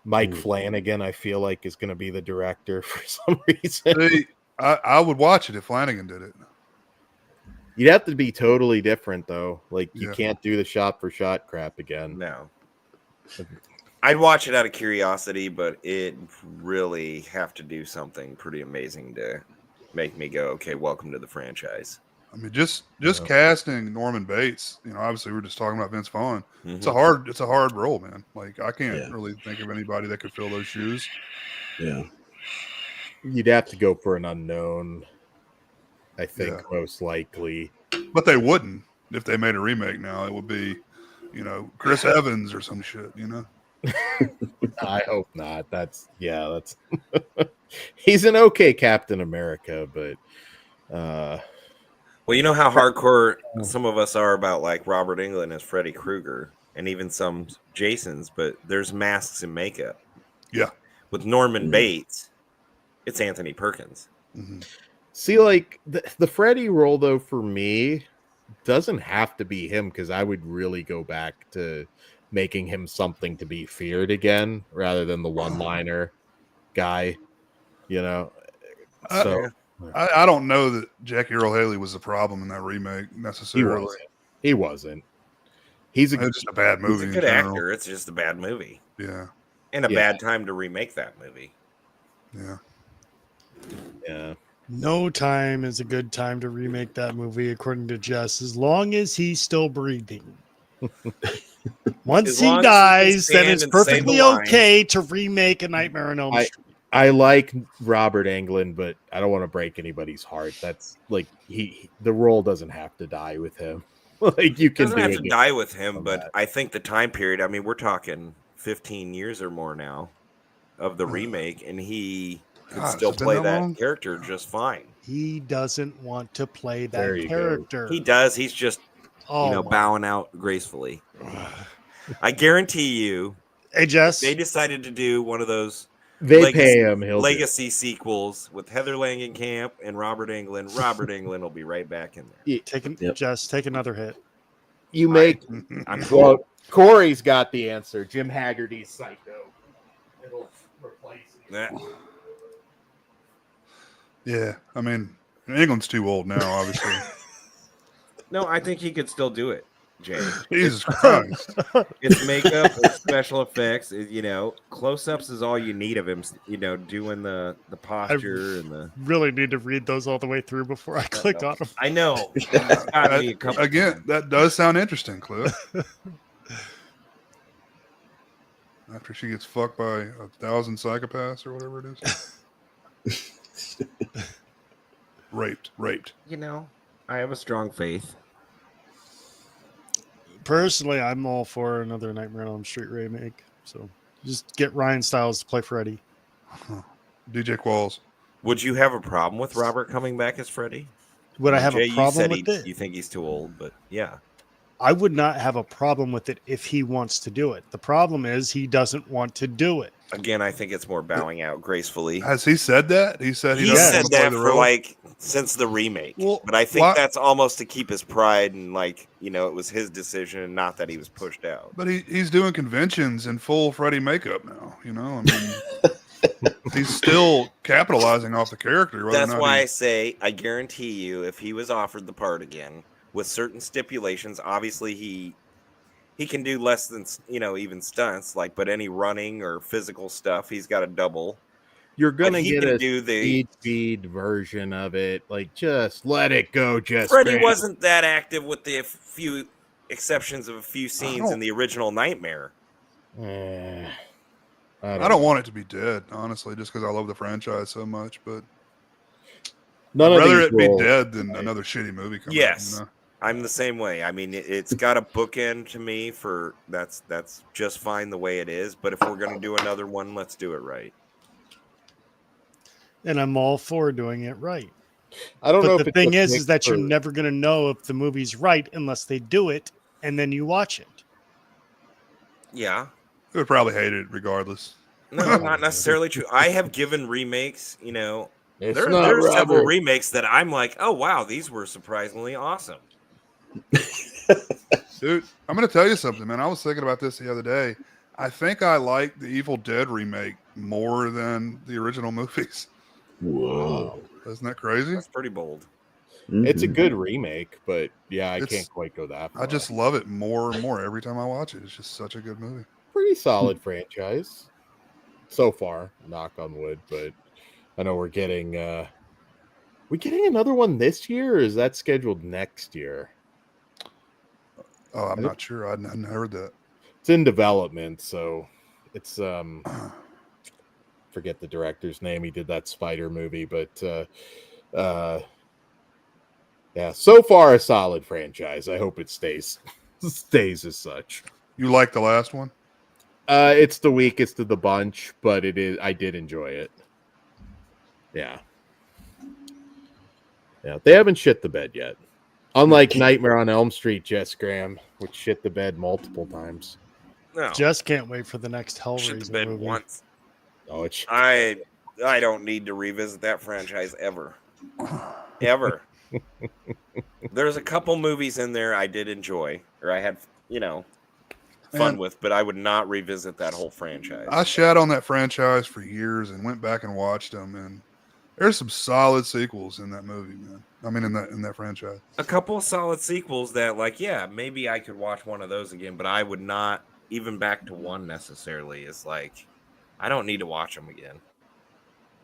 Mike Flanagan, I feel like, is going to be the director for some reason. See, I would watch it if Flanagan did it. You'd have to be totally different, though. Like, you Yeah. can't do the shot-for-shot crap again. No. I'd watch it out of curiosity, but it really have to do something pretty amazing to make me go, okay, welcome to the franchise. I mean, just casting Norman Bates. You know, obviously we're just talking about Vince Vaughn. Mhm. It's a hard role, man. Like I can't really think of anybody that could fill those shoes. Yeah. You'd have to go for an unknown, I think, most likely. But they wouldn't if they made a remake now. It would be, Chris Evans or some shit, I hope not. That's he's an okay Captain America, but Well, you know how hardcore some of us are about like Robert Englund as Freddy Krueger and even some Jasons, but there's masks and makeup. Yeah. With Norman Bates, it's Anthony Perkins. Mm-hmm. See, like the Freddy role, though, for me, doesn't have to be him because I would really go back to making him something to be feared again rather than the one-liner guy, So I don't know that Jackie Earle Haley was the problem in that remake necessarily. He wasn't. He's just a bad movie. He's a good actor. It's just a bad movie. Yeah. And a bad time to remake that movie. Yeah. Yeah. No time is a good time to remake that movie, according to Jess, as long as he's still breathing. Once he dies, then it's perfectly okay to remake A Nightmare on Elm Street. I like Robert Englund, but I don't want to break anybody's heart. That's like the role doesn't have to die with him. Like you can doesn't have to die with him, but I think the time period. I mean, we're talking 15 years or more now of the remake, and he could still play that character just fine. He doesn't want to play that character. He does. He's just bowing out gracefully. I guarantee you. Hey, Jess, they decided to do one of those. They pay him. Legacy sequels with Heather Langenkamp and Robert Englund. Robert Englund will be right back in there. Jess, take another hit. You make. I'm cool. Well, Corey's got the answer. Jim Haggerty's Psycho. It'll replace it. Yeah, I mean, England's too old now, obviously. No, I think he could still do it, Jay. Jesus Christ. It's makeup, it's special effects. Close-ups is all you need of him, doing the posture and the... really need to read those all the way through before I click on them. I know. Again, that does sound interesting, Cliff. After she gets fucked by 1,000 psychopaths or whatever it is. Raped. I have a strong faith. Personally, I'm all for another Nightmare on Elm Street remake. So just get Ryan Stiles to play Freddy. DJ Qualls. Would you have a problem with Robert coming back as Freddy? Would I have Jay, a problem with it? You think he's too old, but yeah. I would not have a problem with it if he wants to do it. The problem is he doesn't want to do it. Again, I think it's more bowing out gracefully. Has he said that? He said He doesn't said want to play that the for role? like since the remake. Well, but I think why- that's almost to keep his pride and like, you know, it was his decision and not that he was pushed out. But he's doing conventions in full Freddy makeup now. You know, I mean, he's still capitalizing off the character. whether or That's not why he- I say I guarantee you if he was offered the part again with certain stipulations, obviously he can do less than, you know, even stunts, like, but any running or physical stuff, he's got a double. You're gonna he get can a do the speed version of it. Like, just let it go, Jess. Freddy Graham. wasn't that active with the few exceptions of a few scenes in don't- the original Nightmare. I don't want it to be dead, honestly, just because I love the franchise so much. But None I'd of rather these it be roles- dead than another shitty movie coming Yes. out. You know? I'm the same way. I mean, it's got a bookend to me for that's just fine the way it is. But if we're gonna do another one, let's do it right. And I'm all for doing it right. I don't know But if the it's thing a is mix that you're for- never going to know if the movie's right unless they do it and then you watch it. Yeah. I would probably hate it regardless. No, not necessarily true. I have given remakes, you know, It's there not are several rubber. remakes that I'm like, oh wow, these were surprisingly awesome. Dude, I'm going to tell you something, man. I was thinking about this the other day. I think I like the Evil Dead remake more than the original movies. Whoa. Isn't that crazy? That's pretty bold. It's a Mhm. good remake, but yeah, I It's- can't quite go that far. I just love it more and more every time I watch it. It's just such a good movie. Pretty solid franchise so far, knock on wood, but I know we're getting another one this year, or is that scheduled next year? Oh, I'm not sure. I hadn't heard that. It's in development, so it's forget the director's name. He did that Spider movie, but yeah, so far a solid franchise. I hope it stays as such. You like the last one? It's the weakest of the bunch, but it is. I did enjoy it. Yeah, yeah. They haven't shit the bed yet, unlike Nightmare on Elm Street, Jess Graham, which shit the bed multiple times. No, Just can't wait for the next shit Hellraiser the bed movie. once. Oh, it's I don't need to revisit that franchise ever. Ever. There's a couple movies in there I did enjoy, or I had, you know, fun Man. with, but I would not revisit that whole franchise. I shat on that franchise for years and went back and watched them, and there's some solid sequels in that movie, man. I mean, in that franchise. A couple of solid sequels that, like, yeah, maybe I could watch one of those again, but I would not even back to one necessarily. Is like, I don't need to watch them again.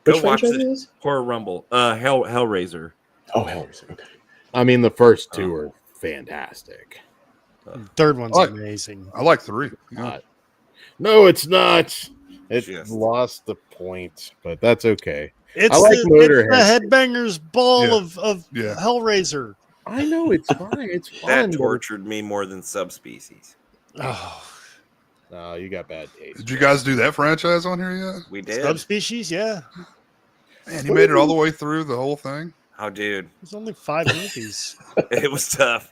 Which Go watch franchise the is? Horror Rumble, Hellraiser. Oh, Hellraiser. Okay. I mean, the first two are fantastic. Third one's Like- amazing. I like 3. Yeah. Not. No, it's not. It Just- lost the point, but that's okay. It's, I like the Motorhead. headbanger's ball Yeah. of Yeah. Hellraiser. I know it's fine. It's fun. That but- tortured me more than Subspecies. Oh, No, you got bad taste. Did you guys do that franchise on here yet? We did. subspecies, yeah. Man, you made it all the way through the whole thing. Oh, dude, There's only 5 movies. it was tough.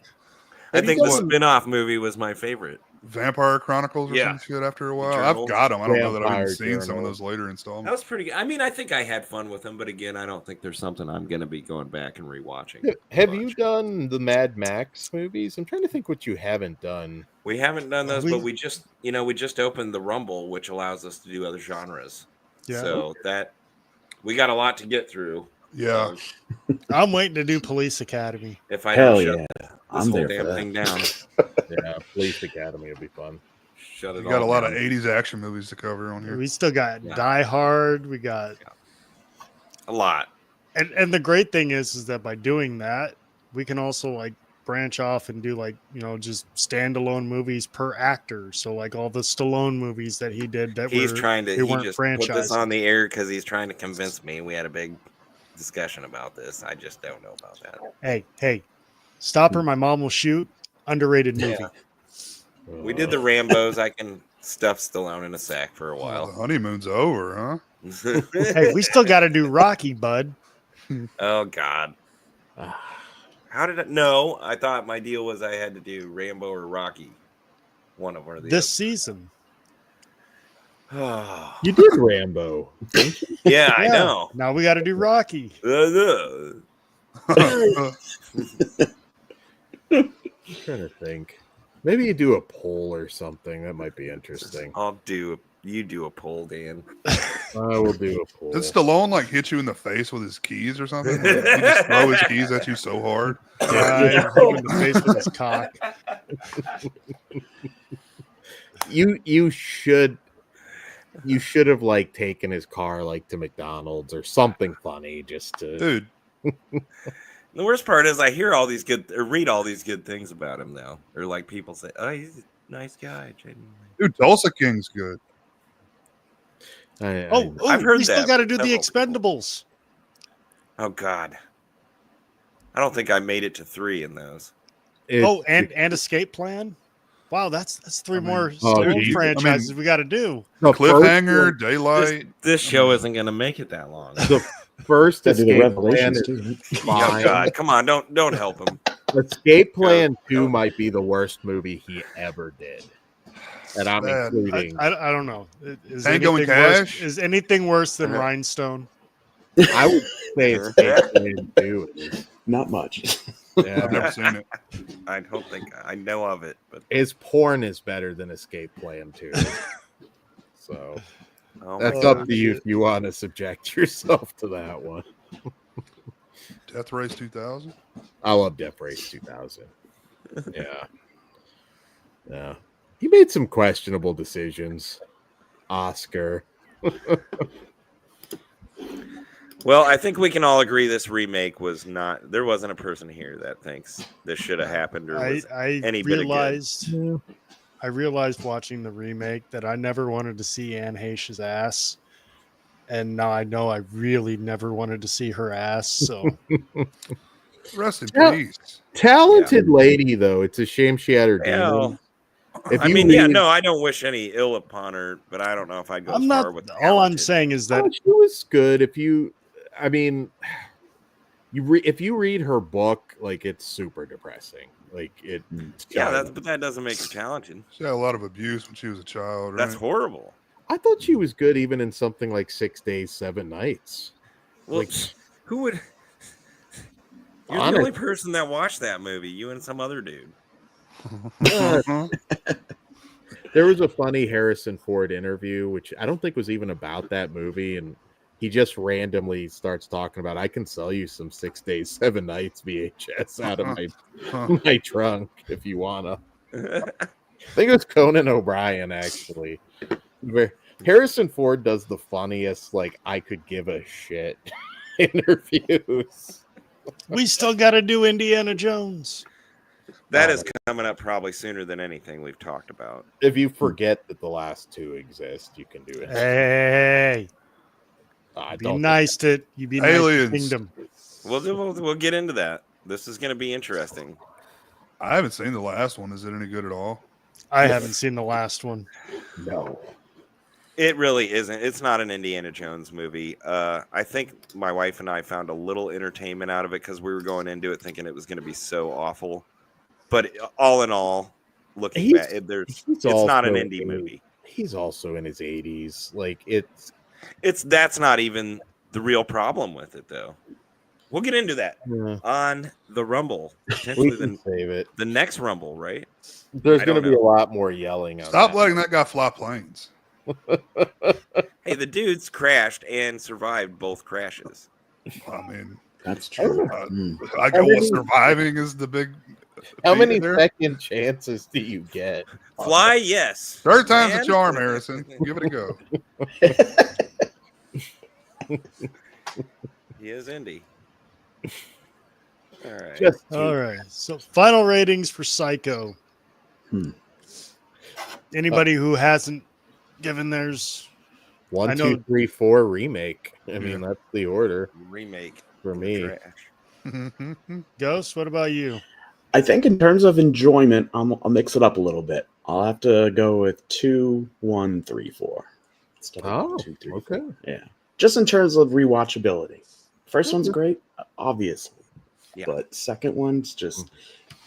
I Have you think the done- spin-off movie was my favorite. Vampire Chronicles or Yeah. some shit after a while. Eternals. I've got them. I don't know that I've Vampire even seen some of Journal. those later That installments. was pretty good. I mean, I think I had fun with them, but again, I don't think there's something I'm going to be going back and rewatching. Have you much. done the Mad Max movies? I'm trying to think what you haven't done. We haven't done those, We- but we just opened the Rumble, which allows us to do other genres. Yeah. So that we got a lot to get through. Yeah. I'm waiting to do Police Academy. If I Hell don't shut yeah. this I'm whole there for damn that. thing down, Yeah, Police Academy would be fun. shut it You got all a lot down. of 80s action movies to cover on here. We still got Yeah. Die Hard. We got A lot. and the great thing is that by doing that, we can also like branch off and do like, just standalone movies per actor. So like all the Stallone movies that he did that He's were trying to. they He weren't just put this franchised. on the air because he's trying to convince me. We had a big discussion about this. I just don't know about that. Hey, Stop Her, My Mom Will Shoot. Underrated movie. Yeah. We did the Rambos. I can stuff Stallone in a sack for a The while. honeymoon's over, huh? Hey, we still got to do Rocky, bud. Oh God. How did it? No, I thought my deal was I had to do Rambo or Rocky. One of or the This season. other. You did Rambo. Yeah, I know. Now we got to do Rocky. I'm trying to think. Maybe you do a poll or something. That might be interesting. You do a poll, Dan. I will do a poll. Did Stallone like hit you in the face with his keys or something? Like, he just throw his keys at you so hard. Yeah, hit him in the face with his cock. You should have like taken his car like to McDonald's or something funny just to. Dude, The worst part is I hear all these read all these good things about him now. Or like people say, "Oh, he's a nice guy." Genuinely. dude, Tulsa King's good. I've heard we still that got to do from the several Expendables. Oh God, I don't think I made it to 3 in those. And Escape Plan. Wow, that's 3 more geez. Stallone franchises we got to do. the Cliffhanger, first Daylight. This show isn't going to make it that long. The first Gotta do the Escape Plan Revelations is too. Oh fine. God, come on, don't help him. Escape Plan 2 might be the worst movie he ever did. And I'm Bad. including. I don't know. Is Tango and anything worse- Cash? Is anything worse than Uh-huh. Rhinestone? I would say Escape Plan 2 is. Not much. I've Yeah, never seen it. I don't think I know of it, but his porn is better than Escape Plan 2. So oh that's my up God. to you if you want to subject yourself to that one. Death Race 2000. I love Death Race 2000. Yeah. He made some questionable decisions. Oscar. Well, I think we can all agree this remake was not. There wasn't a person here that thinks this should have happened or was I any bit of good. realized watching the remake that I never wanted to see Anne Heche's ass. And now I know I really never wanted to see her ass. So Rest in Yeah. peace. Talented lady, though. It's a shame she had her demons. I mean, I don't wish any ill upon her, but I don't know if I'd go I'm as not. far with All I'm talented. saying is that She was good. If you read her book, like it's super depressing. Like it. But that doesn't make her talented. She had a lot of abuse when she was a child, right? That's horrible. I thought she was good even in something like 6 Days, 7 Nights. Well, Like, who would? You're the Honest. only person that watched that movie. You and some other dude. there was a funny Harrison Ford interview, which I don't think was even about that movie, and he just randomly starts talking about, I can sell you some 6 Days, 7 Nights VHS out of my trunk if you wanna. I think it was Conan O'Brien actually. Where Harrison Ford does the funniest, like I could give a shit interviews. we still got to do Indiana Jones. That is coming up probably sooner than anything we've talked about. If you forget that the last 2 exist, you can do it. Hey, be nice to you. Be Aliens. nice to Kingdom. We'll get into that. This is going to be interesting. I haven't seen the last one. Is it any good at all? I haven't seen the last one. No. It really isn't. It's not an Indiana Jones movie. I think my wife and I found a little entertainment out of it because we were going into it thinking it was going to be so awful. But all in all, looking back, it's not an indie movie. He's also in his 80s. Like that's not even the real problem with it, though. We'll get into that on the Rumble. Potentially save it. The next Rumble, right? There's going to be a lot more yelling. Stop letting that guy fly planes. Hey, the dudes crashed and survived both crashes. I mean, that's true. I go with surviving is the big. How many there. second chances do you get? Fly, yes. Third time's Man. a charm, Harrison. Give it a go. He is Indy. All right. All right. So final ratings for Psycho. Anybody who hasn't given theirs. 1, 2, 3, 4 remake. I mean, that's the order. Remake for me. Ghost, what about you? I think in terms of enjoyment, I'll mix it up a little bit. I'll have to go with 2, 1, 3, 4. Oh, 2, 3, okay. 4. Yeah. Just in terms of rewatchability. First one's great, obviously. Yeah. But second one's just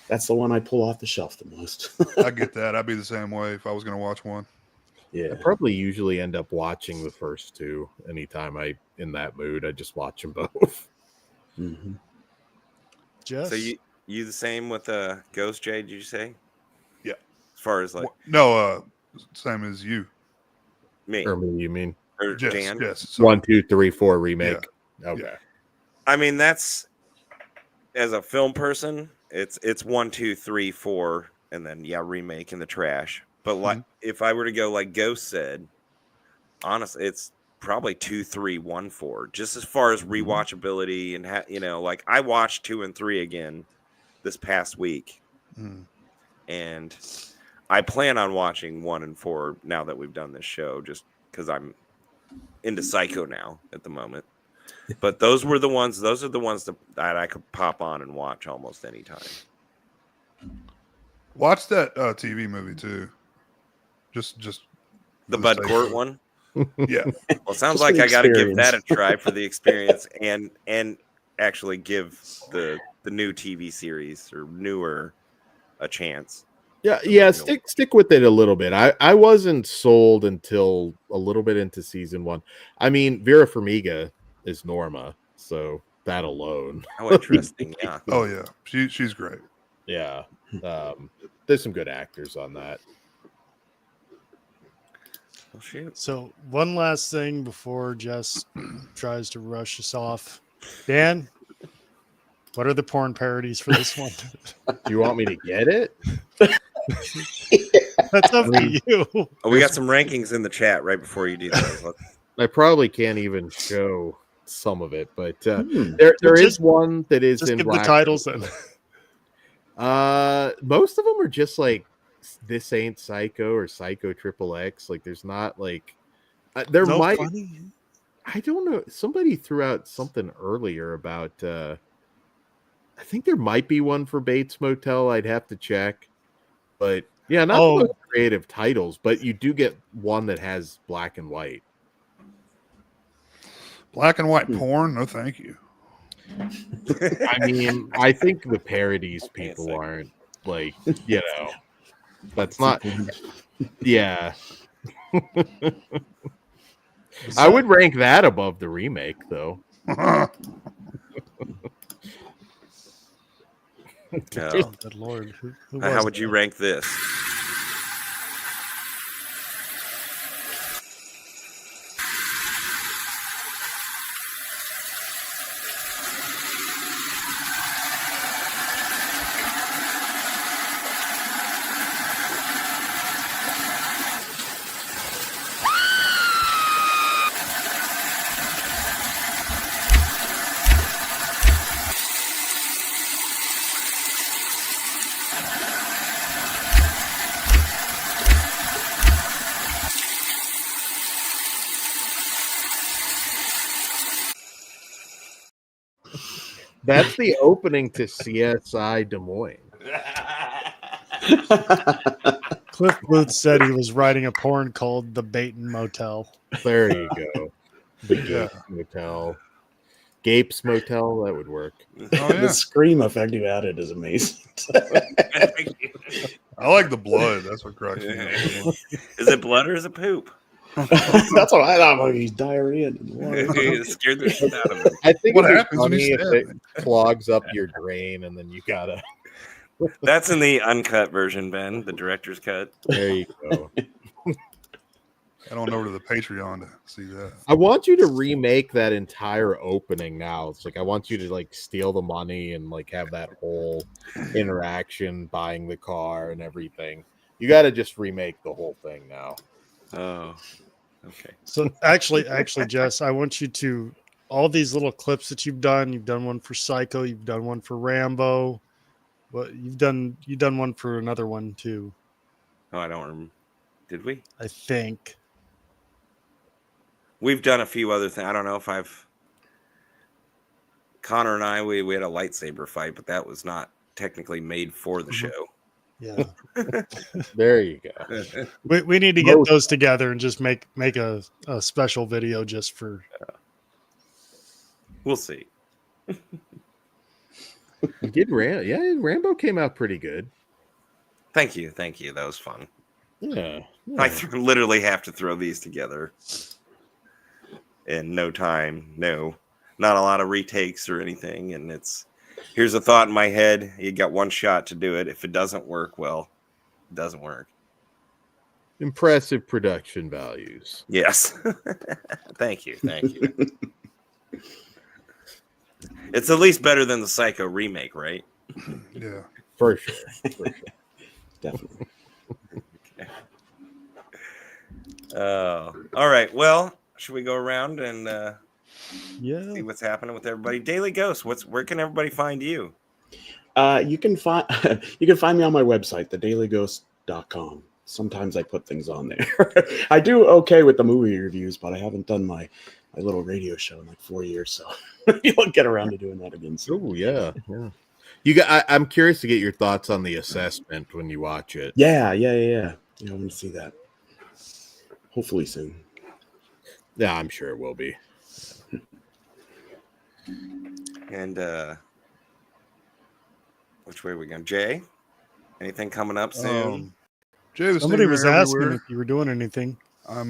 that's the one I pull off the shelf the most. I get that. I'd be the same way if I was going to watch one. Yeah. I probably usually end up watching the first two anytime I in that mood. I just watch them both. Mm-hmm. Jess? So you the same with Ghost Jay? Did you say? Yeah. As far as like No, same as you. me Or me, you mean? or Jess. Dan? Yes. So, 1, 2, 3, 4 remake. Yeah. Okay. Yeah. I mean, that's as a film person, it's 1, 2, 3, 4, and then remake in the trash. But like if I were to go like Ghost said, honestly, it's probably 2, 3, 1, 4. Just as far as rewatchability and like I watched 2 and 3 again this past week, and I plan on watching 1 and 4 now that we've done this show, just because I'm into Psycho now at the moment. But those are the ones that I could pop on and watch almost anytime. Watch that TV movie too. Just The for Bud sake Court of- one. Yeah. Well, it sounds Just for like the I got to give that a experience. try for the experience and actually give the new TV series or newer a chance. Yeah. Stick with it a little bit. I wasn't sold until a little bit into season 1. I mean, Vera Farmiga is Norma, so that alone. How interesting! Yeah. Oh yeah. She's great. Yeah. There's some good actors on that. Well, shoot. So one last thing before Jess tries to rush us off. Dan, what are the porn parodies for this one? Do you want me to get it? That's up to you. Oh, we got some rankings in the chat right before you do that. I probably can't even show some of it, but there Just- is one that is Just in give the black. titles then. Most of them are just like This Ain't Psycho or Psycho Triple X. Like there's not like there No might funny? I don't know. Somebody threw out something earlier about I think there might be one for Bates Motel. I'd have to check. But yeah, not the most creative titles, but you do get one that has black and white. Black and white porn? No, thank you. I mean, I think the parodies people aren't like, that's not, yeah. I would rank that above the remake, though. No. Good Lord. Who How was would you that? rank this? That's the opening to CSI Des Moines. Cliff Booth said he was writing a porn called The Baton Motel. There you go. The Gapes Motel. Gapes Motel, that would work. Oh yeah. The scream effect you added is amazing. I like the blood. That's what cracks me up. Is it blood or is it poop? That's what I thought. He's diarrhea in the water. It scared the shit out of him. I think What it'd be happens when funny you if stab it it? clogs up your drain and then you gotta. That's in the uncut version, Ben, the director's cut. There you go. I went over to the Patreon to see that. I want you to remake that entire opening now. It's like I want you to like steal the money and like have that whole interaction, buying the car and everything. You got to just remake the whole thing now. Oh, okay. So actually, Jess, I want you to all these little clips that you've done one for Psycho, you've done one for Rambo. Well, you've done one for another one too, Oh, I don't remember. Did we? I think. We've done a few other things. I don't know if Connor and I, we had a lightsaber fight, but that was not technically made for the show. Yeah. There you go. We need to get those together and just make a special video just for We'll see. Rambo came out pretty good. Thank you. That was fun. Yeah. I literally have to throw these together in no time. No, not a lot of retakes or anything. And here's a thought in my head. You got one shot to do it. If it doesn't work, well, it doesn't work. Impressive production values. Yes. Thank you. It's at least better than the Psycho remake, right? Yeah. For sure. Definitely. Okay. All right. Well, should we go around and see what's happening with everybody? Daily Ghost, where can everybody find you? You can find me on my website, thedailyghost.com. Sometimes I put things on there. I do okay with the movie reviews, but I haven't done my little radio show in like 4 years, so you'll get around to doing that again soon. Oh yeah. I'm curious to get your thoughts on the assessment when you watch it. Yeah. I want to see that. Hopefully soon. Yeah, I'm sure it will be. And which way are we going? Jay? Anything coming up soon? Jay was Somebody was asking everywhere. if you were doing anything. I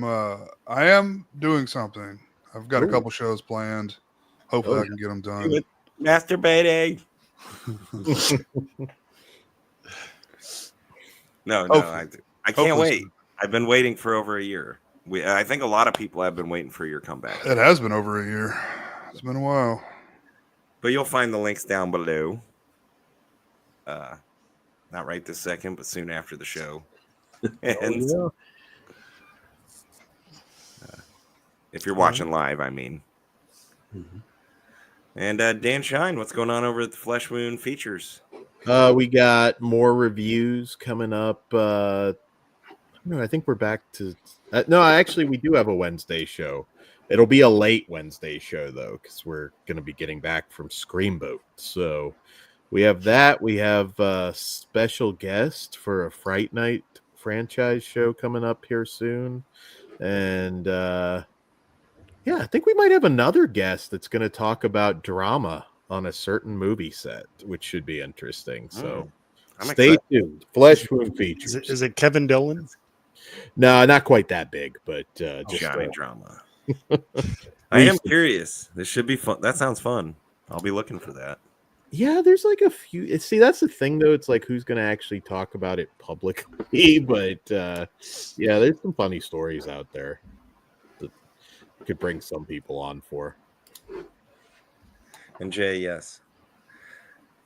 am doing something. I've got a couple shows planned. Hopefully I can get them done. Masturbating. No, I can't wait. I've been waiting for over a year. I think a lot of people have been waiting for your comeback. It has been over a year. It's been a while. But you'll find the links down below. Not right this second, but soon after the show. And if you're watching live, I mean. Mm-hmm. And Dan Schein, what's going on over at the Flesh Wound Features? We got more reviews coming up. I think we're back to. Actually, we do have a Wednesday show. It'll be a late Wednesday show though, because we're going to be getting back from Screamboat. So we have that. We have a special guest for a Fright Night franchise show coming up here soon, and I think we might have another guest that's going to talk about drama on a certain movie set, which should be interesting. So stay tuned. Flesh Wound Features. Is it Kevin Dillon? No, not quite that big, but just drama. I am curious. This should be fun. That sounds fun. I'll be looking for that. Yeah, there's like a few. See, that's the thing, though. It's like who's going to actually talk about it publicly. But there's some funny stories out there that could bring some people on for. And Jay, yes.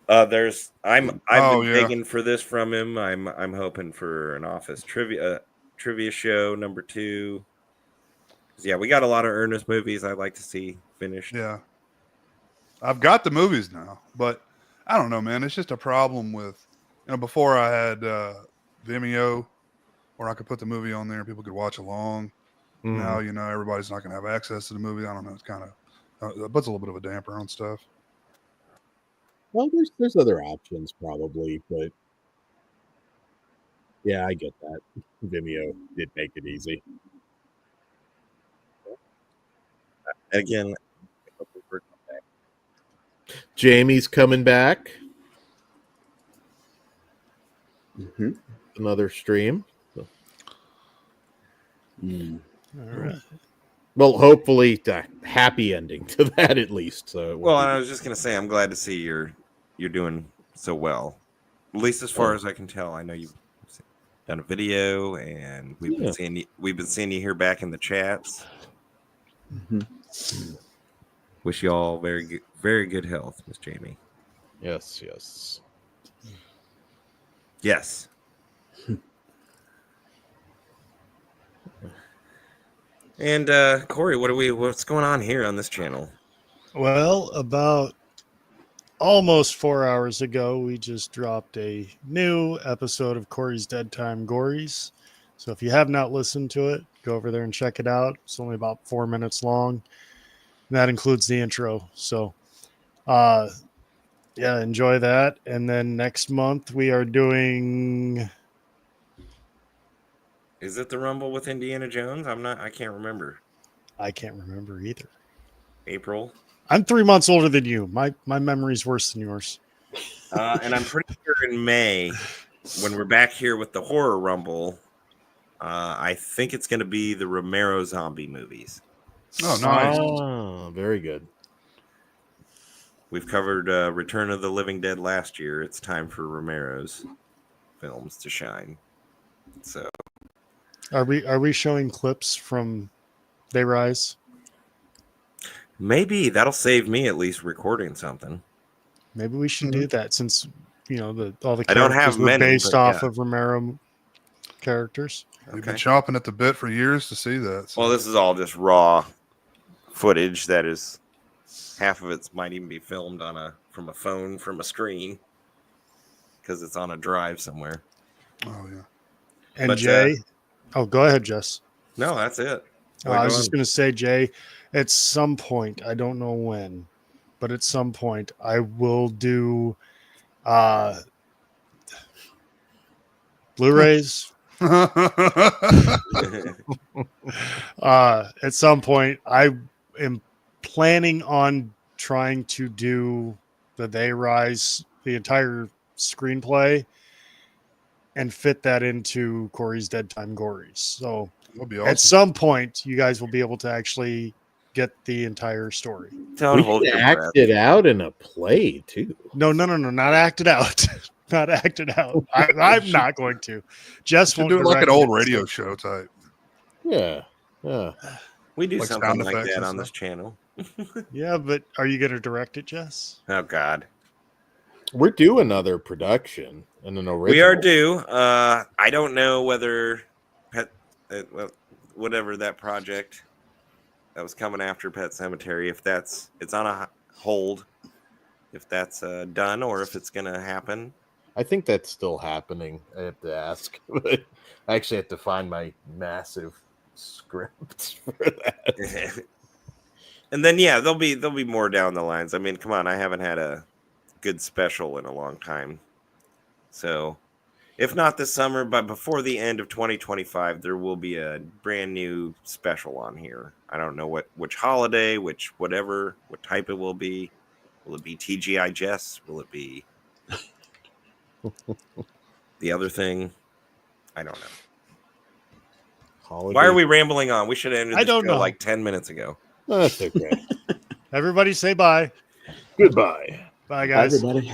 I've been begging for this from him. I'm hoping for an office trivia show number 2. Yeah, we got a lot of Ernest movies I'd like to see finished. Yeah. I've got the movies now, but I don't know, man. It's just a problem with, before I had Vimeo where I could put the movie on there and people could watch along. Now, everybody's not going to have access to the movie. I don't know. It's kind of, it puts a little bit of a damper on stuff. Well, there's other options probably, but yeah, I get that. Vimeo did make it easy. Again, Jamie's coming back. Mm-hmm. Another stream. All right. Well, hopefully, a happy ending to that at least. So, well, I was just gonna say, I'm glad to see you're doing so well. At least as far as I can tell. I know you've done a video, and we've been seeing you here back in the chats. Mm-hmm. Wish you all very good health, Miss Jamie. Yes. Yes. And Kory, what's going on here on this channel? Well, about almost 4 hours ago, we just dropped a new episode of Kory's Dead Time Gories. So if you have not listened to it, go over there and check it out. It's only about 4 minutes long. And that includes the intro. So, enjoy that. And then next month we are doing. Is it the Rumble with Indiana Jones? I can't remember. I can't remember either. April. I'm 3 months older than you. My memory's worse than yours. And I'm pretty sure in May, when we're back here with the Horror Rumble, I think it's going to be the Romero zombie movies. Oh, nice. Oh, very good. We've covered Return of the Living Dead last year. It's time for Romero's films to shine. So, Are we showing clips from They Rise? maybe that'll save me at least recording something. Maybe we should do that since all the I don't characters have were many, based but off yeah. of Romero characters. We've been chomping at the bit for years to see that. So. Well, this is all just raw footage. That is, half of it might even be filmed from a phone from a screen because it's on a drive somewhere. Oh yeah. And But, Jay, go ahead, Jess. No, that's it. I was just going to say, Jay, at some point, I don't know when, but at some point, I will do Blu-rays. At some point, I am planning on trying to do the They Rise, the entire screenplay, and fit that into Kory's Dead Time Gories. So That'd be awesome. at some point, you guys will be able to actually get the entire story. Don't We hold can your act breath. it out in a play too. No, not acted out. Not acted out. I'm not going to. Jess Should won't do it like an direct old it, radio so- show type. Yeah. We do Like something sound like effects that and on this stuff. channel. Yeah, but are you going to direct it, Jess? Oh God, We're due another production and an original. we are due. I don't know whether whatever that project that was coming after Pet Cemetery, if it's on a hold, if that's done or if it's going to happen. I think that's still happening. I have to ask. I actually have to find my massive script for that. And then there'll be more down the lines. I mean, come on, I haven't had a good special in a long time. So, if not this summer, but before the end of 2025, there will be a brand new special on here. I don't know which holiday, what type it will be. Will it be TGI Jess? Will it be the other thing? I don't know. Holiday. Why are we rambling on? We should have ended I the don't show know. like 10 minutes ago. Oh, that's okay. Everybody say bye. Goodbye. Bye, Bye, guys. everybody.